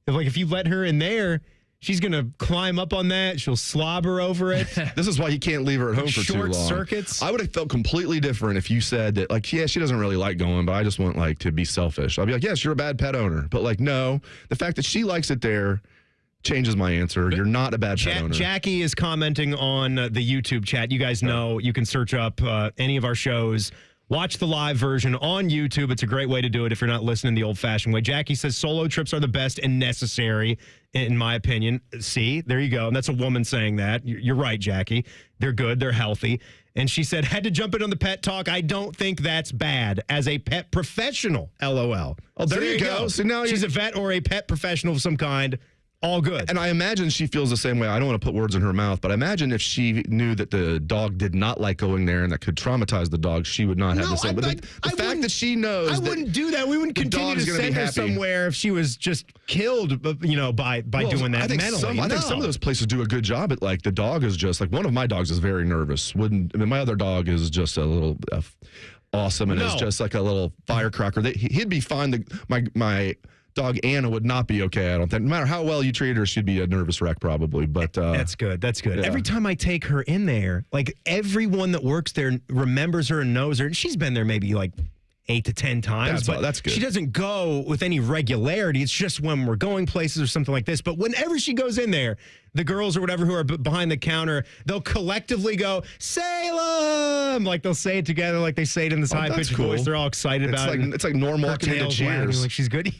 If you let her in there, she's gonna climb up on that. She'll slobber over it. This is why you can't leave her at home for too long. Short circuits. I would have felt completely different if you said that, like, yeah, she doesn't really like going, but I just want like to be selfish. I'd be like, yes, you're a bad pet owner, but like, no, the fact that she likes it there changes my answer. You're not a bad pet owner. Jackie is commenting on the YouTube chat. You guys know you can search up any of our shows. Watch the live version on YouTube. It's a great way to do it if you're not listening the old-fashioned way. Jackie says solo trips are the best and necessary, in my opinion. See, there you go. And that's a woman saying that. You're right, Jackie. They're good. They're healthy. And she said, had to jump in on the pet talk. I don't think that's bad as a pet professional. LOL. Oh, there you go. So now she's a vet or a pet professional of some kind. All good. And I imagine she feels the same way. I don't want to put words in her mouth, but I imagine if she knew that the dog did not like going there and that could traumatize the dog, she would not have the same. But the fact that she knows, I wouldn't do that. We wouldn't continue to send her somewhere if she was just killed, by doing that. I think mentally. I think some of those places do a good job at, like, the dog is just like, one of my dogs is very nervous. My other dog is just a little awesome and is just like a little firecracker. He'd be fine. My dog Anna would not be okay. I don't think. No matter how well you treat her, she'd be a nervous wreck probably. But that's good. That's good. Yeah. Every time I take her in there, like everyone that works there remembers her and knows her. And she's been there maybe like 8 to 10 times. That's good. She doesn't go with any regularity. It's just when we're going places or something like this. But whenever she goes in there, the girls or whatever who are behind the counter, they'll collectively go, Salem! Like they'll say it together like they say it in this high-pitched voice. They're all excited about it. It's like normal walking into Cheers. Like she's good.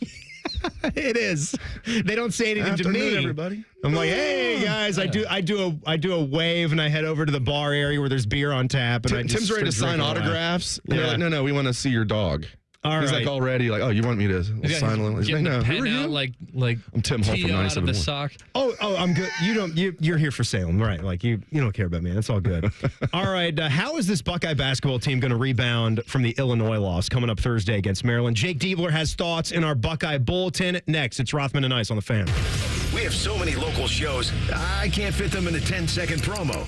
It is. They don't say anything to me. Everybody. I'm like, hey guys, I do a wave and I head over to the bar area where there's beer on tap. And Tim's ready to sign autographs. Yeah. Like, no, we want to see your dog. He's like already like, oh, you want me to sign a little? He's like, no, who are you? Like I'm Tim Hall from 97.1. the sock. Oh, I'm good. You're here for Salem, right? Like you don't care about me. That's all good. All right. How is this Buckeye basketball team going to rebound from the Illinois loss coming up Thursday against Maryland? Jake Diebler has thoughts in our Buckeye Bulletin. Next, it's Rothman and Ice on the Fan. We have so many local shows, I can't fit them in a 10-second promo.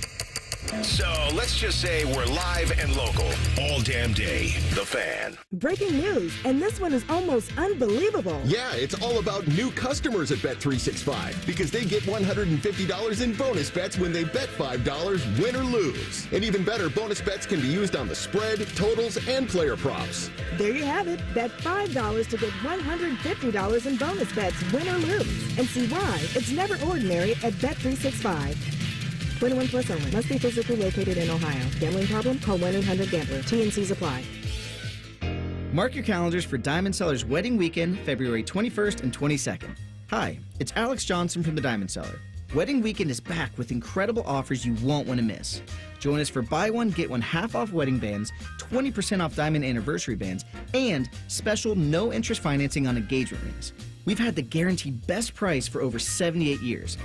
So let's just say we're live and local all damn day. The Fan. Breaking news, and this one is almost unbelievable. Yeah, it's all about new customers at Bet365 because they get $150 in bonus bets when they bet $5, win or lose. And even better, bonus bets can be used on the spread, totals, and player props. There you have it. Bet $5 to get $150 in bonus bets, win or lose. And see why it's never ordinary at Bet365. 21 plus only. Must be physically located in Ohio. Gambling problem? Call 1-800-GAMBLER. T&Cs apply. Mark your calendars for Diamond Seller's Wedding Weekend, February 21st and 22nd. Hi, it's Alex Johnson from the Diamond Seller. Wedding Weekend is back with incredible offers you won't want to miss. Join us for buy one, get one half off wedding bands, 20% off diamond anniversary bands, and special no interest financing on engagement rings. We've had the guaranteed best price for over 78 years.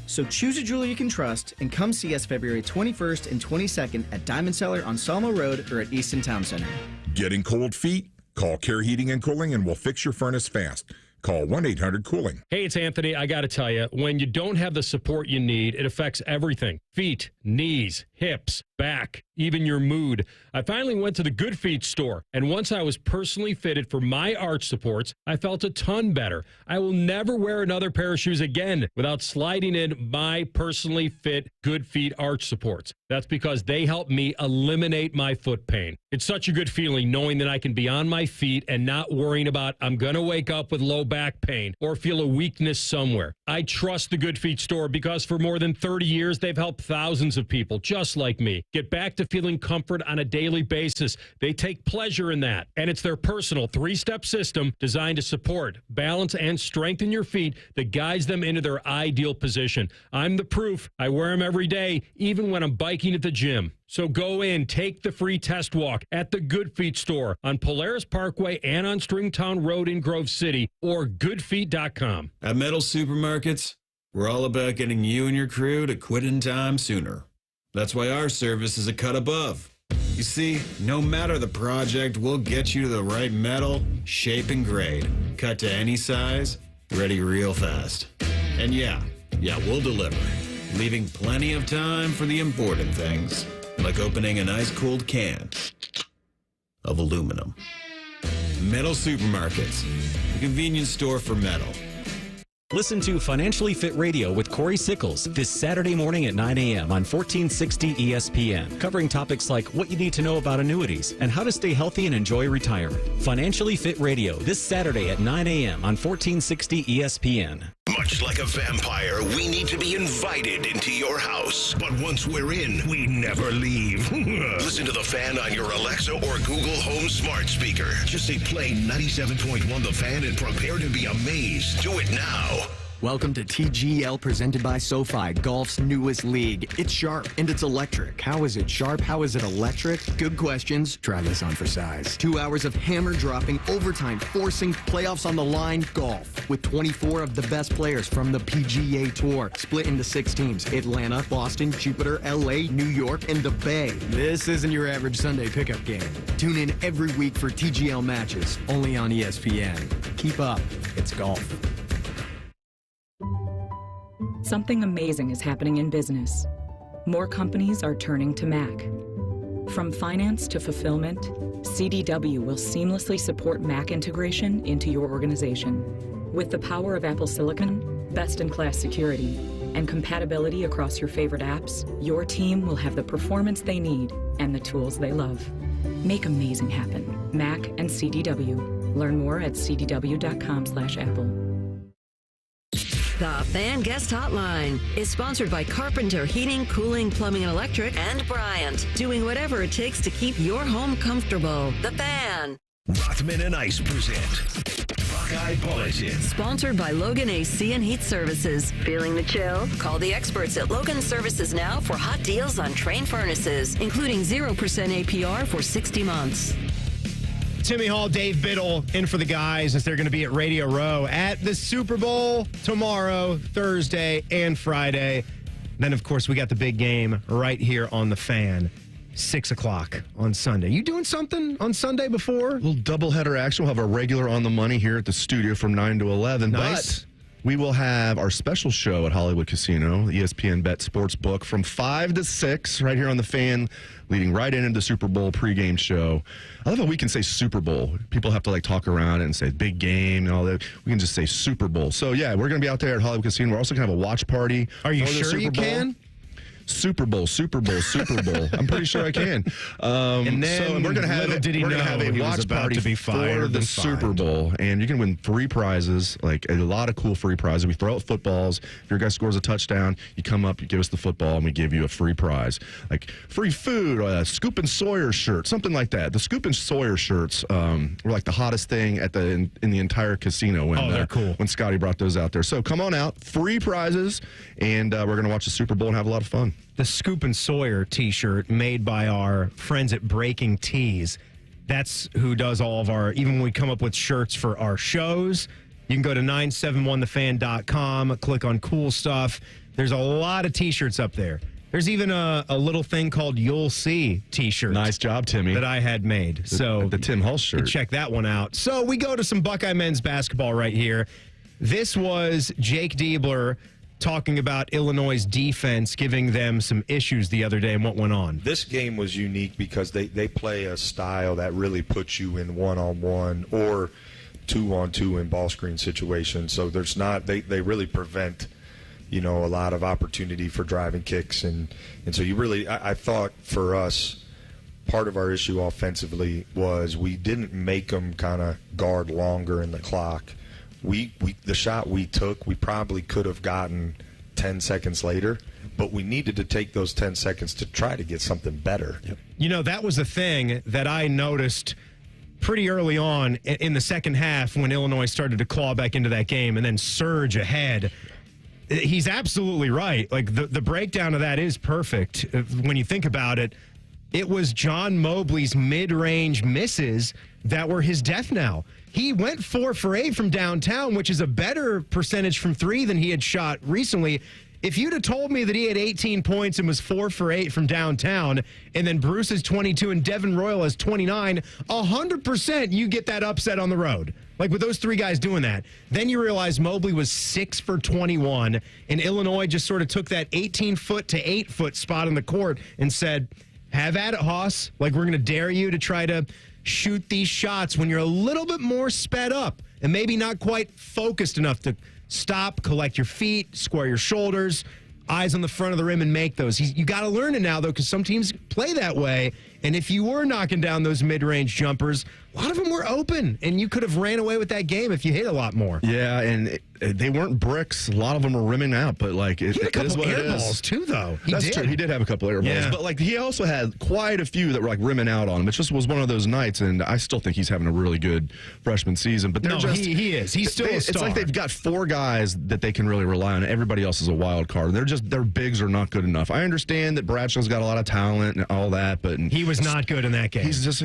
So choose a jeweler you can trust and come see us February 21st and 22nd at Diamond Seller on Salmo Road or at Easton Town Center. Getting cold feet? Call Care Heating and Cooling and we'll fix your furnace fast. Call 1-800-COOLING. Hey, it's Anthony. I got to tell you, when you don't have the support you need, it affects everything. Feet, knees, hips, back, even your mood. I finally went to the Good Feet store, and once I was personally fitted for my arch supports, I felt a ton better. I will never wear another pair of shoes again without sliding in my personally fit Good Feet arch supports. That's because they help me eliminate my foot pain. It's such a good feeling knowing that I can be on my feet and not worrying about I'm going to wake up with low back pain or feel a weakness somewhere. I trust the Good Feet store because for more than 30 years, they've helped thousands of people just like me get back to feeling comfort on a daily basis. They take pleasure in that. And it's their personal 3-step system designed to support, balance, and strengthen your feet that guides them into their ideal position. I'm the proof. I wear them every day, even when I'm biking at the gym. So go in, take the free test walk at the Good Feet store on Polaris Parkway and on Stringtown Road in Grove City or goodfeet.com. At Metal Supermarkets, we're all about getting you and your crew to quit in time sooner. That's why our service is a cut above. You see, no matter the project, we'll get you to the right metal, shape, and grade. Cut to any size, ready real fast. And yeah, we'll deliver, leaving plenty of time for the important things. Like opening an ice-cold can of aluminum. Metal Supermarkets, the convenience store for metal. Listen to Financially Fit Radio with Corey Sickles this Saturday morning at 9 a.m. on 1460 ESPN, covering topics like what you need to know about annuities and how to stay healthy and enjoy retirement. Financially Fit Radio this Saturday at 9 a.m. on 1460 ESPN. Much like a vampire, we need to be invited into your house. But once we're in, we never leave. Listen to The Fan on your Alexa or Google Home smart speaker. Just say play 97.1 The Fan and prepare to be amazed. Do it now. Welcome to TGL presented by SoFi, golf's newest league. It's sharp and it's electric. How is it sharp? How is it electric? Good questions. Try this on for size. 2 hours of hammer dropping, overtime, forcing, playoffs on the line, golf. With 24 of the best players from the PGA Tour. Split into 6 teams. Atlanta, Boston, Jupiter, LA, New York, and the Bay. This isn't your average Sunday pickup game. Tune in every week for TGL matches. Only on ESPN. Keep up. It's golf. Something amazing is happening in business. More companies are turning to Mac. From finance to fulfillment, CDW will seamlessly support Mac integration into your organization. With the power of Apple Silicon, best-in-class security, and compatibility across your favorite apps, your team will have the performance they need and the tools they love. Make amazing happen. Mac and CDW. Learn more at cdw.com/Apple. The Fan Guest Hotline is sponsored by Carpenter Heating, Cooling, Plumbing, and Electric, and Bryant, doing whatever it takes to keep your home comfortable. The Fan. Rothman and Ice present Buckeye Bulletin. Sponsored by Logan AC and Heat Services. Feeling the chill? Call the experts at Logan Services now for hot deals on Train furnaces, including 0% APR for 60 months. Timmy Hall, Dave Biddle in for the guys as they're going to be at Radio Row at the Super Bowl tomorrow, Thursday, and Friday. Then, of course, we got the big game right here on The Fan, 6 o'clock on Sunday. You doing something on Sunday before? A little doubleheader action. We'll have our regular On the Money here at the studio from 9 to 11. Nice. But we will have our special show at Hollywood Casino, ESPN Bet Sportsbook, from 5 to 6 right here on The Fan, leading right into the Super Bowl pregame show. I love how we can say Super Bowl. People have to like talk around it and say big game and all that. We can just say Super Bowl. So, yeah, we're going to be out there at Hollywood Casino. We're also going to have a watch party. Are you for the sure Super you Bowl. can? Super Bowl. I'm pretty sure I can. And then we're going to have a watch party to be fired for the Super Bowl, and you can win 3 prizes, like a lot of cool free prizes. We throw out footballs. If your guy scores a touchdown, you come up, you give us the football, and we give you a free prize, like free food, a Scoop and Sawyer shirt, something like that. The Scoop and Sawyer shirts were like the hottest thing in the entire casino when they're cool. When Scotty brought those out there. So come on out, free prizes, and we're going to watch the Super Bowl and have a lot of fun. The Scoop and Sawyer t-shirt made by our friends at Breaking Tees. That's who does all of our, even when we come up with shirts for our shows, you can go to 971thefan.com, click on cool stuff. There's a lot of t-shirts up there. There's even a little thing called You'll See t-shirt. Nice job, Timmy. That I had made. The Tim Hulse shirt. Check that one out. So we go to some Buckeye men's basketball right here. This was Jake Diebler talking about Illinois' defense, giving them some issues the other day and what went on. This game was unique because they play a style that really puts you in one-on-one or two-on-two in ball screen situations. So there's not they really prevent, a lot of opportunity for driving kicks. And so you really, I thought for us, part of our issue offensively was we didn't make them kind of guard longer in the clock. The shot we took, we probably could have gotten 10 seconds later, but we needed to take those 10 seconds to try to get something better. Yep. That was the thing that I noticed pretty early on in the second half when Illinois started to claw back into that game and then surge ahead. He's absolutely right. Like, the breakdown of that is perfect. When you think about it, it was John Mobley's mid-range misses that were his death knell. He went 4 for 8 from downtown, which is a better percentage from 3 than he had shot recently. If you'd have told me that he had 18 points and was 4 for 8 from downtown, and then Bruce is 22 and Devin Royal is 29, 100% you get that upset on the road. Like with those 3 guys doing that. Then you realize Mobley was 6 for 21, and Illinois just sort of took that 18-foot to 8-foot spot on the court and said, have at it, Hoss. Like, we're going to dare you to try to shoot these shots when you're a little bit more sped up and maybe not quite focused enough to stop, collect your feet, square your shoulders, eyes on the front of the rim and make those. You got to learn it now, though, because some teams play that way. And if you were knocking down those mid-range jumpers, a lot of them were open, and you could have ran away with that game if you hit a lot more. Yeah, and they weren't bricks. A lot of them were rimming out, but like it is what it is. Air balls too, though. That's true. He did have a couple air balls, but like he also had quite a few that were like rimming out on him. It just was one of those nights, and I still think he's having a really good freshman season. But he is. He's still a star. It's like they've got 4 guys that they can really rely on. Everybody else is a wild card. Their bigs are not good enough. I understand that Bradshaw's got a lot of talent and all that, but he was not good in that game. He's just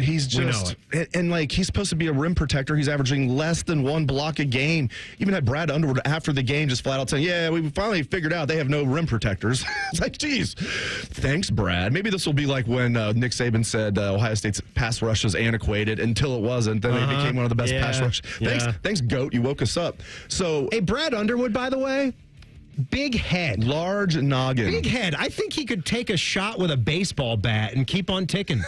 and like he's supposed to be a rim protector. He's averaging less than 1 block a game. Even had Brad Underwood after the game just flat out saying, yeah, we finally figured out they have no rim protectors. It's like, geez, thanks, Brad. Maybe this will be like when Nick Saban said Ohio State's pass rush is antiquated until it wasn't. Then they became one of the best pass rush. Thanks, GOAT. You woke us up. So, hey, Brad Underwood, by the way, big head. Large noggin. Big head. I think he could take a shot with a baseball bat and keep on ticking.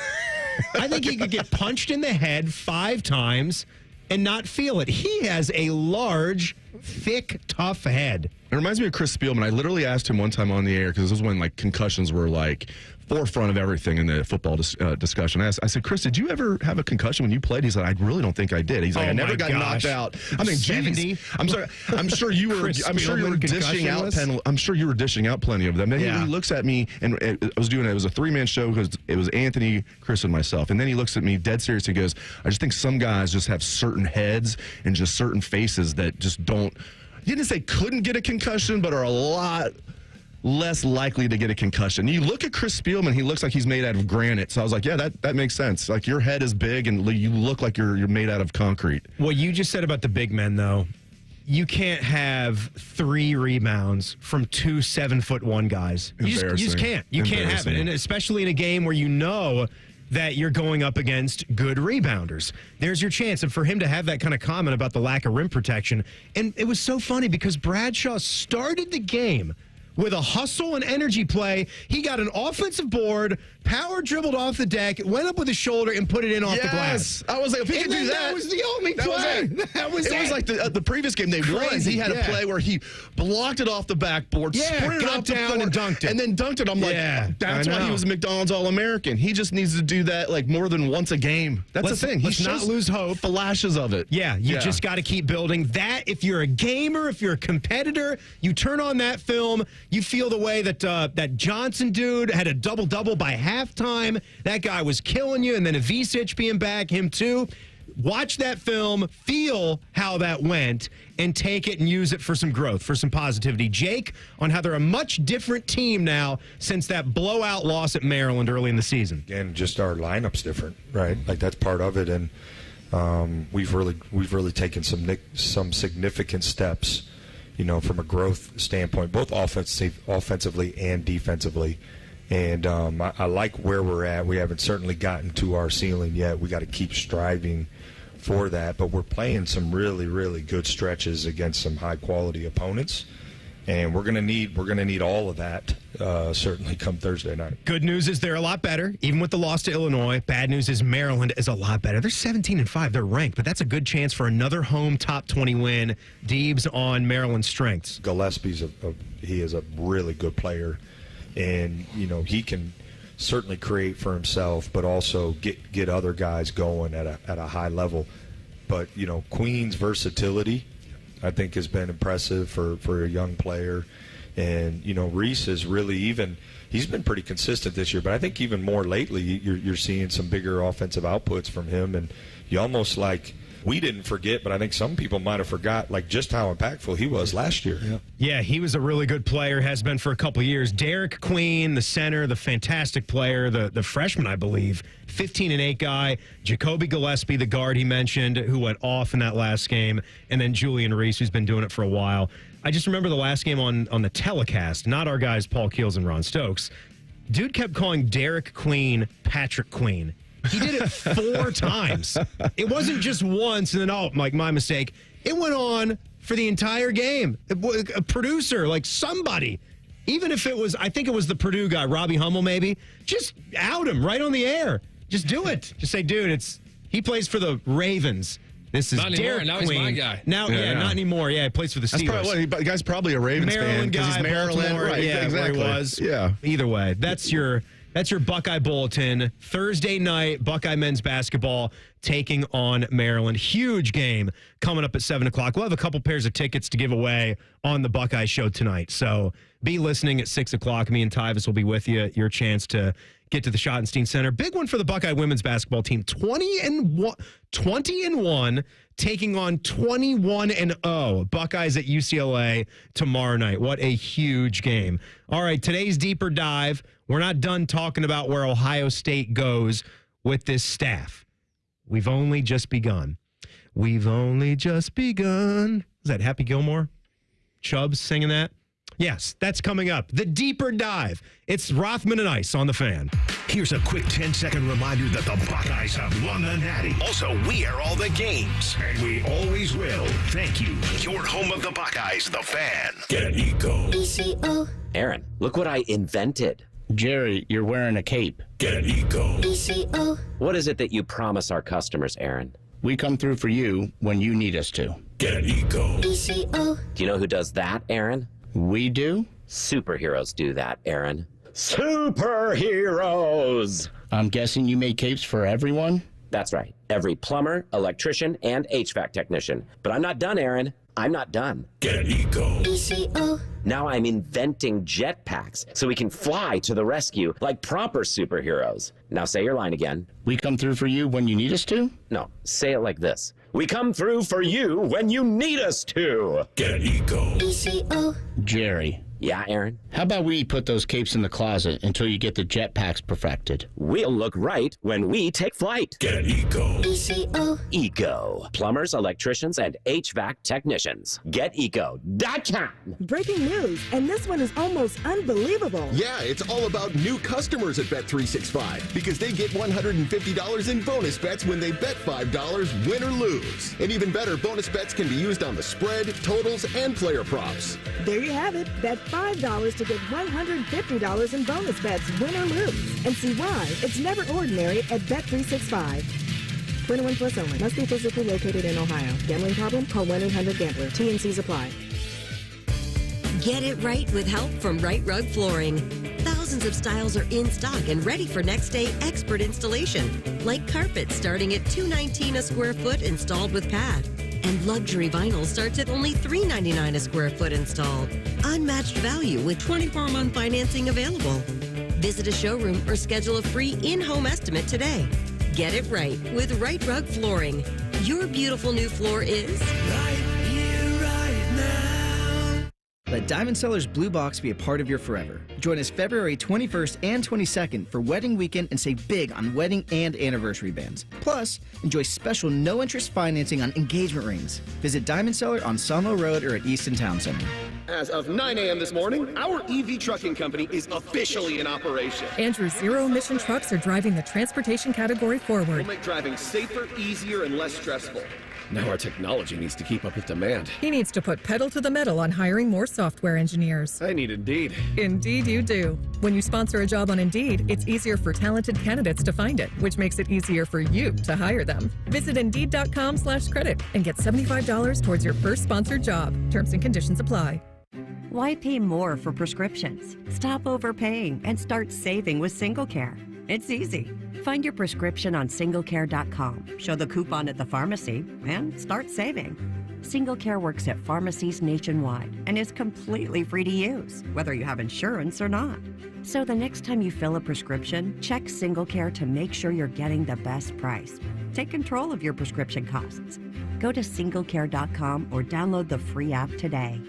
I think he could get punched in the head 5 times and not feel it. He has a large, thick, tough head. It reminds me of Chris Spielman. I literally asked him one time on the air, because this was when like concussions were like forefront of everything in the football discussion. I said, Chris, did you ever have a concussion when you played? He's like, I really don't think I did. He's like, I never got knocked out. I mean, 70. I'm sorry. I'm sure you were. I'm sure you were dishing out. I'm sure you were dishing out plenty of them. And he looks at me, and it was a 3-man show because it was Anthony, Chris, and myself. And then he looks at me dead serious. He goes, I just think some guys just have certain heads and just certain faces that just don't. He didn't say couldn't get a concussion, but are a lot less likely to get a concussion. You look at Chris Spielman, he looks like he's made out of granite. So I was like, yeah, that makes sense. Like, your head is big and you look like you're made out of concrete. What you just said about the big men, though, you can't have 3 rebounds from 2 7'1" guys. You just can't. You can't have it. And especially in a game where you know that you're going up against good rebounders. There's your chance. And for him to have that kind of comment about the lack of rim protection, and it was so funny because Bradshaw started the game with a hustle and energy play. He got an offensive board, power dribbled off the deck, went up with his shoulder, and put it in off the glass. I was like, if he could do that. That was the only play. That was it. It was like the previous game they won. He had a play where he blocked it off the backboard, sprinted got up the down floor, and dunked it. And then dunked it. I'm like, that's why he was a McDonald's All-American. He just needs to do that like more than once a game. That's the thing. Let's not lose hope. Flashes of it. Yeah, you just got to keep building. That, if you're a gamer, if you're a competitor, you turn on that film, you feel the way that that Johnson dude had a double-double by halftime. That guy was killing you. And then Ivisic being back, him too. Watch that film, feel how that went, and take it and use it for some growth, for some positivity. Jake, on how they're a much different team now since that blowout loss at Maryland early in the season. And just our lineup's different, right? Like, that's part of it. And we've really taken some significant steps, you know, from a growth standpoint, both offensively and defensively. And I like where we're at. We haven't certainly gotten to our ceiling yet. We got to keep striving for that. But we're playing some really, really good stretches against some high-quality opponents. And we're gonna need all of that certainly come Thursday night. Good news is they're a lot better, even with the loss to Illinois. Bad news is Maryland is a lot better. They're 17-5. They're ranked, but that's a good chance for another home top 20 win. Deebs on Maryland's strengths. Gillespie's he is a really good player, and you know he can certainly create for himself, but also get other guys going at a high level. But you know, Queen's versatility, I think, has been impressive for a young player. And, you know, Reese is really he's been pretty consistent this year, but I think even more lately you're seeing some bigger offensive outputs from him. And you almost like, we didn't forget, but I think some people might have forgot, like, just how impactful he was last year. Yeah, he was a really good player, has been for a couple of years. Derek Queen, the center, the fantastic player, the freshman, I believe, 15-8 guy. Jacoby Gillespie, the guard he mentioned, who went off in that last game. And then Julian Reese, who's been doing it for a while. I just remember the last game on the telecast, not our guys Paul Keels and Ron Stokes. Dude kept calling Derek Queen Patrick Queen. He did it 4 times. It wasn't just once and then, like, my mistake. It went on for the entire game. A producer, like somebody, even if it was, I think it was the Purdue guy, Robbie Hummel maybe, just out him right on the air. Just do it. Just say, dude, he plays for the Ravens. This is not Derek anymore. Now Queen. He's my guy. Now, not anymore. Yeah, he plays for the Steelers. That's probably the guy's probably a Ravens Maryland fan because he's Maryland. Baltimore, Right, yeah, exactly. where he was. Yeah. Either way, that's your Buckeye Bulletin. Thursday night, Buckeye men's basketball taking on Maryland. Huge game coming up at 7 o'clock. We'll have a couple pairs of tickets to give away on the Buckeye Show tonight. So be listening at 6 o'clock. Me and Tyvis will be with you. Your chance to get to the Schottenstein Center. Big one for the Buckeye women's basketball team. 20-1, taking on 21-0. Buckeyes at UCLA tomorrow night. What a huge game. All right, today's deeper dive. We're not done talking about where Ohio State goes with this staff. We've only just begun. We've only just begun. Is that Happy Gilmore? Chubbs singing that? Yes, that's coming up. The deeper dive. It's Rothman and Ice on the Fan. Here's a quick 10-second reminder that the Buckeyes have won the Natty. Also, we are all the games, and we always will. Thank you. Your home of the Buckeyes, the Fan. Get Eco. ECO. Aaron, look what I invented. Jerry, you're wearing a cape. Get Eco. ECO. What is it that you promise our customers, Aaron? We come through for you when you need us to. Get Eco. ECO. Do you know who does that, Aaron? We do? Superheroes do that, Aaron. Superheroes! I'm guessing you make capes for everyone? That's right. Every plumber, electrician, and HVAC technician. But I'm not done, Aaron. I'm not done. Get Eco. ECO. Now I'm inventing jetpacks so we can fly to the rescue like proper superheroes. Now say your line again. We come through for you when you need us to? No, say it like this. We come through for you when you need us to. Get Eco. ECO. Jerry, Yeah, Aaron? How about we put those capes in the closet until you get the jetpacks perfected? We'll look right when we take flight. Get Eco. ECO. Eco. Plumbers, electricians, and HVAC technicians. GetEco.com. Breaking news, and this one is almost unbelievable. Yeah, it's all about new customers at Bet365 because they get $150 in bonus bets when they bet $5, win or lose. And even better, bonus bets can be used on the spread, totals, and player props. There you have it. Bet $5 to get $150 in bonus bets, win or lose. And see why it's never ordinary at Bet365. 21 plus only. Must be physically located in Ohio. Gambling problem? Call 1-800-GAMBLER. T&Cs apply. Get it right with help from Right Rug Flooring. Thousands of styles are in stock and ready for next day expert installation. Like carpet starting at $219 a square foot installed with pad. And luxury vinyl starts at only $399 a square foot installed. Unmatched value with 24-month financing available. Visit a showroom or schedule a free in-home estimate today. Get it right with Right Rug Flooring. Your beautiful new floor is right here, right now. Let Diamond Seller's Blue Box be a part of your forever. Join us February 21st and 22nd for Wedding Weekend and save big on wedding and anniversary bands. Plus, enjoy special no-interest financing on engagement rings. Visit Diamond Seller on Sunlow Road or at Easton Town Center. As of 9 a.m. this morning, our EV trucking company is officially in operation. Andrew's zero-emission trucks are driving the transportation category forward. We'll make driving safer, easier, and less stressful. Now our technology needs to keep up with demand. He needs to put pedal to the metal on hiring more software engineers. I need Indeed. Indeed you do. When you sponsor a job on Indeed, it's easier for talented candidates to find it, which makes it easier for you to hire them. Visit Indeed.com/credit and get $75 towards your first sponsored job. Terms and conditions apply. Why pay more for prescriptions? Stop overpaying and start saving with SingleCare. It's easy. Find your prescription on singlecare.com, show the coupon at the pharmacy, and start saving. SingleCare works at pharmacies nationwide and is completely free to use, whether you have insurance or not. So the next time you fill a prescription, check SingleCare to make sure you're getting the best price. Take control of your prescription costs. Go to singlecare.com or download the free app today.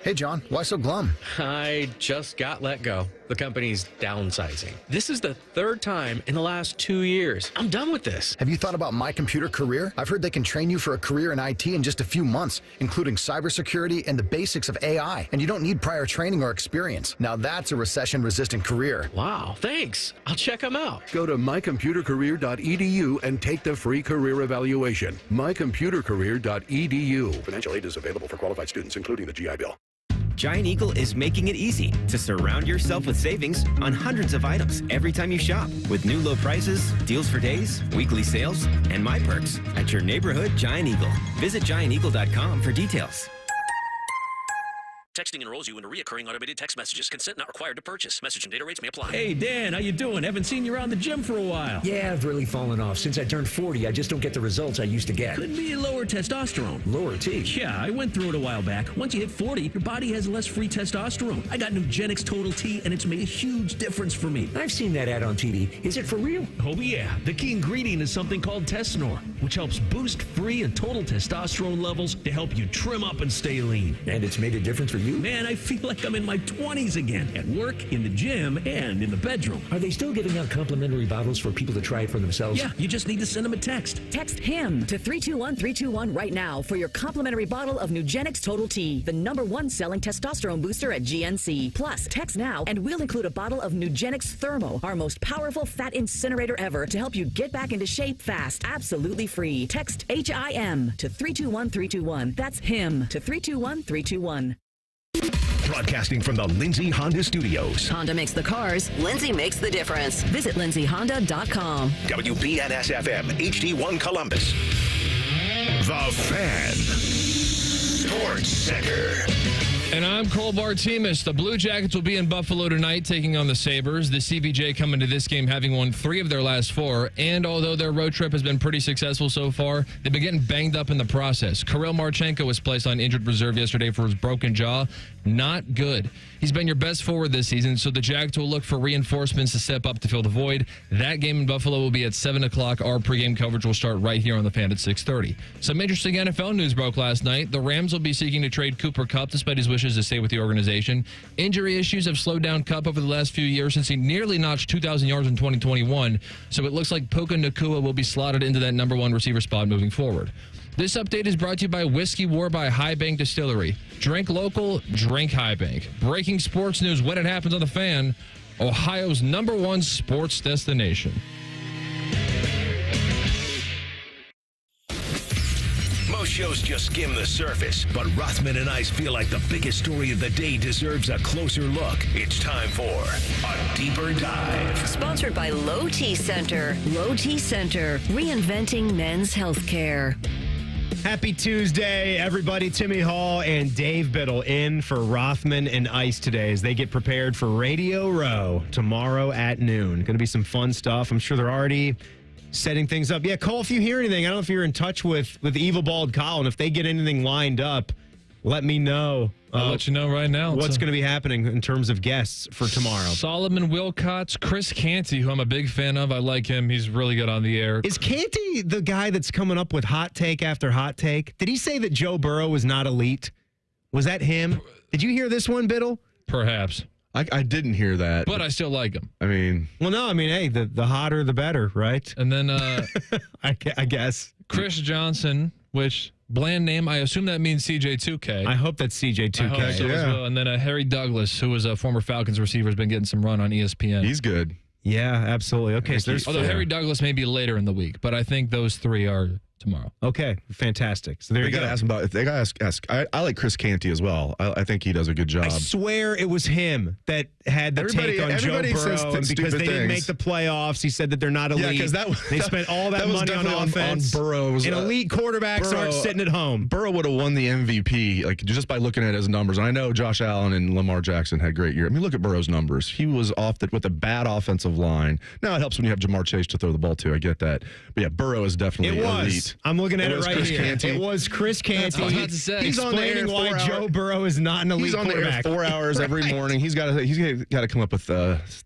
Hey, John, why so glum? I just got let go. The company's downsizing. This is the third time in the last 2 years. I'm done with this. Have you thought about My Computer Career? I've heard they can train you for a career in IT in just a few months, including cybersecurity and the basics of AI. And you don't need prior training or experience. Now that's a recession-resistant career. Wow, thanks. I'll check them out. Go to mycomputercareer.edu and take the free career evaluation. mycomputercareer.edu. Financial aid is available for qualified students, including the GI Bill. Giant Eagle is making it easy to surround yourself with savings on hundreds of items every time you shop. With new low prices, deals for days, weekly sales, and My Perks at your neighborhood Giant Eagle. Visit gianteagle.com for details. Texting enrolls you into recurring automated text messages. Consent not required to purchase. Message and data rates may apply. Hey, Dan, how you doing? Haven't seen you around the gym for a while. Yeah, I've really fallen off. Since I turned 40, I just don't get the results I used to get. Could be lower testosterone. Lower T? Yeah, I went through it a while back. Once you hit 40, your body has less free testosterone. I got Nugenix Total T, and it's made a huge difference for me. I've seen that ad on TV. Is it for real? Oh, yeah. The key ingredient is something called Tesnor, which helps boost free and total testosterone levels to help you trim up and stay lean. And it's made a difference for you? Man, I feel like I'm in my 20s again, at work, in the gym, and in the bedroom. Are they still giving out complimentary bottles for people to try it for themselves? Yeah, you just need to send them a text. Text HIM to 321-321 right now for your complimentary bottle of Nugenix Total T, the #1 selling testosterone booster at GNC. Plus, text now and we'll include a bottle of Nugenix Thermo, our most powerful fat incinerator ever, to help you get back into shape fast, absolutely free. Text HIM to 321-321. That's HIM to 321-321. Broadcasting from the Lindsay Honda Studios. Honda makes the cars. Lindsay makes the difference. Visit lindsayhonda.com. WBNS-FM, HD1 Columbus. The Fan. Sports Center. And I'm Cole Bartemus. The Blue Jackets will be in Buffalo tonight taking on the Sabres. The CBJ come into this game having won 3 of their last 4. And although their road trip has been pretty successful so far, they've been getting banged up in the process. Kirill Marchenko was placed on injured reserve yesterday for his broken jaw. not good. He's been your best forward this season, so the Jags will look for reinforcements to step up to fill the void. That game in Buffalo will be at 7 o'clock. Our pregame coverage will start right here on the Fan at 6:30. Some interesting NFL news broke last night. The Rams will be seeking to trade Cooper Kupp despite his wishes to stay with the organization. Injury issues have slowed down Kupp over the last few years since he nearly notched 2,000 yards in 2021, so it looks like Puka Nacua will be slotted into that number one receiver spot moving forward. This update is brought to you by Whiskey War by High Bank Distillery. Drink local, drink High Bank. Breaking sports news when it happens on the Fan, Ohio's number one sports destination. Most shows just skim the surface, but Rothman and Ice feel like the biggest story of the day deserves a closer look. It's time for a deeper dive. Sponsored by Low T Center. Low T Center, reinventing men's healthcare. Happy Tuesday, everybody. Timmy Hall and Dave Biddle in for Rothman and Ice today as they get prepared for Radio Row tomorrow at noon. Going to be some fun stuff. I'm sure they're already setting things up. Yeah, Cole, if you hear anything, I don't know if you're in touch with Evil Bald Colin. If they get anything lined up, let me know. I'll let you know right now. What's going to be happening in terms of guests for tomorrow. Solomon Wilcots, Chris Canty, who I'm a big fan of. I like him. He's really good on the air. Is Canty the guy that's coming up with hot take after hot take? Did he say that Joe Burrow was not elite? Was that him? Did you hear this one, Biddle? Perhaps. I didn't hear that. But I still like him. I mean... Well, no, I mean, hey, the hotter the better, right? And then... I guess. Chris Johnson, which... Bland name. I assume that means CJ2K. I hope that's CJ2K. I hope so as well. And then Harry Douglas, who was a former Falcons receiver, has been getting some run on ESPN. He's good. Yeah, absolutely. Okay, so there's although Harry Douglas may be later in the week, but I think those three are tomorrow. Okay, fantastic. So there you go. Ask him about. They got to ask. I like Chris Canty as well. I think he does a good job. I swear it was him that had the take on Joe Burrow, and because they didn't make the playoffs. He said that they're not elite. Yeah, because they spent all that money on offense. On Burrow's, and elite quarterbacks aren't sitting at home. Burrow would have won the MVP, like just by looking at his numbers. And I know Josh Allen and Lamar Jackson had great year. I mean, look at Burrow's numbers. He was off with a bad offensive line. Now it helps when you have Jamar Chase to throw the ball to. I get that, but yeah, Burrow is definitely elite. I'm looking at it right here. Canty. It was Chris Canty. He's on the air why Joe Burrow is not an elite quarterback. He's on the air 4 hours every morning. He's got to come up with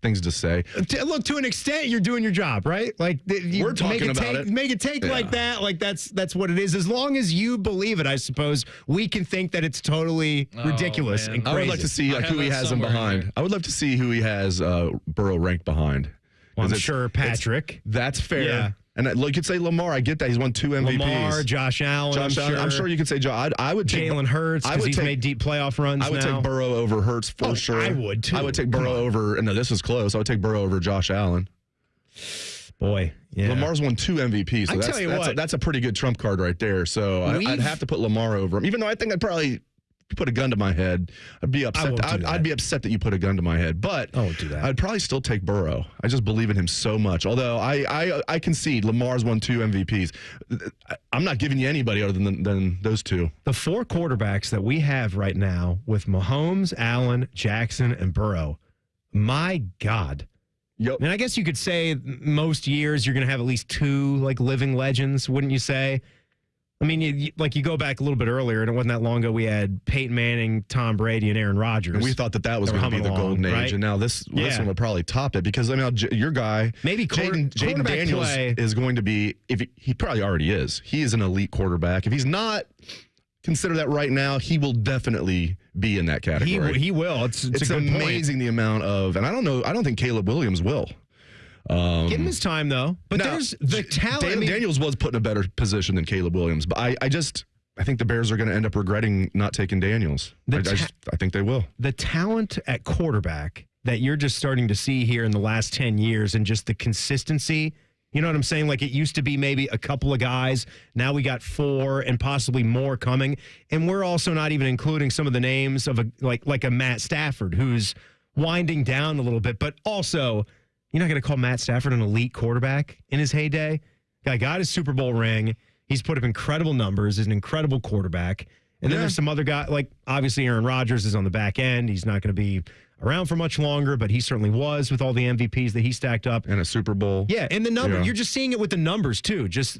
things to say. Look, to an extent, you're doing your job, right? Like we're talking about it. Make a take like that. Like that's what it is. As long as you believe it, I suppose we can think that it's totally ridiculous and crazy. I would like to see who he has him behind. I would love to see who he has Burrow ranked behind. Well, I'm sure Patrick. That's fair. Yeah. And you could say Lamar. I get that. He's won 2 MVPs. Lamar, Josh Allen. I'm sure you could say Josh. I would take Jalen Hurts because he's made deep playoff runs now. I would take Burrow over Hurts for sure. I would, too. I would take Burrow over. No, this is close. I would take Burrow over Josh Allen. Boy, yeah. Lamar's won 2 MVPs. So that's a pretty good trump card right there. So I'd have to put Lamar over him. Even though I think I'd probably... If you put a gun to my head, I'd be upset. I'd be upset that you put a gun to my head, but I won't do that. I'd probably still take Burrow. I just believe in him so much. Although I concede Lamar's won 2 MVPs. I'm not giving you anybody other than those two. The 4 quarterbacks that we have right now with Mahomes, Allen, Jackson, and Burrow, my God. Yep. And I guess you could say most years you're going to have at least 2 like living legends, wouldn't you say? I mean, you go back a little bit earlier, and it wasn't that long ago. We had Peyton Manning, Tom Brady, and Aaron Rodgers. And we thought that was going to be the golden age, right? And now this one would probably top it because I mean, your guy, maybe Jaden Daniels is going to be. If he probably already is. He is an elite quarterback. If he's not considered that right now, he will definitely be in that category. He will. It's amazing the amount of, and I don't know. I don't think Caleb Williams will. Give him his time, though. But there's the talent. Daniels was put in a better position than Caleb Williams. But I think the Bears are going to end up regretting not taking Daniels. I think they will. The talent at quarterback that you're just starting to see here in the last 10 years and just the consistency, you know what I'm saying? Like it used to be maybe a couple of guys. Now we got 4 and possibly more coming. And we're also not even including some of the names of like a Matt Stafford who's winding down a little bit, but also... You're not going to call Matt Stafford an elite quarterback in his heyday? Guy got his Super Bowl ring. He's put up incredible numbers. He's an incredible quarterback. And then there's some other guy, like obviously Aaron Rodgers is on the back end. He's not going to be around for much longer, but he certainly was with all the MVPs that he stacked up. And a Super Bowl. Yeah, and the number, you're just seeing it with the numbers too. Just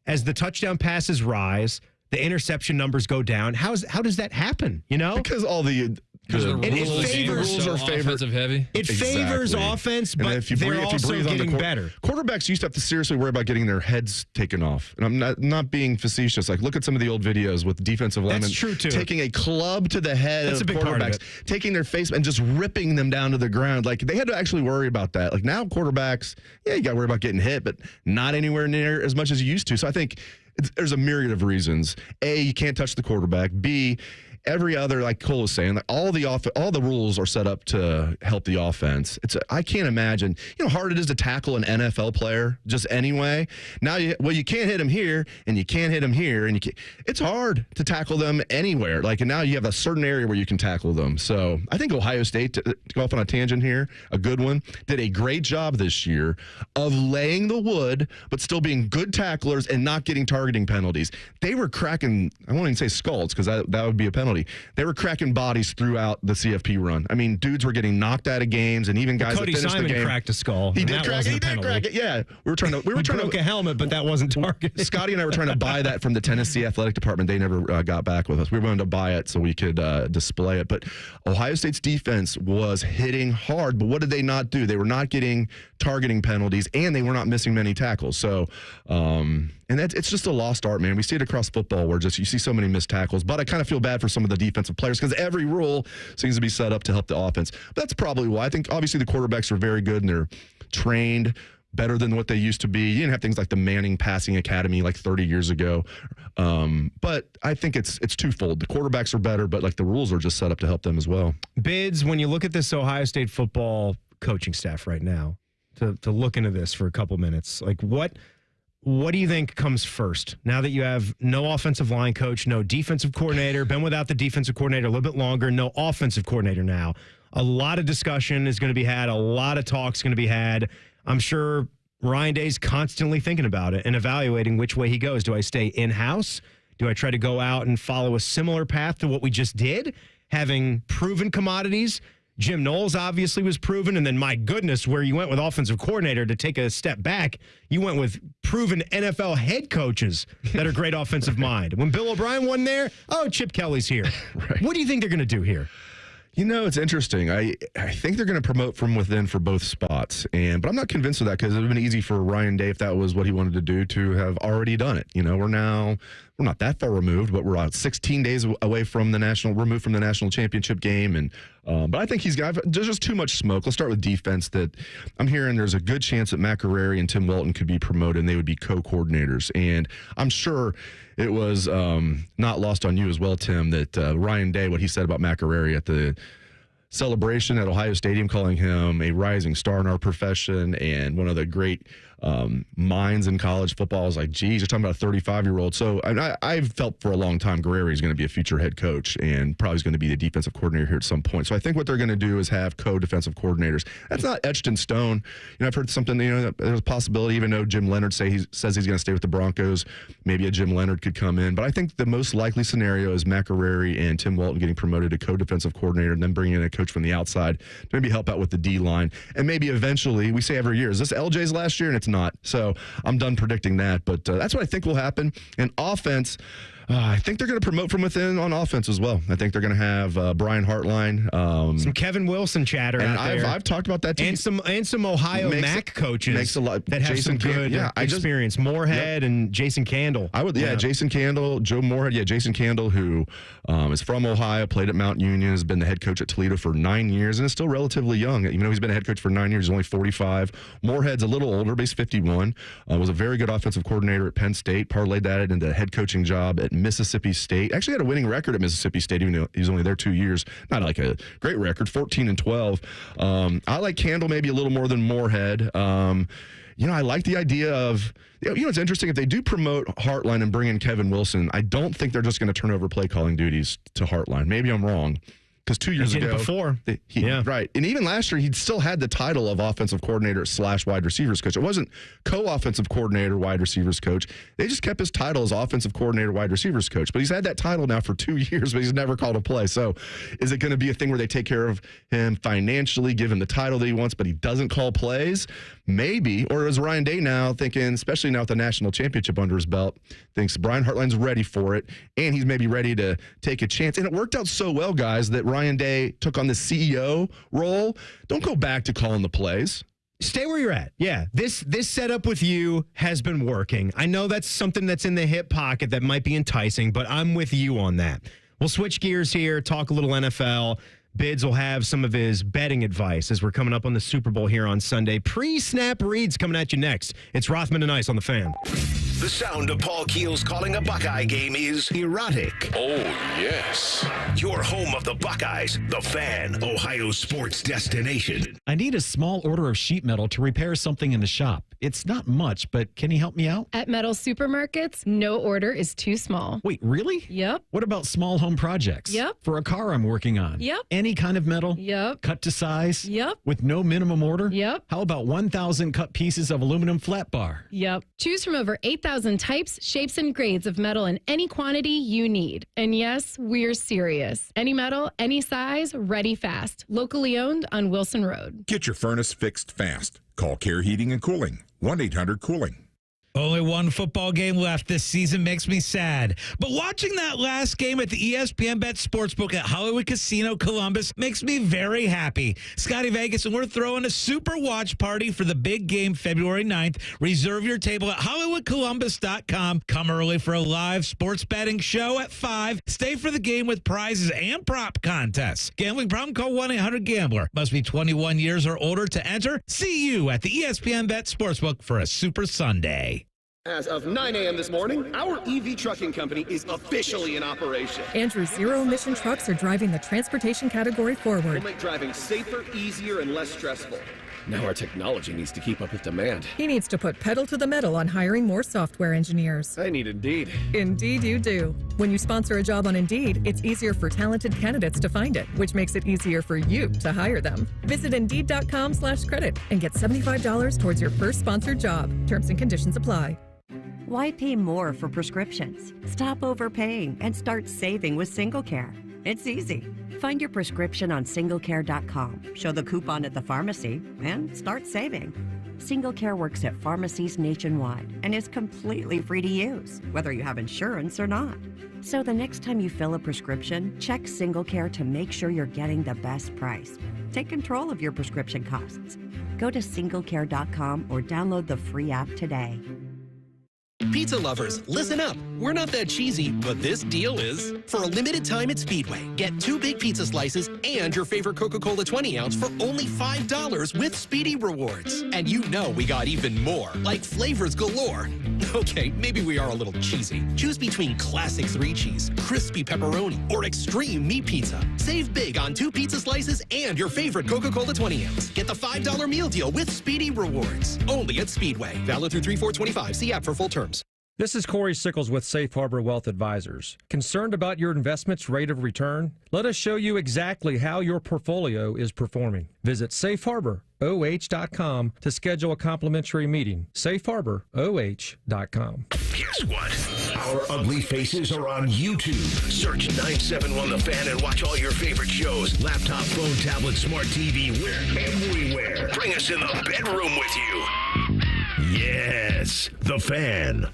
as the touchdown passes rise, the interception numbers go down. How does that happen? You know, because all the rules are offensive heavy. It favors offense, but they're also getting better. Quarterbacks used to have to seriously worry about getting their heads taken off. And I'm not being facetious. Like, look at some of the old videos with defensive linemen taking a club to the head of quarterbacks, taking their face and just ripping them down to the ground. Like, they had to actually worry about that. Like, now quarterbacks, you got to worry about getting hit, but not anywhere near as much as you used to. So I think there's a myriad of reasons. A, you can't touch the quarterback. B, every other, like Cole was saying, like all the rules are set up to help the offense. I can't imagine, how hard it is to tackle an NFL player just anyway. Now, you can't hit him here, and you can't hit him here, and it's hard to tackle them anywhere. Like, and now you have a certain area where you can tackle them. So I think Ohio State, to go off on a tangent here, a good one, did a great job this year of laying the wood, but still being good tacklers and not getting targeting penalties. They were cracking, I won't even say skulls, because that would be a penalty. They were cracking bodies throughout the CFP run. I mean, dudes were getting knocked out of games, and even guys that finished the game. Cody Simon cracked a skull. He did crack it. Yeah, we were trying to broke a helmet, but that wasn't targeted. Scotty and I were trying to buy that from the Tennessee Athletic Department. They never got back with us. We were willing to buy it so we could display it. But Ohio State's defense was hitting hard. But what did they not do? They were not getting targeting penalties, and they were not missing many tackles. So, and it's just a lost art, man. We see it across football where you see so many missed tackles. But I kind of feel bad for some of the defensive players because every rule seems to be set up to help the offense. But that's probably why. I think obviously the quarterbacks are very good and they're trained better than what they used to be. You didn't have things like the Manning Passing Academy like 30 years ago. But I think it's twofold. The quarterbacks are better, but like the rules are just set up to help them as well. Bids, when you look at this Ohio State football coaching staff right now, to look into this for a couple minutes, like what do you think comes first? Now that you have no offensive line coach, no defensive coordinator, been without the defensive coordinator a little bit longer, no offensive coordinator now. A lot of discussion is going to be had. A lot of talk's going to be had. I'm sure Ryan Day's constantly thinking about it and evaluating which way he goes. Do I stay in-house? Do I try to go out and follow a similar path to what we just did, having proven commodities? Jim Knowles obviously was proven, and then, my goodness, where you went with offensive coordinator to take a step back, you went with proven NFL head coaches that are great offensive mind. When Bill O'Brien won there, Chip Kelly's here. Right. What do you think they're going to do here? It's interesting. I think they're going to promote from within for both spots, but I'm not convinced of that because it would have been easy for Ryan Day, if that was what he wanted to do, to have already done it. We're not that far removed, but we're 16 days away from removed from the national championship game, but I think there's just too much smoke. Let's start with defense. That I'm hearing there's a good chance that McArary and Tim Walton could be promoted, and they would be co-coordinators. And I'm sure it was not lost on you as well, Tim, that Ryan Day, what he said about McArary at the celebration at Ohio Stadium, calling him a rising star in our profession and one of the great minds in college football. I was like, geez, you're talking about a 35-year-old. So I've felt for a long time Guerrieri is going to be a future head coach and probably is going to be the defensive coordinator here at some point. So I think what they're going to do is have co-defensive coordinators. That's not etched in stone. I've heard something, there's a possibility, even though Jim Leonard says he's going to stay with the Broncos, maybe a Jim Leonard could come in. But I think the most likely scenario is McArary and Tim Walton getting promoted to co-defensive coordinator and then bringing in a coach from the outside to maybe help out with the D-line. And maybe eventually, we say every year, is this LJ's last year? And it's not. So I'm done predicting that. But that's what I think will happen. And offense, I think they're going to promote from within on offense as well. I think they're going to have Brian Hartline. Some Kevin Wilson chatter out there. I've talked about that too. And some Ohio MAC coaches that have some good experience. Moorhead and Jason Candle. Jason Candle, Joe Moorhead. Yeah, Jason Candle, who is from Ohio, played at Mount Union, has been the head coach at Toledo for 9 years, and is still relatively young. He's been a head coach for 9 years. He's only 45. Moorhead's a little older, but he's 51. Was a very good offensive coordinator at Penn State, parlayed that into a head coaching job at Mississippi State. Actually had a winning record at Mississippi State, even though he was only there 2 years. Not like a great record, 14-12. I like Candle maybe a little more than Moorhead. I like the idea of, it's interesting, if they do promote Hartline and bring in Kevin Wilson, I don't think they're just going to turn over play calling duties to Hartline. Maybe I'm wrong. Because 2 years He did ago, it before. Right. And even last year, he'd still had the title of offensive coordinator / wide receivers coach. It wasn't co-offensive coordinator, wide receivers coach. They just kept his title as offensive coordinator, wide receivers coach. But he's had that title now for 2 years, but he's never called a play. So is it going to be a thing where they take care of him financially, give him the title that he wants, but he doesn't call plays? Maybe. Or is Ryan Day now thinking, especially now with the national championship under his belt, thinks Brian Hartline's ready for it, and he's maybe ready to take a chance. And it worked out so well, guys, that Ryan Day took on the CEO role. Don't go back to calling the plays. Stay where you're at. Yeah, this setup with you has been working. I know that's something that's in the hip pocket that might be enticing, but I'm with you on that. We'll switch gears here, talk a little NFL. Bids will have some of his betting advice as we're coming up on the Super Bowl here on Sunday. Pre-snap reads coming at you next. It's Rothman and Ice on the Fan. The sound of Paul Keels calling a Buckeye game is erotic. Oh, yes. Your home of the Buckeyes, the Fan, Ohio sports destination. I need a small order of sheet metal to repair something in the shop. It's not much, but can you help me out? At Metal Supermarkets, no order is too small. Wait, really? Yep. What about small home projects? Yep. For a car I'm working on? Yep. Any kind of metal? Yep. Cut to size? Yep. With no minimum order? Yep. How about 1,000 cut pieces of aluminum flat bar? Yep. Choose from over 8,000 types, shapes, and grades of metal in any quantity you need. And yes, we're serious. Any metal, any size, ready fast. Locally owned on Wilson Road. Get your furnace fixed fast. Call Care Heating and Cooling. 1-800-COOLING. Only one football game left this season makes me sad. But watching that last game at the ESPN Bet Sportsbook at Hollywood Casino Columbus makes me very happy. Scotty Vegas, and we're throwing a super watch party for the big game February 9th. Reserve your table at HollywoodColumbus.com. Come early for a live sports betting show at 5. Stay for the game with prizes and prop contests. Gambling problem? Call 1-800-GAMBLER. Must be 21 years or older to enter. See you at the ESPN Bet Sportsbook for a Super Sunday. As of 9 a.m. this morning, our EV trucking company is officially in operation. Andrew's zero-emission trucks are driving the transportation category forward. We'll make driving safer, easier, and less stressful. Now our technology needs to keep up with demand. He needs to put pedal to the metal on hiring more software engineers. I need Indeed. Indeed you do. When you sponsor a job on Indeed, it's easier for talented candidates to find it, which makes it easier for you to hire them. Visit Indeed.com/credit and get $75 towards your first sponsored job. Terms and conditions apply. Why pay more for prescriptions? Stop overpaying and start saving with SingleCare. It's easy. Find your prescription on singlecare.com, show the coupon at the pharmacy, and start saving. SingleCare works at pharmacies nationwide and is completely free to use, whether you have insurance or not. So the next time you fill a prescription, check SingleCare to make sure you're getting the best price. Take control of your prescription costs. Go to singlecare.com or download the free app today. Pizza lovers, listen up. We're not that cheesy, but this deal is. For a limited time at Speedway, get 2 big pizza slices and your favorite Coca-Cola 20-ounce for only $5 with Speedy Rewards. And you know we got even more, like flavors galore. Okay, maybe we are a little cheesy. Choose between classic 3-cheese, crispy pepperoni, or extreme meat pizza. Save big on 2 pizza slices and your favorite Coca-Cola 20-ounce. Get the $5 meal deal with Speedy Rewards. Only at Speedway. Valid through 3/4/25. See app for full terms. This is Corey Sickles with Safe Harbor Wealth Advisors. Concerned about your investment's rate of return? Let us show you exactly how your portfolio is performing. Visit safeharboroh.com to schedule a complimentary meeting. safeharboroh.com. Guess what? Our ugly faces are on YouTube. Search 971 The Fan and watch all your favorite shows. Laptop, phone, tablet, smart TV, we're everywhere. Bring us in the bedroom with you. Yes, The Fan.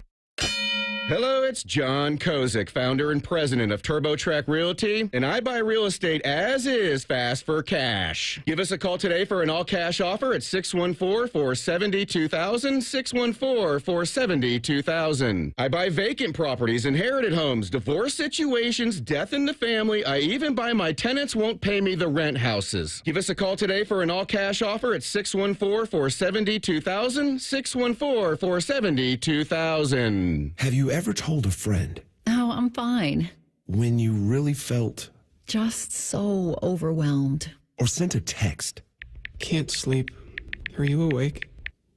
Hello, it's John Kozik, founder and president of TurboTrack Realty, and I buy real estate as is fast for cash. Give us a call today for an all-cash offer at 614-470-2000, 614-470-2000. I buy vacant properties, inherited homes, divorce situations, death in the family. I even buy my tenants won't pay me the rent houses. Give us a call today for an all-cash offer at 614-470-2000, 614-470-2000. Have you ever told a friend? Oh, I'm fine. When you really felt? Just so overwhelmed. Or sent a text? Can't sleep. Are you awake?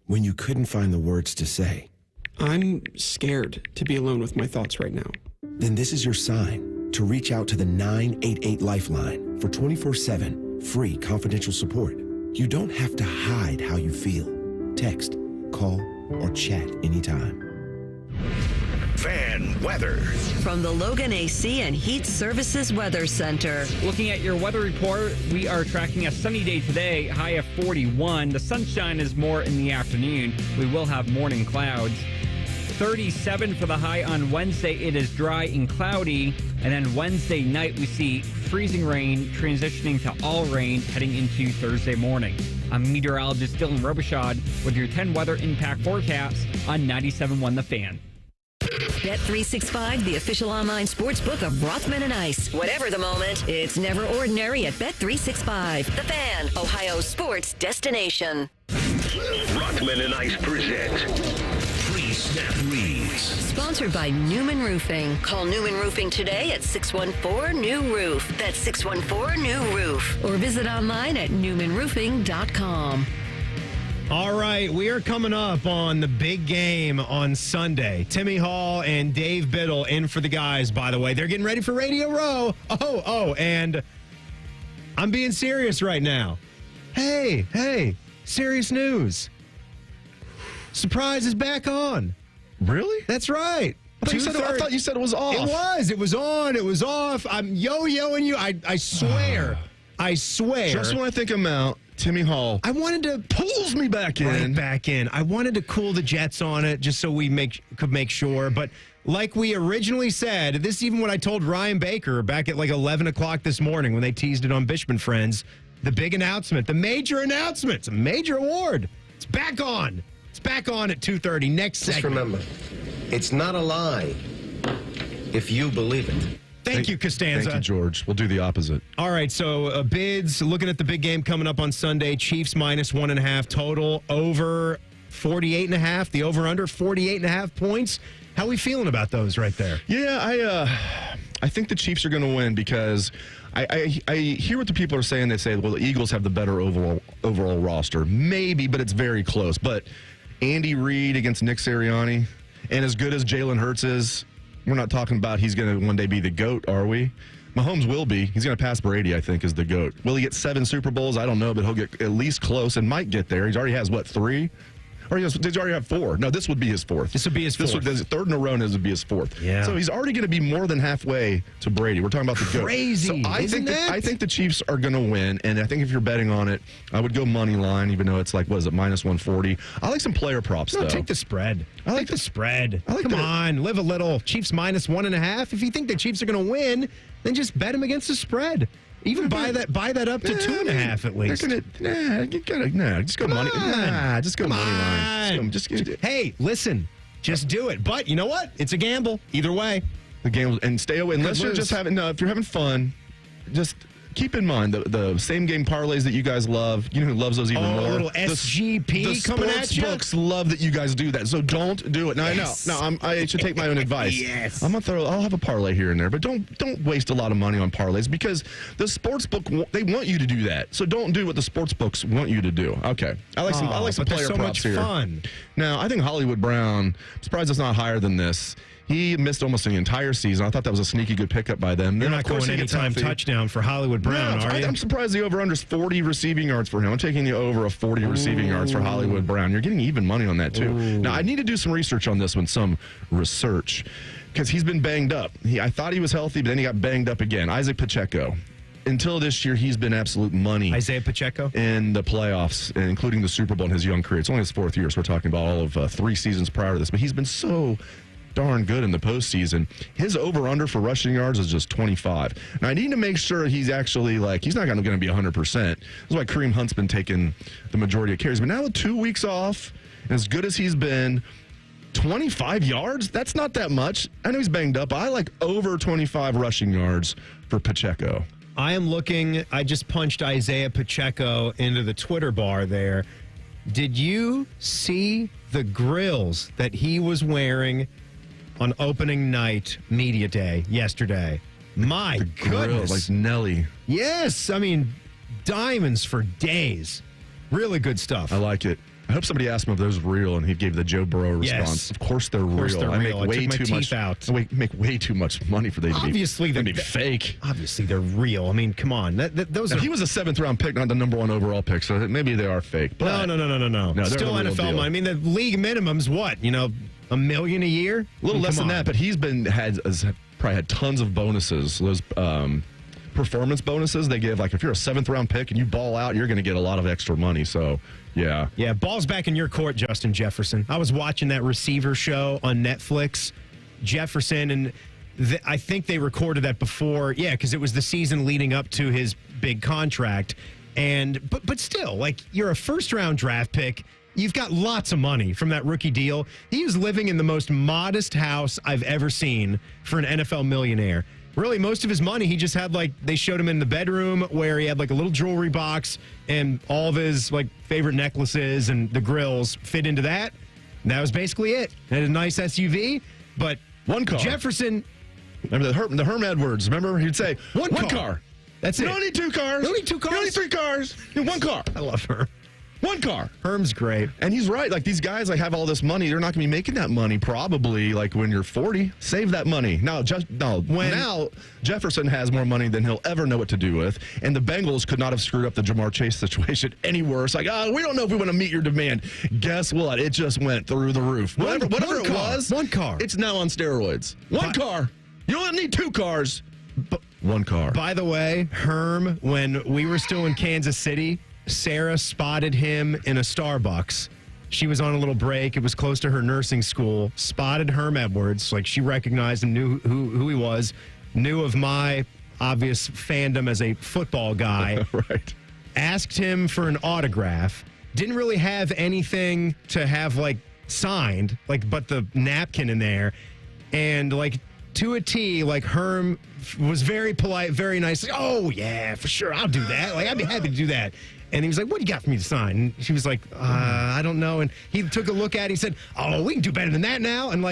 When you couldn't find the words to say? I'm scared to be alone with my thoughts right now. Then this is your sign. to reach out to the 988 Lifeline for 24/7 free confidential support. You don't have to hide how you feel. Text, call, or chat anytime. Fan weather. From the Logan AC and Heat Services Weather Center. Looking at your weather report, we are tracking a sunny day today, high of 41. The sunshine is more in the afternoon. We will have morning clouds. 37 for the high on Wednesday. It is dry and cloudy. And then Wednesday night, we see freezing rain transitioning to all rain heading into Thursday morning. I'm meteorologist Dylan Robichaud with your 10 weather impact forecasts on 97.1 The Fan. Bet365, the official online sports book of Rothman and Ice. Whatever the moment, it's never ordinary at Bet365. The Fan, Ohio's sports destination. Rothman and Ice present Pre-Snap Reads. Sponsored by Newman Roofing. Call Newman Roofing today at 614-NEW-ROOF. That's 614-NEW-ROOF. Or visit online at newmanroofing.com. All right, we are coming up on the big game on Sunday. Timmy Hall and Dave Biddle in for the guys, by the way. They're getting ready for Radio Row. And I'm being serious right now. Hey, serious news. Surprise is back on. Really? That's right. I thought you said it was off. It was on. It was off. I'm yo-yoing you. I swear. I swear. Just when I think I'm out, Timmy Hall. I wanted to pulls me back in. Right back in. I wanted to cool the Jets on it just so we could make sure. But like we originally said, this is even what I told Ryan Baker back at like 11 o'clock this morning when they teased it on Bishman Friends. The big announcement, the major announcement. It's a major award. It's back on. It's back on at 2:30 next segment. Just remember, it's not a lie if you believe it. Thank you, Costanza. Thank you, George. We'll do the opposite. All right, so bids, looking at the big game coming up on Sunday, Chiefs minus 1.5 total, over 48.5, the over-under 48.5 points. How are we feeling about those right there? Yeah, I think the Chiefs are going to win because I hear what the people are saying. They say, well, the Eagles have the better overall roster. Maybe, but it's very close. But Andy Reid against Nick Sirianni, and as good as Jalen Hurts is, we're not talking about he's going to one day be the GOAT, are we? Mahomes will be. He's going to pass Brady, I think, as the GOAT. Will he get 7 Super Bowls? I don't know, but he'll get at least close and might get there. He already has, 3? Or did he already have 4? No, this would be his 4th. This would be his 4th. This third in a row, and this would be his 4th. Yeah. So he's already going to be more than halfway to Brady. We're talking about the GOAT. Crazy, So I think the Chiefs are going to win, and I think if you're betting on it, I would go money line, even though it's like, what is it, minus 140. I like some player props, though. Take the spread. I like the spread. Come that. on, live a little. Chiefs minus 1.5. If you think the Chiefs are going to win, then just bet them against the spread. Even buy that up to 2.5 at least. Just go money. Just go money line. Hey, listen, just do it. But you know what? It's a gamble. Either way, the gamble, and stay away. Unless you're just having if you're having fun, just keep in mind the same game parlays that you guys love. You know who loves those even more? A little SGP coming at you. The sports books love that you guys do that. So don't do it. Now Yes. I should take my own advice. Yes. I'll have a parlay here and there, but don't waste a lot of money on parlays because the sports book they want you to do that. So don't do what the sports books want you to do. Okay. I like some player props much here. Fun. Now, I think Hollywood Brown, I'm surprised it's not higher than this. He missed almost the entire season. I thought that was a sneaky good pickup by them. You're not going anytime touchdown for Hollywood Brown, are you? I'm surprised the over-under is 40 receiving yards for him. I'm taking the over of 40 receiving yards for Hollywood Brown. You're getting even money on that, too. Now, I need to do some research on this one, some research, because he's been banged up. I thought he was healthy, but then he got banged up again. Isaac Pacheco. Until this year, he's been absolute money. Isaiah Pacheco? In the playoffs, including the Super Bowl in his young career. It's only his 4th year, so we're talking about all of 3 seasons prior to this. But he's been so darn good in the postseason. His over-under for rushing yards is just 25. Now, I need to make sure he's actually, he's not going to be 100%. That's why Kareem Hunt's been taking the majority of carries. But now with 2 weeks off, and as good as he's been, 25 yards? That's not that much. I know he's banged up. I like over 25 rushing yards for Pacheco. I am looking. I just punched Isaiah Pacheco into the Twitter bar there. Did you see the grills that he was wearing on opening night media day yesterday? My goodness. Like Nelly. Yes. I mean, diamonds for days. Really good stuff. I like it. I hope somebody asked him if those were real, and he gave the Joe Burrow response. Yes. Of course they're real. They're I make real. I way took my too teeth much. out. I make way too much money for them Obviously, to be fake. Obviously, they're real. I mean, come on. Those Now, are. he was a 7th-round pick, not the number 1 overall pick, so maybe they are fake. But No. they're Still the real NFL deal. money. I mean, the league minimum's what? $1 million a year? A little less than that, but he's probably had tons of bonuses. Those performance bonuses they give, like if you're a 7th-round pick and you ball out, you're going to get a lot of extra money. So, yeah. Yeah, ball's back in your court, Justin Jefferson. I was watching that receiver show on Netflix, Jefferson, and I think they recorded that before. Yeah, because it was the season leading up to his big contract. But still, like, you're a 1st-round draft pick. You've got lots of money from that rookie deal. He is living in the most modest house I've ever seen for an NFL millionaire. Really, most of his money, he just had, they showed him in the bedroom where he had, a little jewelry box and all of his, favorite necklaces and the grills fit into that. And that was basically it. Had a nice SUV, but one car. Jefferson. Remember the Herm Edwards? Remember? He'd say, one car. That's it. You don't need 2 cars. You don't need 2 cars. You don't need 3 cars. You need 1 car. I love Herm. 1 car. Herm's great. And he's right. These guys have all this money. They're not going to be making that money probably when you're 40. Save that money. Now Jefferson has more money than he'll ever know what to do with. And the Bengals could not have screwed up the Jamar Chase situation any worse. We don't know if we want to meet your demand. Guess what? It just went through the roof. Whatever it was. 1 car. It's now on steroids. 1 car. You don't need 2 cars. But 1 car. By the way, Herm, when we were still in Kansas City, Sarah spotted him in a Starbucks. She was on a little break. It was close to her nursing school. Spotted Herm Edwards. She recognized him, knew who he was, knew of my obvious fandom as a football guy. Right. Asked him for an autograph. Didn't really have anything to have, signed, but the napkin in there. And, to a T, Herm was very polite, very nice. Oh, yeah, for sure. I'll do that. I'd be happy to do that. And he was like, what do you got for me to sign? And she was like, I don't know. And he took a look at it. He said, oh, we can do better than that now. And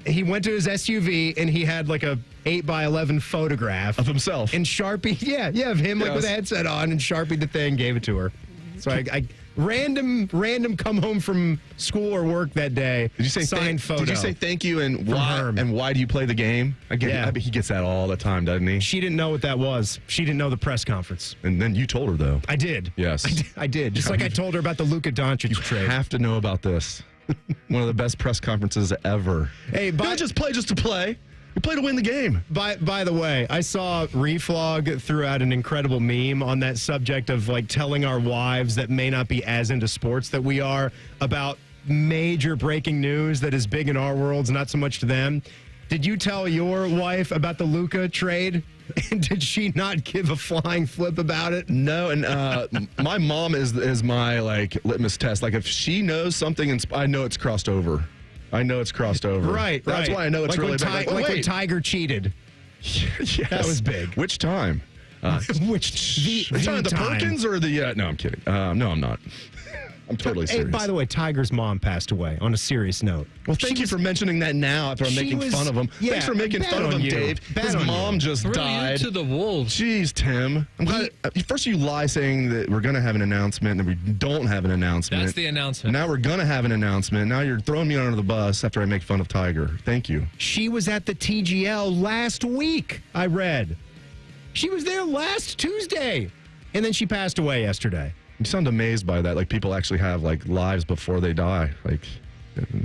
he went to his SUV and he had a 8x11 photograph of himself. And Sharpie, of him with a headset on, and Sharpie the thing, gave it to her. So I random come home from school or work that day. Did you say signed photo? Did you say thank you and why? Herm. And why do you play the game? Again, Yeah. I bet he gets that all the time, doesn't he? She didn't know what that was. She didn't know the press conference. And then you told her though. I did. Yes, I did. Just like I told her about the Luka Doncic trade. You have to know about this. One of the best press conferences ever. Hey, don't just play just to play. You play to win the game. By the way, I saw Reflog threw out an incredible meme on that subject of telling our wives that may not be as into sports that we are about major breaking news that is big in our worlds, not so much to them. Did you tell your wife about the Luka trade? And did she not give a flying flip about it? No, and my mom is my litmus test. If she knows something, and I know it's crossed over. I know it's crossed over. Right. That's why I know it's really big. When Tiger cheated. Yes. That was big. Which time? Which the time? Perkins or the? No, I'm kidding. No, I'm not. I'm totally serious. Hey, by the way, Tiger's mom passed away. On a serious note. Well, thank you for mentioning that now after I'm making fun of him. Yeah, Thanks for making fun of him, Dave. His mom just died. To the wolves. Jeez, Tim. I'm glad. First, you lie saying that we're going to have an announcement, and then we don't have an announcement. That's the announcement. Now we're going to have an announcement. Now you're throwing me under the bus after I make fun of Tiger. Thank you. She was at the TGL last week, I read. She was there last Tuesday, and then she passed away yesterday. You sound amazed by that. People actually have lives before they die.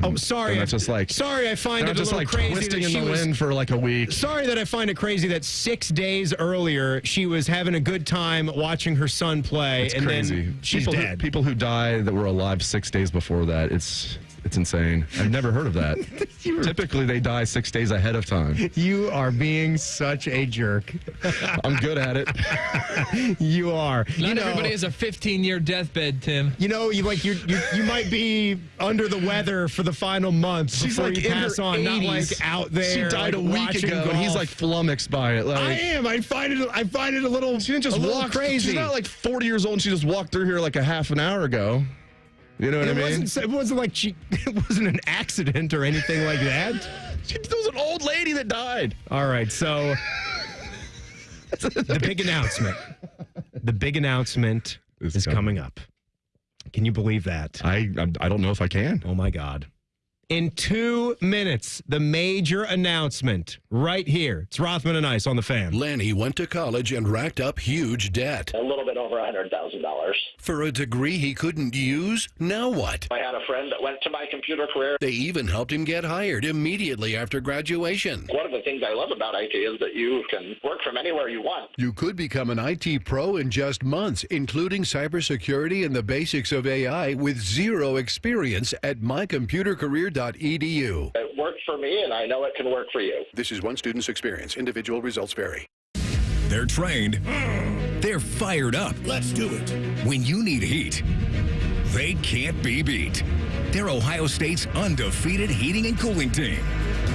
Oh, sorry. That's just sorry, I find it a just little crazy twisting that in the wind for a week. Sorry that I find it crazy that 6 days earlier she was having a good time watching her son play, It's and crazy. then she's dead. People who die that were alive 6 days before that. It's insane. I've never heard of that. Typically, they die 6 days ahead of time. You are being such a jerk. I'm good at it. You are. Not everybody has a 15-year deathbed, Tim. You might be under the weather for the final month. She's before in you pass her on, 80s. not out there. She died a week watching ago, golf. and he's flummoxed by it. I am. I find it a little. She didn't just walk crazy. She's not 40 years old. And she just walked through here a half an hour ago. You know what I mean? It wasn't it wasn't an accident or anything like that. There was an old lady that died. All right, so the big announcement. The big announcement is coming up. Can you believe that? I don't know if I can. Oh, my God. In 2 minutes, the major announcement right here. It's Rothman and Ice on the Fan. Lanny went to college and racked up huge debt. A little bit over $100,000. For a degree he couldn't use, now what? I had a friend that went to my computer career. They even helped him get hired immediately after graduation. One of the things I love about IT is that you can work from anywhere you want. You could become an IT pro in just months, including cybersecurity and the basics of AI with zero experience at mycomputercareer.edu. It worked for me, and I know it can work for you. This is one student's experience. Individual results vary. They're trained. They're fired up. Let's do it. When you need heat, they can't be beat. They're Ohio State's undefeated heating and cooling team.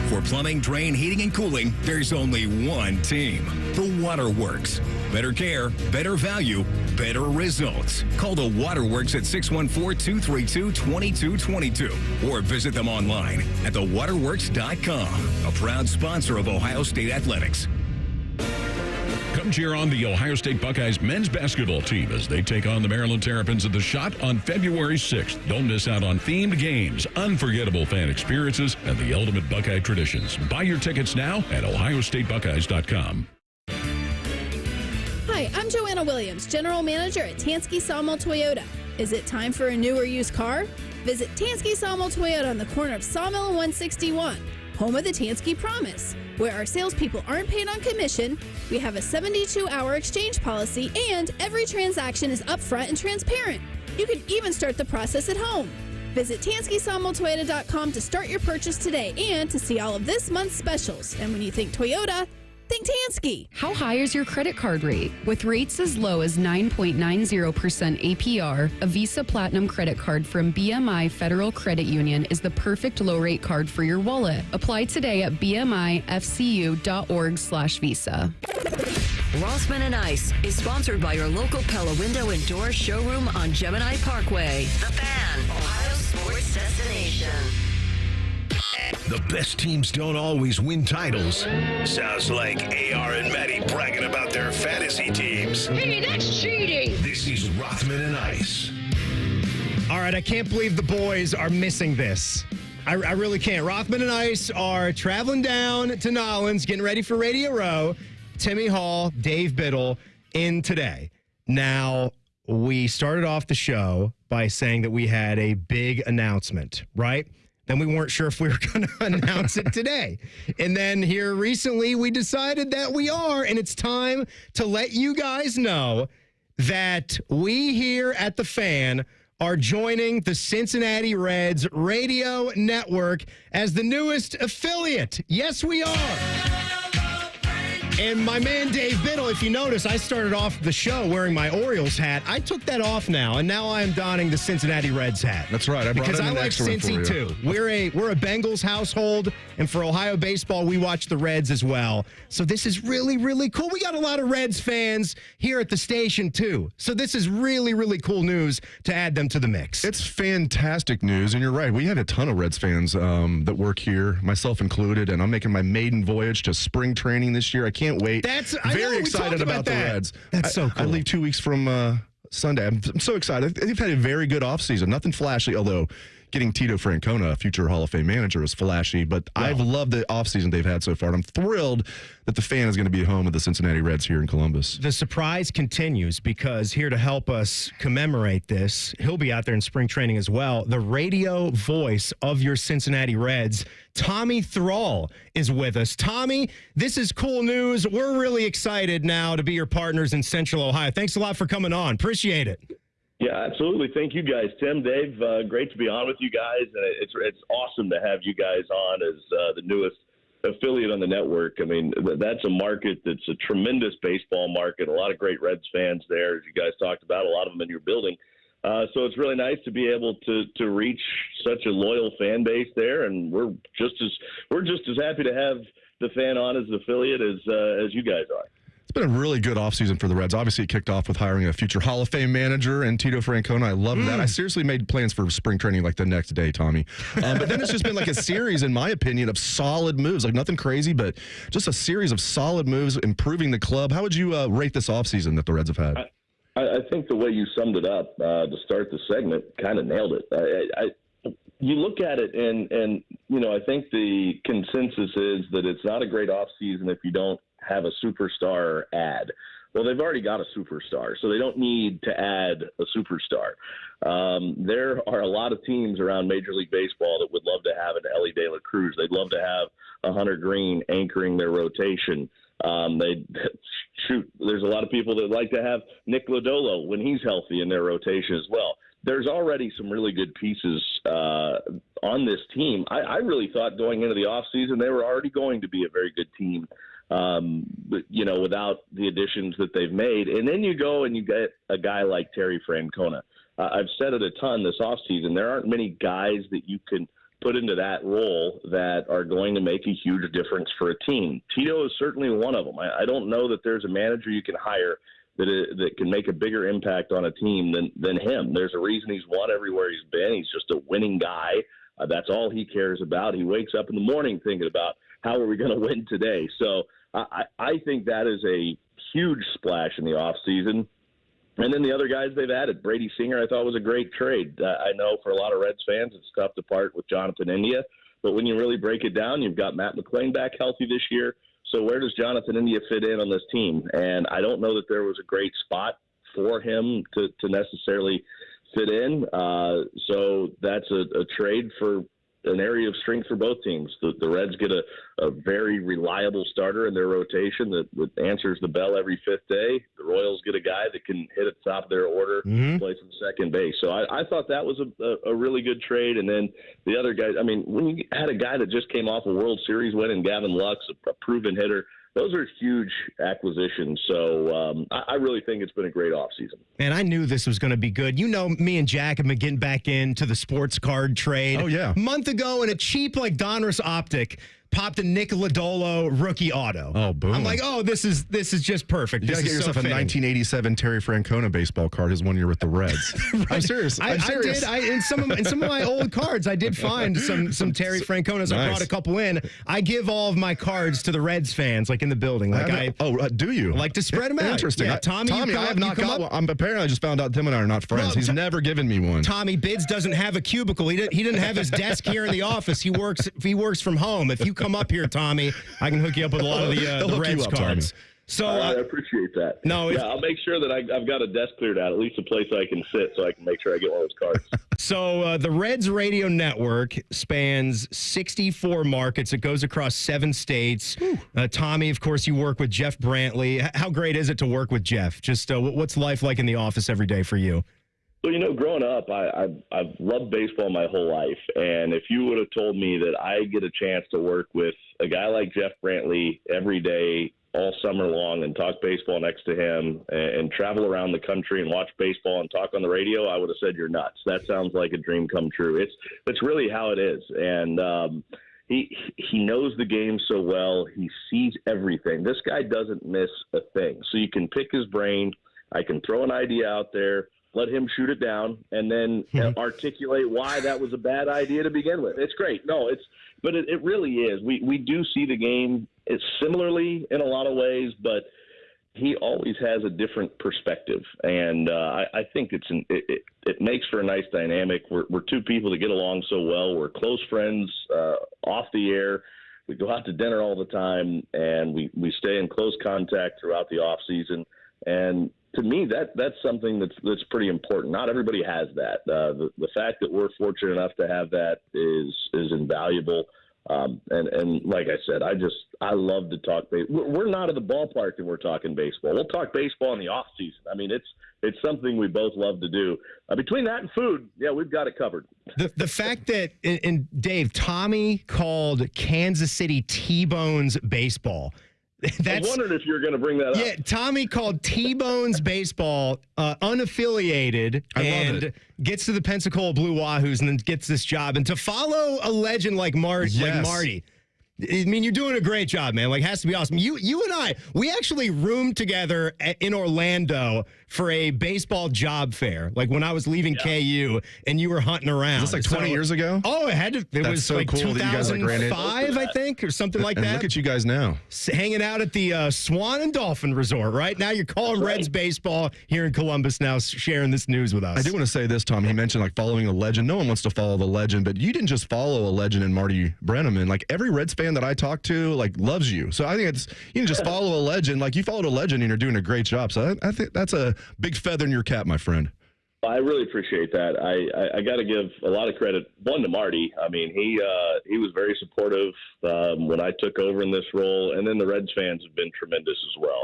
For plumbing, drain, heating, and cooling, there's only one team. The Waterworks. Better care, better value, better results. Call the Waterworks at 614-232-2222 or visit them online at thewaterworks.com. A proud sponsor of Ohio State Athletics. Come cheer on the Ohio State Buckeyes men's basketball team as they take on the Maryland Terrapins at the Shot on February 6th. Don't miss out on themed games, unforgettable fan experiences, and the ultimate Buckeye traditions. Buy your tickets now at ohiostatebuckeyes.com. Hi, I'm Joanna Williams, General Manager at Tansky Sawmill Toyota. Is it time for a new or used car? Visit Tansky Sawmill Toyota on the corner of Sawmill and 161, home of the Tansky Promise, where our salespeople aren't paid on commission. We have a 72-hour exchange policy, and every transaction is upfront and transparent. You can even start the process at home. Visit TanskySawmillToyota.com to start your purchase today and to see all of this month's specials. And when you think Toyota, think Tansky. How high is your credit card rate? With rates as low as 9.90% APR, a Visa Platinum credit card from BMI Federal Credit Union is the perfect low-rate card for your wallet. Apply today at bmifcu.org/visa. Rothman and Ice is sponsored by your local Pella Window and Door showroom on Gemini Parkway. The Fan, Ohio sports destination. The best teams don't always win titles. Sounds like AR and Maddie bragging about their fantasy teams. Hey, that's cheating! This is Rothman and Ice. All right, I can't believe the boys are missing this. I really can't. Rothman and Ice are traveling down to Nollins, getting ready for Radio Row. Timmy Hall, Dave Biddle in today. Now, we started off the show by saying that we had a big announcement, right? Then we weren't sure if we were going to announce it today. And then here recently, we decided that we are, and it's time to let you guys know that we here at The Fan are joining the Cincinnati Reds radio network as the newest affiliate. Yes, we are. And my man Dave Biddle, if you notice, I started off the show wearing my Orioles hat. I took that off now, and now I am donning the Cincinnati Reds hat. That's right. I brought because in I an like extra one Cincy for you. too. We're a Bengals household, and for Ohio baseball, we watch the Reds as well. So this is really, really cool. We got a lot of Reds fans here at the station too. So this is really, really cool news to add them to the mix. It's fantastic news, and you're right. We have a ton of Reds fans that work here, myself included, and I'm making my maiden voyage to spring training this year. I can't wait. I Very know, we excited talked about the that. Reds. That's so cool. I leave 2 weeks from Sunday. I'm so excited. They've had a very good offseason. Nothing flashy, although getting Tito Francona, a future Hall of Fame manager, is flashy. But I've loved the offseason they've had so far. And I'm thrilled that the Fan is going to be home of the Cincinnati Reds here in Columbus. The surprise continues because here to help us commemorate this, he'll be out there in spring training as well. The radio voice of your Cincinnati Reds, Tommy Thrall, is with us. Tommy, this is cool news. We're really excited now to be your partners in Central Ohio. Thanks a lot for coming on. Appreciate it. Yeah, absolutely. Thank you guys. Tim, Dave, great to be on with you guys. And it's awesome to have you guys on as the newest affiliate on the network. I mean, that's a market that's a tremendous baseball market. A lot of great Reds fans there, as you guys talked about, a lot of them in your building. So it's really nice to be able to reach such a loyal fan base there. And we're just as happy to have the Fan on as an affiliate as you guys are. It's been a really good offseason for the Reds. Obviously, it kicked off with hiring a future Hall of Fame manager and Tito Francona. I love that. I seriously made plans for spring training like the next day, Tommy. But then it's just been like a series, in my opinion, of solid moves. Like nothing crazy, but just a series of solid moves, improving the club. How would you rate this offseason that the Reds have had? I think the way you summed it up to start the segment kind of nailed it. You look at it, and I think the consensus is that it's not a great offseason if you don't have a superstar add. Well, they've already got a superstar, so they don't need to add a superstar. There are a lot of teams around Major League Baseball that would love to have an Ellie De La Cruz. They'd love to have a Hunter Green anchoring their rotation. There's a lot of people that like to have Nick Lodolo when he's healthy in their rotation as well. There's already some really good pieces on this team. I really thought going into the offseason they were already going to be a very good team, but, without the additions that they've made. And then you go and you get a guy like Terry Francona. I've said it a ton this offseason. There aren't many guys that you can put into that role that are going to make a huge difference for a team. Tito is certainly one of them. I don't know that there's a manager you can hire that can make a bigger impact on a team than him. There's a reason he's won everywhere he's been. He's just a winning guy. That's all he cares about. He wakes up in the morning thinking about how are we going to win today. So I think that is a huge splash in the offseason. And then the other guys they've added, Brady Singer, I thought was a great trade. I know for a lot of Reds fans, it's tough to part with Jonathan India. But when you really break it down, you've got Matt McClain back healthy this year. So where does Jonathan India fit in on this team? And I don't know that there was a great spot for him to necessarily fit in. So that's a trade for an area of strength for both teams. The Reds get a very reliable starter in their rotation that answers the bell every fifth day. The Royals get a guy that can hit at the top of their order, play some second base. So I thought that was a really good trade. And then the other guys, when you had a guy that just came off a World Series win in Gavin Lux, a proven hitter, those are huge acquisitions. So I really think it's been a great offseason. And I knew this was going to be good. Me and Jack have been getting back into the sports card trade. Oh, yeah. A month ago, in a cheap, Donruss Optic, popped a Nick Lodolo rookie auto. Oh, boom. I'm like, this is just perfect. You got to get yourself a 1987 Terry Francona baseball card his 1 year with the Reds. Right. I'm serious. I did. In some of my old cards, I did find some Terry Franconas. I brought a couple in. I give all of my cards to the Reds fans, in the building. Do you? Like to spread them out. Interesting. Yeah, Tommy, I have not got one. Apparently, I just found out Tim and I are not friends. He's never given me one. Tommy Bids doesn't have a cubicle. He didn't have his desk here in the office. He works from home. If you come up here, Tommy, I can hook you up with a lot of the Reds cards. So I appreciate that. I'll make sure that I've got a desk cleared out, at least a place I can sit, so I can make sure I get one of those cards. So the Reds radio network spans 64 markets. It goes across 7 states. Tommy, of course, you work with Jeff Brantley. How great is it to work with Jeff? Just what's life like in the office every day for you? Well, growing up, I've loved baseball my whole life. And if you would have told me that I get a chance to work with a guy like Jeff Brantley every day, all summer long, and talk baseball next to him and travel around the country and watch baseball and talk on the radio, I would have said you're nuts. That sounds like a dream come true. It's really how it is. And he knows the game so well. He sees everything. This guy doesn't miss a thing. So you can pick his brain. I can throw an idea out there, let him shoot it down, and then articulate why that was a bad idea to begin with. It's great. But it really is. We do see the game similarly in a lot of ways, but he always has a different perspective, and I think it makes for a nice dynamic. We're two people that get along so well. We're close friends off the air. We go out to dinner all the time, and we stay in close contact throughout the off season. And to me, that's something that's pretty important. Not everybody has that. The fact that we're fortunate enough to have that is invaluable. And like I said, I love to talk baseball. We're not at the ballpark and we're talking baseball. We'll talk baseball in the off season. It's something we both love to do. Between that and food, we've got it covered. The fact that, and Dave, Tommy called Kansas City T-Bones baseball. I was wondering if you were going to bring that up. Yeah, Tommy called T-Bones baseball unaffiliated and gets to the Pensacola Blue Wahoos and then gets this job. And to follow a legend like Marty, you're doing a great job, man. Has to be awesome. You and I, we actually roomed together in Orlando for a baseball job fair, like when I was leaving KU and you were hunting around. Is this like 20 years ago? Oh, it That's was so like cool that you guys are granted. 2005, I think, or something like And that. look at you guys now. Hanging out at the Swan and Dolphin Resort, right? Now you're calling Reds baseball here in Columbus now, sharing this news with us. I do want to say this, Tom. He mentioned like following a legend. No one wants to follow the legend, but you didn't just follow a legend in Marty Brenneman. Like every Reds fan that I talk to, like loves you. So I think it's you can just follow a legend. Like you followed a legend and you're doing a great job. So I think that's a big feather in your cap, my friend. I really appreciate that. I got to give a lot of credit, one, to Marty. I mean, he was very supportive when I took over in this role, and then the Reds fans have been tremendous as well.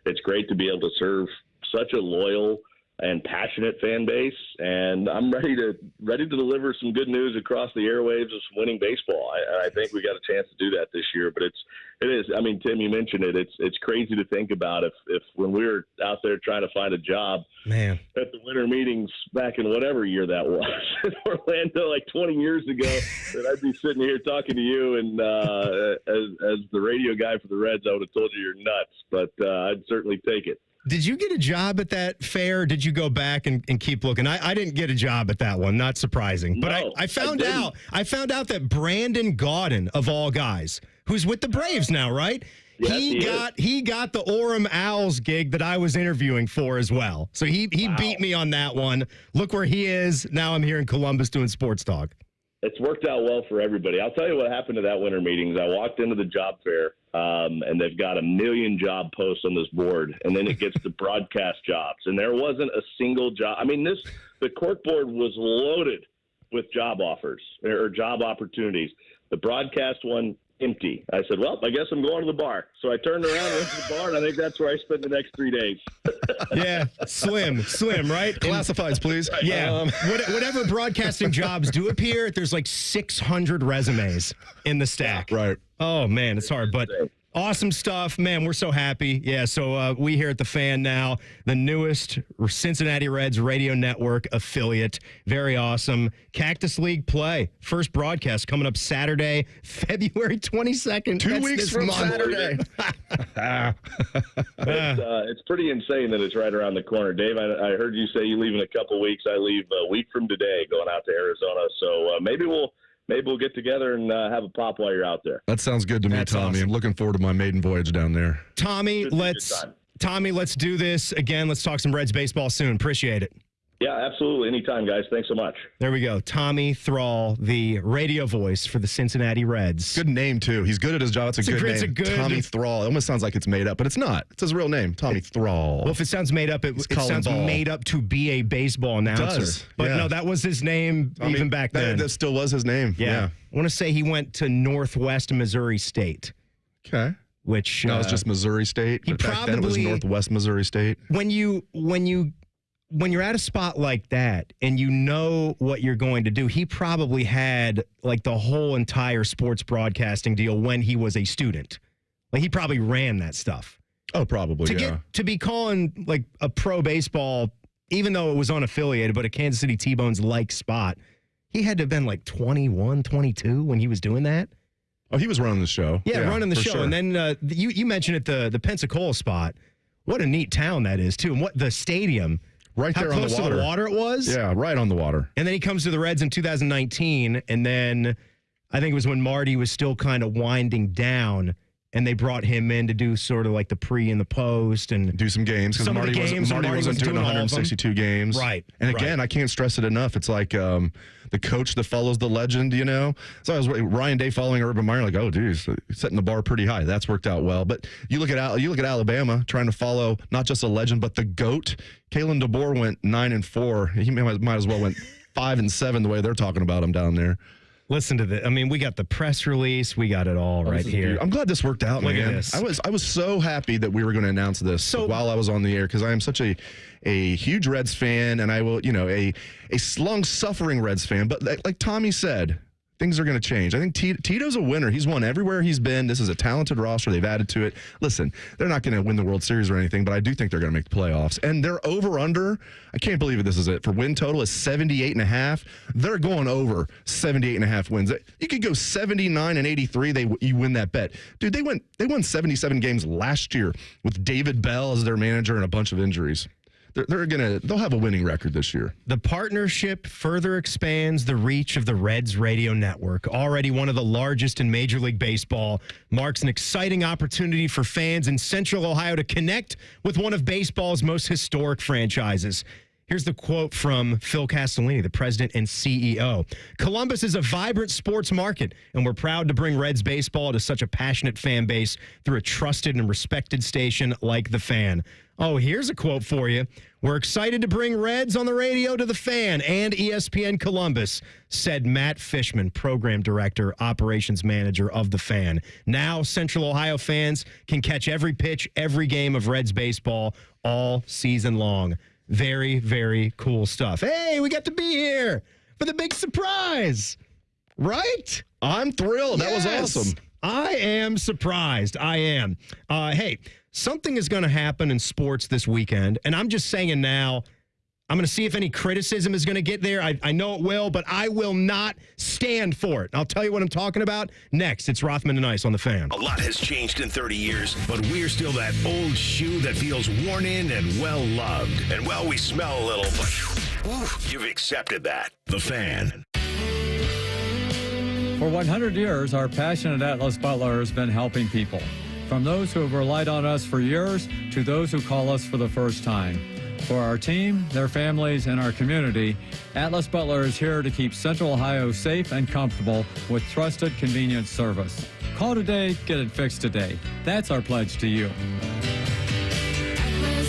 It's great to be able to serve such a loyal and passionate fan base, and I'm ready to deliver some good news across the airwaves of some winning baseball. I think we got a chance to do that this year, but it is. I mean, Tim, you mentioned it. It's crazy to think about if when we were out there trying to find a job, man, at the winter meetings back in whatever year that was in Orlando, like 20 years ago, that I'd be sitting here talking to you, and as the radio guy for the Reds, I would have told you you're nuts, but I'd certainly take it. Did you get a job at that fair? Or did you go back and keep looking? I didn't get a job at that one. Not surprising. But No, I found out that Brandon Gaudin, of all guys, who's with the Braves now, right? Yes, he got the Orem Owls gig that I was interviewing for as well. So he beat me on that one. Look where he is. Now I'm here in Columbus doing sports talk. It's worked out well for everybody. I'll tell you what happened to that winter meetings. I walked into the job fair, and they've got 1 million job posts on this board, and then it gets to broadcast jobs, and there wasn't a single job. I mean, the cork board was loaded with job offers or job opportunities. The broadcast one, empty. I said, well, I guess I'm going to the bar. So I turned around and went to the bar, and I think that's where I spent the next 3 days. Yeah, slim, right? Classifieds, please. Yeah, whatever broadcasting jobs do appear, there's like 600 resumes in the stack. Right. Oh, man, it's hard, but awesome stuff. Man, we're so happy. Yeah, so we here at The Fan now, the newest Cincinnati Reds radio network affiliate. Very awesome. Cactus League play. First broadcast coming up Saturday, February 22nd. 2 weeks from Saturday. It's pretty insane that it's right around the corner. Dave, I heard you say you leave in a couple weeks. I leave a week from today going out to Arizona. So maybe we'll get together and have a pop while you're out there. That sounds good to me, Tommy. Awesome. I'm looking forward to my maiden voyage down there. Tommy, let's do this again. Let's talk some Reds baseball soon. Appreciate it. Yeah, absolutely. Anytime, guys. Thanks so much. There we go. Tommy Thrall, the radio voice for the Cincinnati Reds. Good name, too. He's good at his job. It's a good name. Tommy Thrall. It almost sounds like it's made up, but it's not. It's his real name, Tommy Thrall. Well, if it sounds made up, it sounds made up to be a baseball announcer. It does. But yeah. no, that was his name even back then. That still was his name. Yeah. I want to say he went to Northwest Missouri State. Okay. Which no, it's just Missouri State. He back then it was Northwest Missouri State. When you're at a spot like that and you know what you're going to do, he probably had like the whole entire sports broadcasting deal when he was a student. Like he probably ran that stuff. Oh, probably, To be calling like a pro baseball, even though it was unaffiliated, but a Kansas City T-Bones-like spot, he had to have been like 21, 22 when he was doing that. Oh, he was running the show. Yeah, running the show. Sure. And then you mentioned it, the Pensacola spot. What a neat town that is, too. And what the stadium. Right there on the water. How close to the water it was? Yeah, right on the water. And then he comes to the Reds in 2019, and then I think it was when Marty was still kind of winding down, and they brought him in to do sort of like the pre and the post and do some games because Marty wasn't doing 162 games. Right. And again, I can't stress it enough. It's like the coach that follows the legend, you know. So I was Ryan Day following Urban Meyer, like, oh, dude, he's setting the bar pretty high. That's worked out well. But you look at Alabama trying to follow not just a legend but the GOAT. Kalen DeBoer went 9-4. He might as well went 5-7 the way they're talking about him down there. Listen to this. I mean, we got the press release. We got it all right here. I'm glad this worked out, Look man. at this. I was so happy that we were going to announce this while I was on the air because I am such a huge Reds fan, and I will, a long-suffering Reds fan. But like Tommy said, things are going to change. I think Tito's a winner. He's won everywhere he's been. This is a talented roster. They've added to it. Listen, they're not going to win the World Series or anything, but I do think they're going to make the playoffs. And their over-under, I can't believe it, this is it, for win total is 78.5. They're going over 78.5 wins. You could go 79-83. You win that bet. Dude, they won 77 games last year with David Bell as their manager and a bunch of injuries. they'll have a winning record this year. The partnership further expands the reach of the Reds radio network. Already one of the largest in Major League Baseball, marks an exciting opportunity for fans in Central Ohio to connect with one of baseball's most historic franchises. Here's the quote from Phil Castellini, the president and CEO. Columbus is a vibrant sports market, and we're proud to bring Reds baseball to such a passionate fan base through a trusted and respected station like The Fan. Oh, here's a quote for you. We're excited to bring Reds on the radio to The Fan and ESPN Columbus, said Matt Fishman, program director, operations manager of The Fan. Now, Central Ohio fans can catch every pitch, every game of Reds baseball all season long. Very, very cool stuff. Hey, we got to be here for the big surprise, right? I'm thrilled. Yes. That was awesome. I am surprised. I am. Hey, something is going to happen in sports this weekend, and I'm just saying now, I'm going to see if any criticism is going to get there. I know it will, but I will not stand for it. I'll tell you what I'm talking about next. It's Rothman and Ice on The Fan. A lot has changed in 30 years, but we're still that old shoe that feels worn in and well-loved. And, well, we smell a little, but you've accepted that. The Fan. For 100 years, our passionate Atlas Butler has been helping people. From those who have relied on us for years to those who call us for the first time. For our team, their families, and our community, Atlas Butler is here to keep Central Ohio safe and comfortable with trusted, convenient service. Call today, get it fixed today. That's our pledge to you. Atlas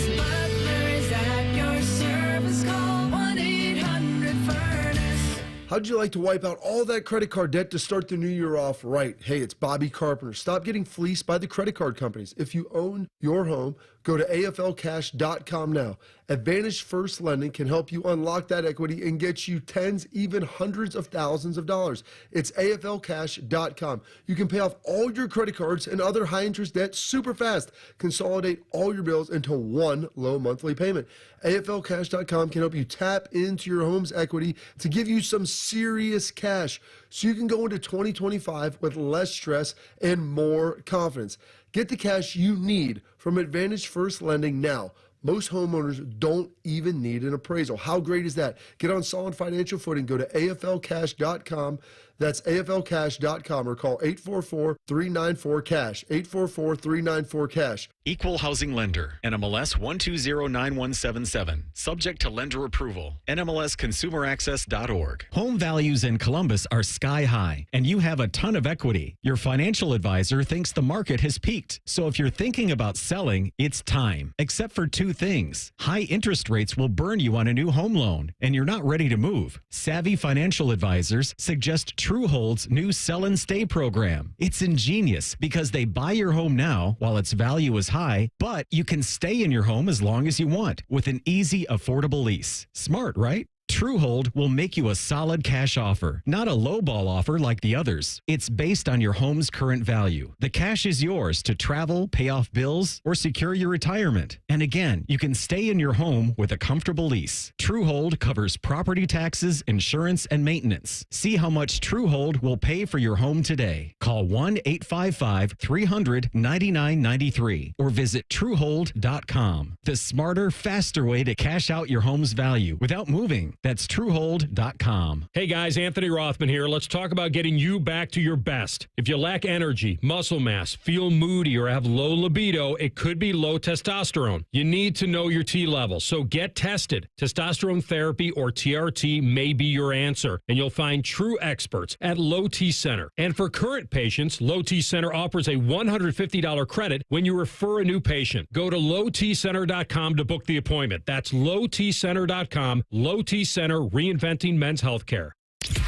Butler is at your service. Call 1-800-FURNACE. How'd you like to wipe out all that credit card debt to start the new year off right? Hey, it's Bobby Carpenter. Stop getting fleeced by the credit card companies. If you own your home, go to AFLcash.com now. Advantage First Lending can help you unlock that equity and get you tens, even hundreds of thousands of dollars. It's AFLcash.com. You can pay off all your credit cards and other high-interest debt super fast. Consolidate all your bills into one low monthly payment. AFLcash.com can help you tap into your home's equity to give you some serious cash so you can go into 2025 with less stress and more confidence. Get the cash you need from Advantage First Lending now. Most homeowners don't even need an appraisal. How great is that? Get on solid financial footing. Go to AFLcash.com. That's AFLcash.com or call 844-394-CASH. 844-394-CASH. Equal Housing Lender. NMLS 1209177. Subject to lender approval. NMLSconsumeraccess.org. Home values in Columbus are sky high, and you have a ton of equity. Your financial advisor thinks the market has peaked. So if you're thinking about selling, it's time. Except for two things. High interest rates will burn you on a new home loan, and you're not ready to move. Savvy financial advisors suggest Truehold's new Sell and Stay program. It's ingenious because they buy your home now while its value is high, but you can stay in your home as long as you want with an easy, affordable lease. Smart, right? Truehold will make you a solid cash offer, not a lowball offer like the others. It's based on your home's current value. The cash is yours to travel, pay off bills, or secure your retirement. And again, you can stay in your home with a comfortable lease. Truehold covers property taxes, insurance, and maintenance. See how much Truehold will pay for your home today. Call 1-855-300-9993 or visit Truehold.com. The smarter, faster way to cash out your home's value without moving. That's Truehold.com. Hey guys, Anthony Rothman here. Let's talk about getting you back to your best. If you lack energy, muscle mass, feel moody, or have low libido, it could be low testosterone. You need to know your T level, so get tested. Testosterone therapy, or TRT, may be your answer, and you'll find true experts at Low T Center. And for current patients, Low T Center offers a $150 credit when you refer a new patient. Go to lowtcenter.com to book the appointment. That's lowtcenter.com. Low T Center, reinventing men's healthcare.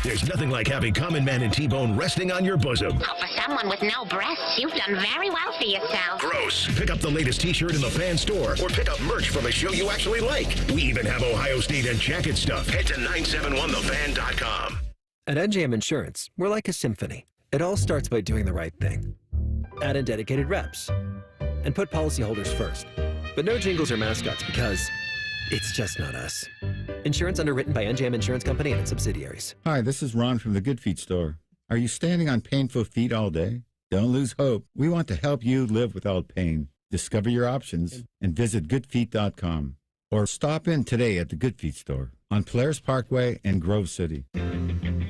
There's nothing like having Common Man and T-Bone resting on your bosom. Oh, for someone with no breasts, you've done very well for yourself. Gross. Pick up the latest T-shirt in the Fan store or pick up merch from a show you actually like. We even have Ohio State and jacket stuff. Head to 971thefan.com. At NJM Insurance, we're like a symphony. It all starts by doing the right thing. Add in dedicated reps and put policyholders first. But no jingles or mascots because it's just not us. Insurance underwritten by NJM Insurance Company and its subsidiaries. Hi, this is Ron from the Good Feet store. Are you standing on painful feet all day? Don't lose hope. We want to help you live without pain. Discover your options and visit goodfeet.com. Or stop in today at the Good Feet store on Polaris Parkway in Grove City.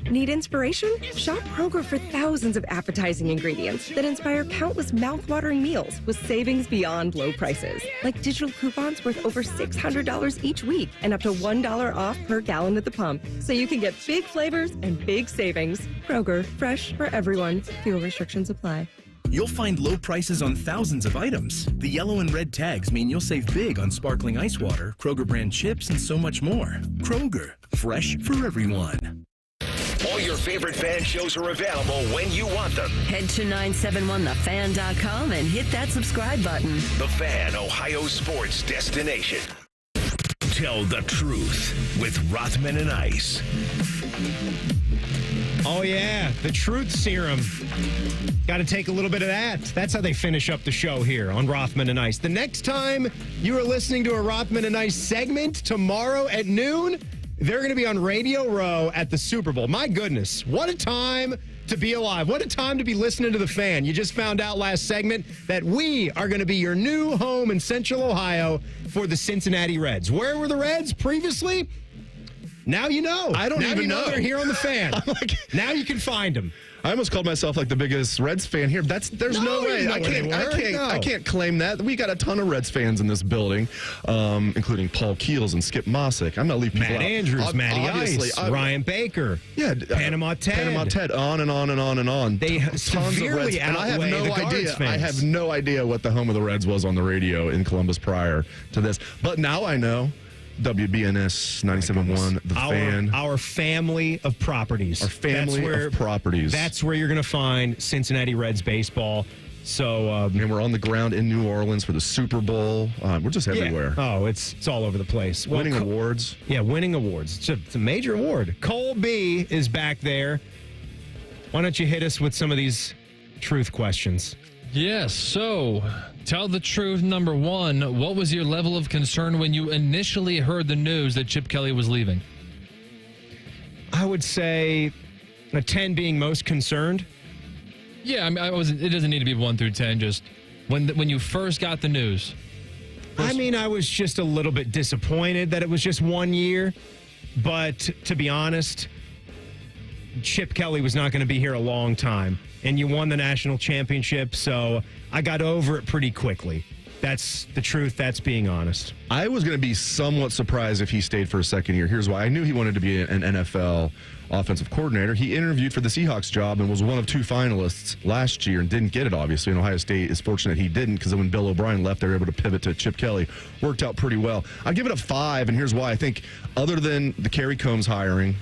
Need inspiration? Shop Kroger for thousands of appetizing ingredients that inspire countless mouth-watering meals with savings beyond low prices. Like digital coupons worth over $600 each week and up to $1 off per gallon at the pump. So you can get big flavors and big savings. Kroger, fresh for everyone. Fuel restrictions apply. You'll find low prices on thousands of items. The yellow and red tags mean you'll save big on sparkling ice water, Kroger brand chips, and so much more. Kroger, fresh for everyone. All your favorite fan shows are available when you want them. Head to 971thefan.com and hit that subscribe button. The Fan, Ohio sports destination. Tell the truth with Rothman and Ice. Oh, yeah, the truth serum. Got to take a little bit of that. That's how they finish up the show here on Rothman and Ice. The next time you are listening to a Rothman and Ice segment tomorrow at noon, they're going to be on Radio Row at the Super Bowl. My goodness, what a time to be alive. What a time to be listening to The Fan. You just found out last segment that we are going to be your new home in Central Ohio for the Cincinnati Reds. Where were the Reds previously? Now you know. I don't even know. They're here on The Fan. Now you can find them. I almost called myself like the biggest Reds fan here. There's no way. I can't claim that. We got a ton of Reds fans in this building, including Paul Keels and Skip Mossick. I'm not leaving people Matt out. Andrews, Matty Ice, Ryan Baker, Panama Ted, on and on and on and on. They tons of Reds, severely and I have outweigh no the idea. Guards fans. I have no idea what the home of the Reds was on the radio in Columbus prior to this, but now I know. WBNS 97.1, The Fan. Our family of properties. Our family of properties. That's where you're going to find Cincinnati Reds baseball. So, and we're on the ground in New Orleans for the Super Bowl. We're just everywhere. Yeah. Oh, it's all over the place. Winning awards. Yeah, winning awards. It's a major award. Cole B is back there. Why don't you hit us with some of these truth questions? Yes, so tell the truth. Number one, what was your level of concern when you initially heard the news that Chip Kelly was leaving? I would say a 10 being most concerned. Yeah, I mean, it doesn't need to be 1 through 10. Just when you first got the news. I mean, I was just a little bit disappointed that it was just 1 year. But to be honest, Chip Kelly was not going to be here a long time. And you won the national championship, so I got over it pretty quickly. That's the truth. That's being honest. I was going to be somewhat surprised if he stayed for a second year. Here's why. I knew he wanted to be an NFL offensive coordinator. He interviewed for the Seahawks job and was one of 2 finalists last year and didn't get it, obviously. And Ohio State is fortunate he didn't, because when Bill O'Brien left, they were able to pivot to Chip Kelly. Worked out pretty well. I'd give it a 5, and here's why. I think other than the Kerry Combs hiring,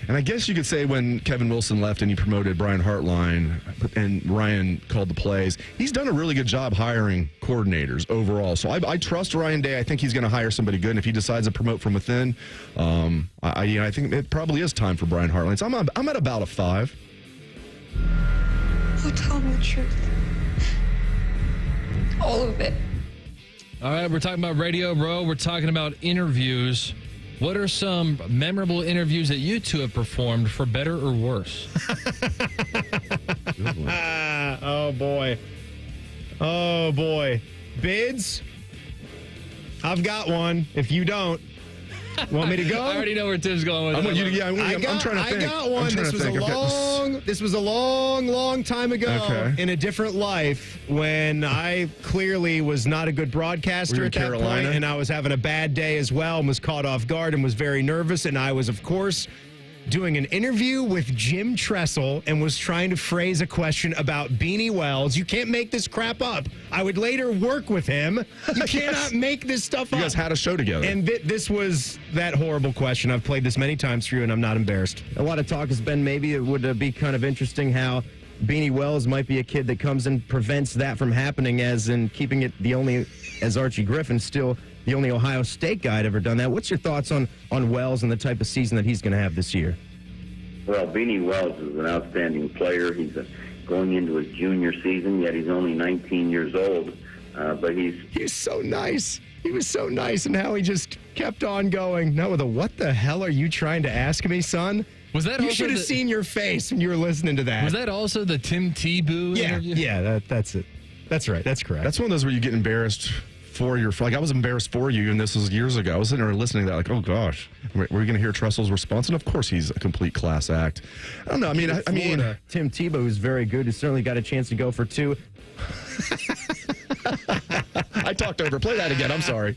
and I guess you could say when Kevin Wilson left and he promoted Brian Hartline and Ryan called the plays, he's done a really good job hiring coordinators overall. So I trust Ryan Day. I think he's going to hire somebody good. And if he decides to promote from within, I think it probably is time for Brian Hartline. So I'm at about a 5. Oh, tell me the truth. All of it. All right, we're talking about Radio Row. We're talking about interviews. What are some memorable interviews that you two have performed, for better or worse? Oh, boy. Oh, boy. Bids? I've got one. If you don't, want me to go? I already know where Tim's going with it. I'm trying to think. I got one. This was a long time ago in a different life when I clearly was not a good broadcaster at that point, and I was having a bad day as well and was caught off guard and was very nervous. And I was, of course, doing an interview with Jim Tressel and was trying to phrase a question about Beanie Wells. You can't make this crap up. I would later work with him. You cannot make this stuff up. You guys had a show together. And this was that horrible question. I've played this many times for you, and I'm not embarrassed. A lot of talk has been maybe it would be kind of interesting how Beanie Wells might be a kid that comes and prevents that from happening, as in keeping it the only, as Archie Griffin's still the only Ohio State guy to ever done that. What's your thoughts on Wells and the type of season that he's going to have this year? Well, Beanie Wells is an outstanding player. He's going into his junior season, yet he's only 19 years old. But he's so nice. He was so nice, and how he just kept on going. Now with a, what the hell are you trying to ask me, son? Was that you should have seen your face when you were listening to that. Was that also the Tim Tebow interview? Yeah, that's it. That's right. That's correct. That's one of those where you get embarrassed for your, like, I was embarrassed for you, and this was years ago. I was sitting there listening to that, like, oh gosh, we're going to hear Tressel's response, and of course he's a complete class act. I don't know. I mean, I mean, Tim Tebow, who's very good, has certainly got a chance to go for 2. I talked over. Play that again. I'm sorry.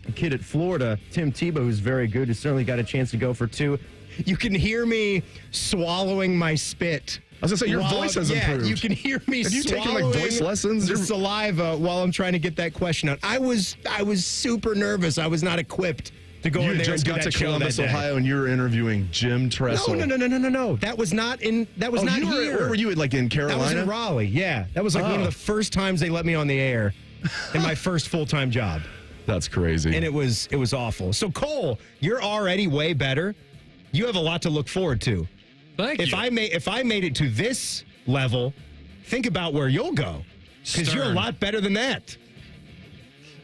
A kid at Florida, Tim Tebow, who's very good, has certainly got a chance to go for 2. You can hear me swallowing my spit. I was going to say, your voice has improved. Yeah, you can hear me Have you taken, like, voice lessons? The saliva while I'm trying to get that question out. I was super nervous. I was not equipped to go in there and do just got that to show Columbus, that day. Ohio, and you were interviewing Jim Tressel. No. That was not in. That was not here. Where were you? Like in Carolina? That was in Raleigh. Yeah, that was like one of the first times they let me on the air in my first full-time job. That's crazy. And it was awful. So Cole, you're already way better. You have a lot to look forward to. Thank you. If I made it to this level, think about where you'll go, because you're a lot better than that.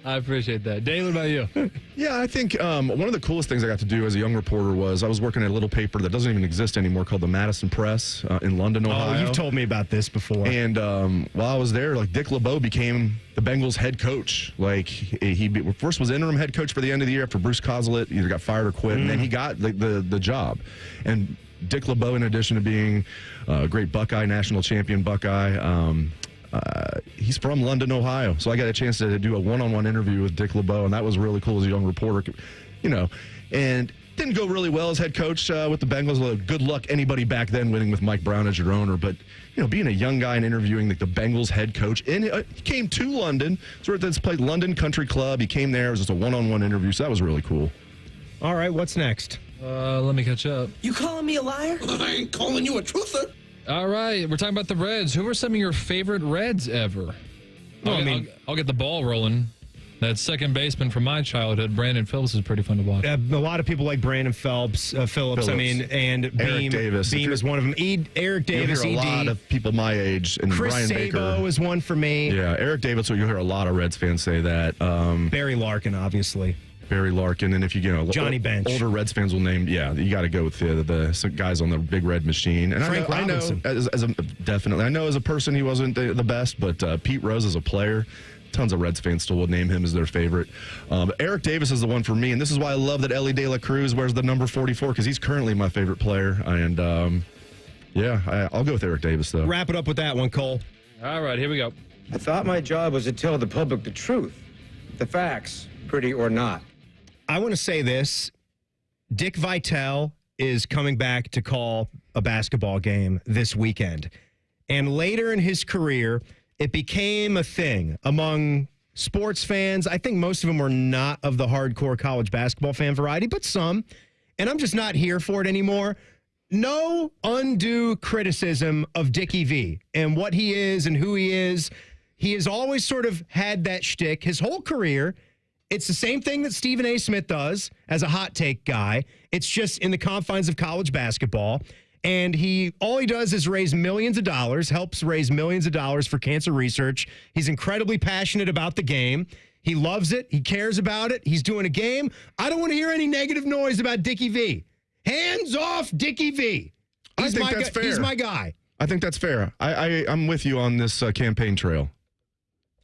I appreciate that. Dave, what about you? Yeah, I think one of the coolest things I got to do as a young reporter was I was working at a little paper that doesn't even exist anymore called the Madison Press in London, Ohio. Oh, you've told me about this before. And while I was there, like, Dick LeBeau became the Bengals head coach. Like, he first was interim head coach for the end of the year after Bruce Coslett either got fired or quit, and then he got the job. And Dick LeBeau, in addition to being a great Buckeye, national champion Buckeye, he's from London, Ohio. So I got a chance to do a one-on-one interview with Dick LeBeau, and that was really cool as a young reporter, you know. And didn't go really well as head coach with the Bengals. Good luck anybody back then winning with Mike Brown as your owner. But, you know, being a young guy and interviewing the Bengals head coach, and he came to London. So that's played London Country Club. He came there. It was just a one-on-one interview, so that was really cool. All right, what's next? Let me catch up. You calling me a liar? I ain't calling you a truther. All right, we're talking about the Reds. Who are some of your favorite Reds ever? I'll get the ball rolling. That second baseman from my childhood, Brandon Phillips, is pretty fun to watch. A lot of people like Brandon Phillips. I mean, and Eric Davis. Beam is one of them. Eric Davis, You'll hear a lot of people my age, and Chris Brian Sabo Baker is one for me. Yeah, Eric Davis. So you'll hear a lot of Reds fans say that. Barry Larkin, obviously. Barry Larkin, and if you Johnny Bench. Older Reds fans will name, you got to go with the guys on the big red machine. And Frank Robinson. I know definitely. I know as a person he wasn't the best, but Pete Rose as a player, tons of Reds fans still would name him as their favorite. Eric Davis is the one for me, and this is why I love that Ellie De La Cruz wears the number 44, because he's currently my favorite player. And I'll go with Eric Davis though. Wrap it up with that one, Cole. All right, here we go. I thought my job was to tell the public the truth, the facts, pretty or not. I want to say this. Dick Vitale is coming back to call a basketball game this weekend. And later in his career, it became a thing among sports fans. I think most of them were not of the hardcore college basketball fan variety, but some. And I'm just not here for it anymore. No undue criticism of Dickie V and what he is and who he is. He has always sort of had that shtick his whole career. It's the same thing that Stephen A. Smith does as a hot take guy. It's just in the confines of college basketball. And all he does is raise millions of dollars, helps raise millions of dollars for cancer research. He's incredibly passionate about the game. He loves it. He cares about it. He's doing a game. I don't want to hear any negative noise about Dickie V. Hands off Dickie V. I think that's fair. He's my guy. I think that's fair. I'm with you on this campaign trail.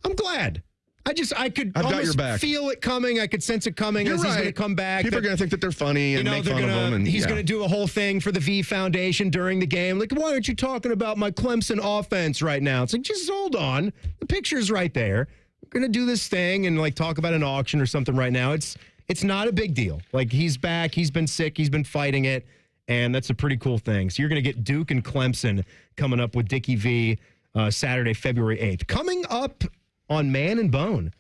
I'm glad. I could I've got your almost back. feel it coming. I could sense it coming. You're as he's right. going to come back. People are going to think that they're funny and make fun of them. And he's going to do a whole thing for the V Foundation during the game. Like, why aren't you talking about my Clemson offense right now? It's like, just hold on. The picture's right there. We're going to do this thing and like talk about an auction or something right now. It's not a big deal. Like, he's back. He's been sick. He's been fighting it. And that's a pretty cool thing. So you're going to get Duke and Clemson coming up with Dickie V Saturday, February 8th. Coming up on Man and Bone.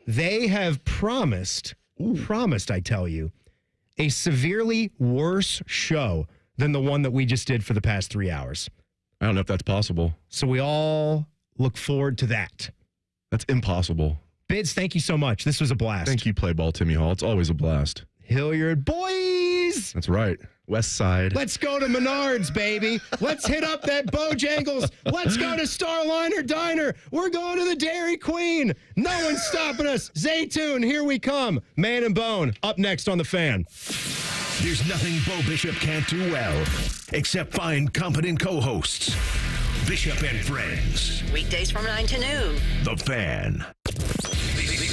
They have promised, I tell you, a severely worse show than the one that we just did for the past 3 hours. I don't know if that's possible. So we all look forward to that. That's impossible. Bids, thank you so much. This was a blast. Thank you, Play Ball Timmy Hall. It's always a blast. Hilliard boys. That's right. West Side. Let's go to Menards, baby. Let's hit up that Bojangles. Let's go to Starliner Diner. We're going to the Dairy Queen. No one's stopping us. Zaytoon, here we come. Man and Bone, up next on The Fan. There's nothing Bo Bishop can't do well, except find competent co-hosts. Bishop and Friends. Weekdays from 9 to noon. The Fan.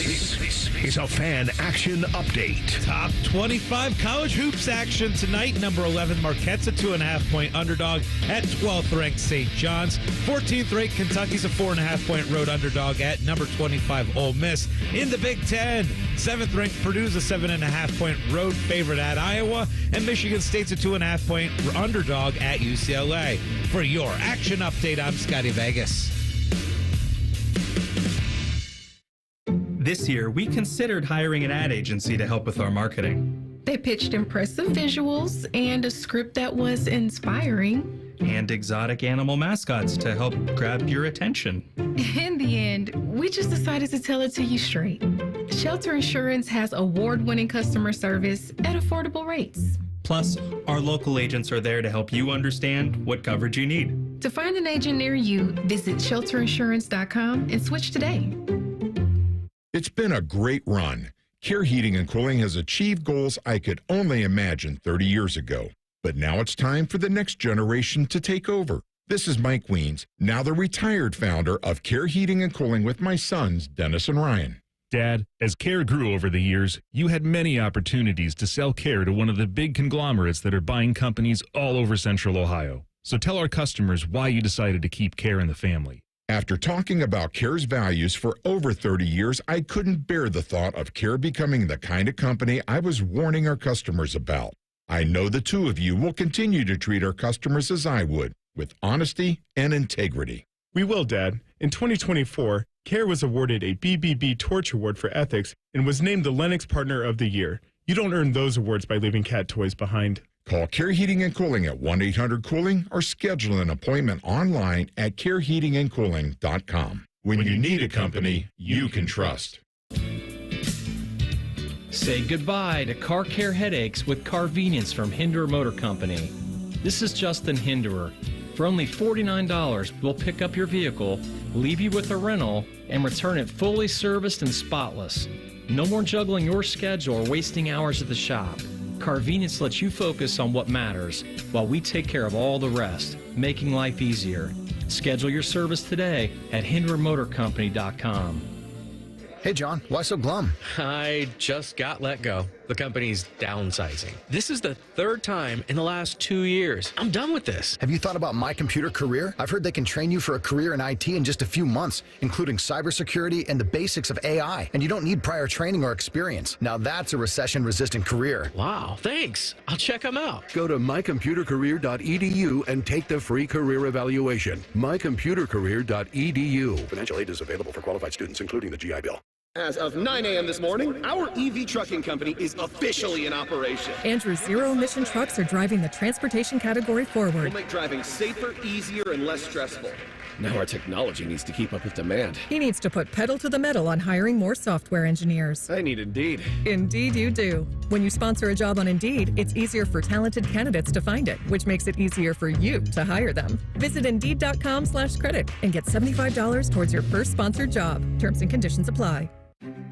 This is a fan action update. Top 25 college hoops action tonight. Number 11 Marquette's a 2.5-point underdog at 12th ranked St. John's. 14th ranked Kentucky's a 4.5-point road underdog at number 25 Ole Miss. In the Big Ten, 7th ranked Purdue's a 7.5-point road favorite at Iowa, and Michigan State's a 2.5-point underdog at UCLA. For your action update, I'm Scotty Vegas. This year, we considered hiring an ad agency to help with our marketing. They pitched impressive visuals and a script that was inspiring. And exotic animal mascots to help grab your attention. In the end, we just decided to tell it to you straight. Shelter Insurance has award-winning customer service at affordable rates. Plus, our local agents are there to help you understand what coverage you need. To find an agent near you, visit shelterinsurance.com and switch today. It's been a great run. Care Heating and Cooling has achieved goals I could only imagine 30 years ago. But now it's time for the next generation to take over. This is Mike Weens, now the retired founder of Care Heating and Cooling with my sons, Dennis and Ryan. Dad, as Care grew over the years, you had many opportunities to sell Care to one of the big conglomerates that are buying companies all over Central Ohio. So tell our customers why you decided to keep Care in the family. After talking about Care's values for over 30 years, I couldn't bear the thought of Care becoming the kind of company I was warning our customers about. I know the two of you will continue to treat our customers as I would, with honesty and integrity. We will, Dad. In 2024, Care was awarded a BBB Torch Award for Ethics and was named the Lennox Partner of the Year. You don't earn those awards by leaving cat toys behind. Call Care Heating and Cooling at 1-800-COOLING or schedule an appointment online at careheatingandcooling.com. When you need a company you can trust. Say goodbye to car care headaches with Carvenience from Hinderer Motor Company. This is Justin Hinderer. For only $49, we'll pick up your vehicle, leave you with a rental, and return it fully serviced and spotless. No more juggling your schedule or wasting hours at the shop. Carvenience lets you focus on what matters while we take care of all the rest, making life easier. Schedule your service today at HindererMotorCompany.com. Hey, John, why so glum? I just got let go. The company's downsizing. This is the third time in the last 2 years. I'm done with this. Have you thought about My Computer Career? I've heard they can train you for a career in IT in just a few months, including cybersecurity and the basics of AI. And you don't need prior training or experience. Now that's a recession-resistant career. Wow, thanks. I'll check them out. Go to mycomputercareer.edu and take the free career evaluation. mycomputercareer.edu. Financial aid is available for qualified students, including the GI Bill. As of 9 a.m. this morning, our EV trucking company is officially in operation. Andrew's zero-emission trucks are driving the transportation category forward. We'll make driving safer, easier, and less stressful. Now our technology needs to keep up with demand. He needs to put pedal to the metal on hiring more software engineers. I need Indeed. Indeed you do. When you sponsor a job on Indeed, it's easier for talented candidates to find it, which makes it easier for you to hire them. Visit Indeed.com/credit and get $75 towards your first sponsored job. Terms and conditions apply.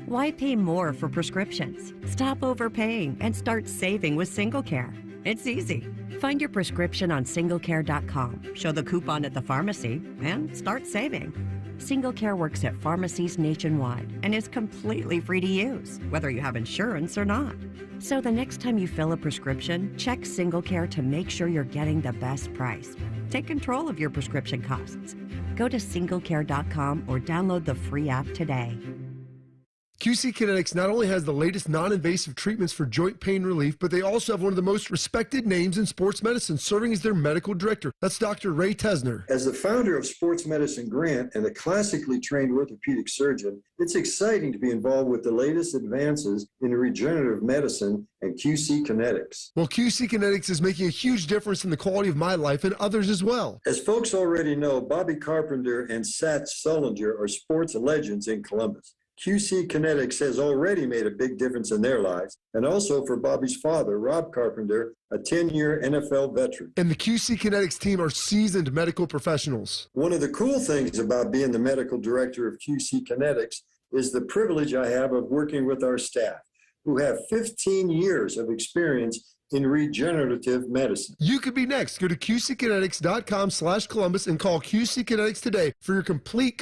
Why pay more for prescriptions? Stop overpaying and start saving with SingleCare. It's easy. Find your prescription on singlecare.com, show the coupon at the pharmacy, and start saving. SingleCare works at pharmacies nationwide and is completely free to use, whether you have insurance or not. So the next time you fill a prescription, check SingleCare to make sure you're getting the best price. Take control of your prescription costs. Go to singlecare.com or download the free app today. QC Kinetics not only has the latest non-invasive treatments for joint pain relief, but they also have one of the most respected names in sports medicine, serving as their medical director. That's Dr. Ray Tesner. As the founder of Sports Medicine Grant and a classically trained orthopedic surgeon, it's exciting to be involved with the latest advances in regenerative medicine and QC Kinetics. Well, QC Kinetics is making a huge difference in the quality of my life and others as well. As folks already know, Bobby Carpenter and Sat Sullinger are sports legends in Columbus. QC Kinetics has already made a big difference in their lives, and also for Bobby's father, Rob Carpenter, a 10-year NFL veteran. And the QC Kinetics team are seasoned medical professionals. One of the cool things about being the medical director of QC Kinetics is the privilege I have of working with our staff, who have 15 years of experience in regenerative medicine. You could be next. Go to QCkinetics.com/Columbus and call QC Kinetics today for your complete